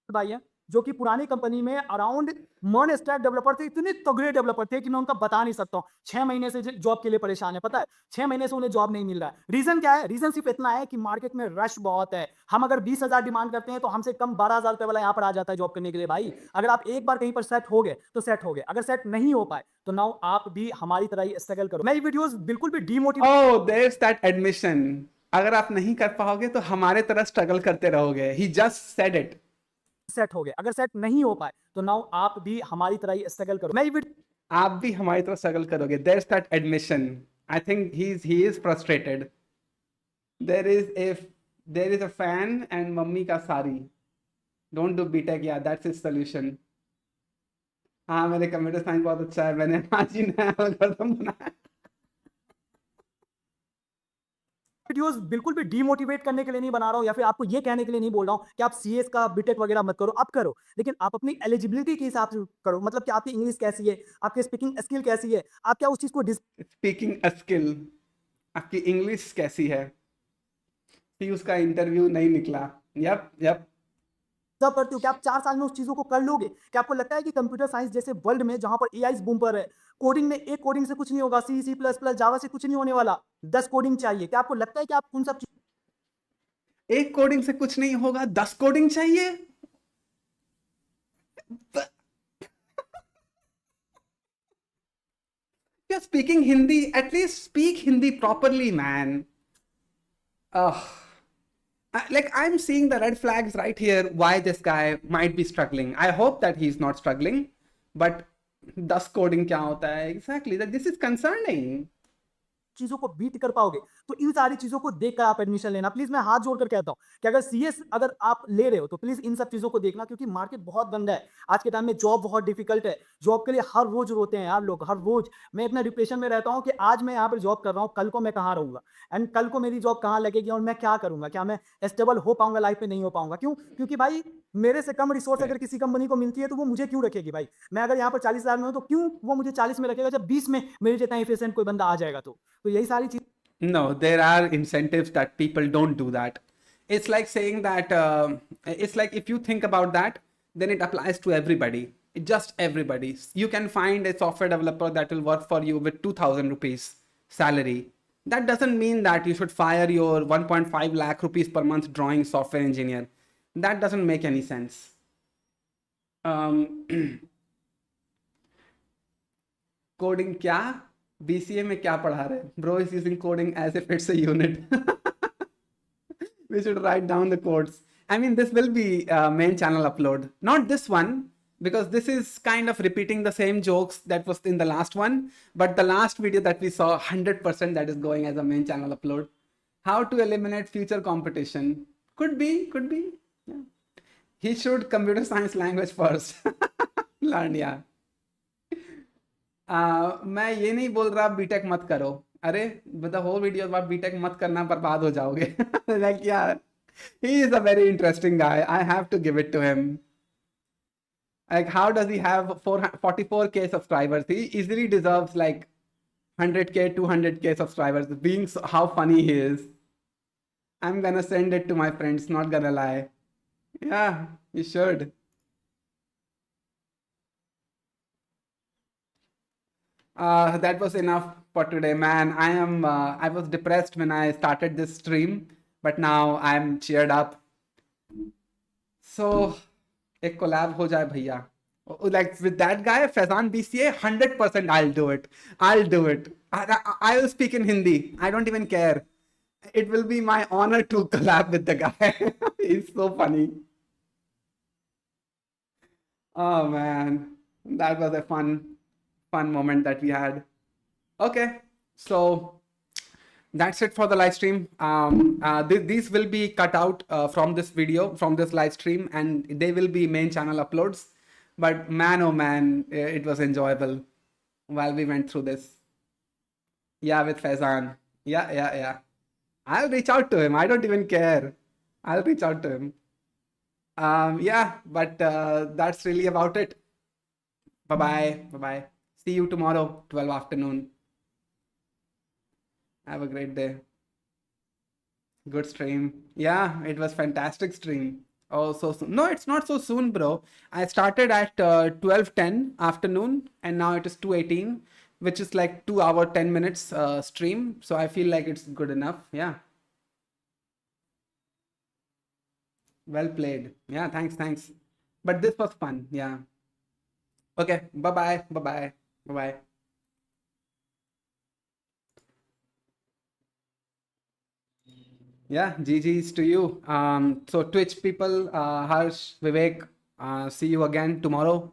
D: भाई है जो कि पुरानी कंपनी में अराउंड नॉन स्टैक डेवलपर थे, इतने तगड़े डेवलपर थे कि मैं उनका बता नहीं सकता हूँ. 6 महीने से जॉब के लिए परेशान है, पता है 6 महीने से उन्हें जॉब नहीं मिल रहा है. रीजन क्या है? रीजन सिर्फ इतना है कि मार्केट में रश बहुत है. हम अगर 20,000 डिमांड करते हैं तो हमसे कम 12,000 रुपए वाला यहाँ पर आ जाता है जॉब करने के लिए. भाई अगर आप एक बार कहीं पर सेट हो गए तो सेट हो गए, अगर सेट नहीं हो पाए तो नाउ आप भी हमारी तरह ही स्ट्रगल करो. मैं ये वीडियोस बिल्कुल भी demotivate
A: Oh, there's that admission. अगर आप नहीं कर पाओगे तो हमारे तरह स्ट्रगल करते रहोगे. He just said it.
D: Set हो गए, अगर सेट नहीं हो पाए तो नाउ आप भी हमारी तरह ही स्ट्रगल करो. मैं ये
A: आप भी हमारी तरह स्ट्रगल करोगे. There's that admission. I think he is frustrated. There is a fan and mummy का सारी. Don't do BTech. Yeah, that's his solution. हाँ, मेरे कंप्यूटर साइंस बहुत अच्छा है. मैंने आज ही नया एल्गोरिथम बनाया.
D: वीडियोस बिल्कुल भी डीमोटिवेट करने के लिए नहीं बना रहा हूं या फिर आपको ये कहने के लिए नहीं बोल रहा हूं कि आप सीएस का बीटेक वगैरह मत करो, आप करो, लेकिन आप अपनी एलिजिबिलिटी के हिसाब से करो. मतलब कि आपकी इंग्लिश कैसी है, आपकी स्पीकिंग स्किल कैसी है, आप क्या उस चीज को
A: स्पीकिंग स्किल, आपकी इंग्लिश कैसी है. फिर उसका इंटरव्यू नहीं निकला. Yup yup.
D: डिजर्व करते हो. कि आप 4 साल में उस चीजों को कर लोगे? क्या आपको लगता है कि कंप्यूटर साइंस जैसे वर्ल्ड में जहां पर एआई बूम पर है, कोडिंग में एक कोडिंग से कुछ नहीं होगा, सी सी प्लस प्लस जावा से कुछ नहीं होने वाला, 10 कोडिंग चाहिए? क्या आपको लगता है कि आप उन सब
A: एक कोडिंग से कुछ नहीं होगा, 10 कोडिंग चाहिए. You're speaking Hindi. At least speak Hindi properly, man. Ugh. Like, I'm seeing the red flags right here why this guy might be struggling. I hope that he's not struggling, but 10 coding क्या होता है? Exactly. That this is concerning.
D: चीजों को beat कर पाओगे तो इन सारी चीजों को देखकर आप एडमिशन लेना. प्लीज मैं हाथ जोड़कर कहता हूं कि अगर सीएस अगर आप ले रहे हो तो प्लीज इन सब चीजों को देखना, क्योंकि मार्केट बहुत गंदा है आज के टाइम में. जॉब बहुत डिफिकल्ट है. जॉब के लिए हर रोज रोते हैं यार लोग, हर रोज. मैं इतना डिप्रेशन में रहता हूं कि आज मैं यहाँ पर जॉब कर रहा हूँ, कल को मैं कहाँ रहूंगा एंड कल को मेरी जॉब कहाँ लगेगी और मैं क्या करूंगा. क्या मैं स्टेबल हो पाऊंगा लाइफ में? नहीं हो पाऊंगा. क्यों? क्योंकि भाई मेरे से कम रिसोर्स अगर किसी कंपनी को मिलती है तो वो मुझे क्यों रखेगी भाई. मैं अगर यहाँ पर 40,000 में हूँ तो क्यों वो मुझे 40 में रखेगा जब 20 में मेरे जितना एफिशिएंट कोई बंदा आ जाएगा. तो यही सारी चीज.
A: No, there are incentives that people don't do that. It's like saying that, it's like if you think about that, then it applies to everybody. Just everybody. You can find a software developer that will work for you with 2,000 rupees salary. That doesn't mean that you should fire your 1.5 lakh rupees per month drawing software engineer. That doesn't make any sense. Coding क्या? BCA में क्या पढ़ा रहे? Bro is using coding as if it's a unit. We should write down the codes. I mean, this will be main channel upload. Not this one, because this is kind of repeating the same jokes that was in the last one. But the last video that we saw, 100% that is going as a main channel upload. How to eliminate future competition. Could be, could be. Yeah. He should computer science language first. Learn, yeah. मैं ये नहीं बोल रहा BTech मत करो. अरे the whole video आप BTech मत करना, बर्बाद हो जाओगे. Like, yeah, he is a very interesting guy. I have to give it to him. Like, how does he have 44K subscribers? He easily deserves like 100K, 200K subscribers. Being how funny he is. I'm gonna send it to my friends, not gonna lie. Yeah, you should. That was enough for today, man. I was depressed when I started this stream, but now I'm cheered up. So, एक collab हो जाए भैया. Like with that guy, Faizan BCA, 100% I'll do it. I'll do it. I will speak in Hindi. I don't even care. It will be my honor to collab with the guy. He's so funny. Oh man, that was a fun moment that we had. Okay, so that's it for the live stream. These will be cut out from this video, from this live stream, and they will be main channel uploads. But man, oh man, it was enjoyable while we went through this. Yeah, with Faizan. Yeah. I'll reach out to him. I don't even care. I'll reach out to him. Yeah, but that's really about it. Bye bye. Bye bye. See you tomorrow, 12 afternoon. Have a great day. Good stream. Yeah, it was fantastic stream. Oh, so soon. No, it's not so soon, bro. I started at 12:10 afternoon, and now it is 2:18, which is like 2 hour 10 minutes stream. So I feel like it's good enough. Yeah. Well played. Yeah, thanks. But this was fun. Yeah. Okay. Bye bye. Bye bye. Bye bye. Yeah, GG's to you. So Twitch people, Harsh, Vivek, see you again tomorrow.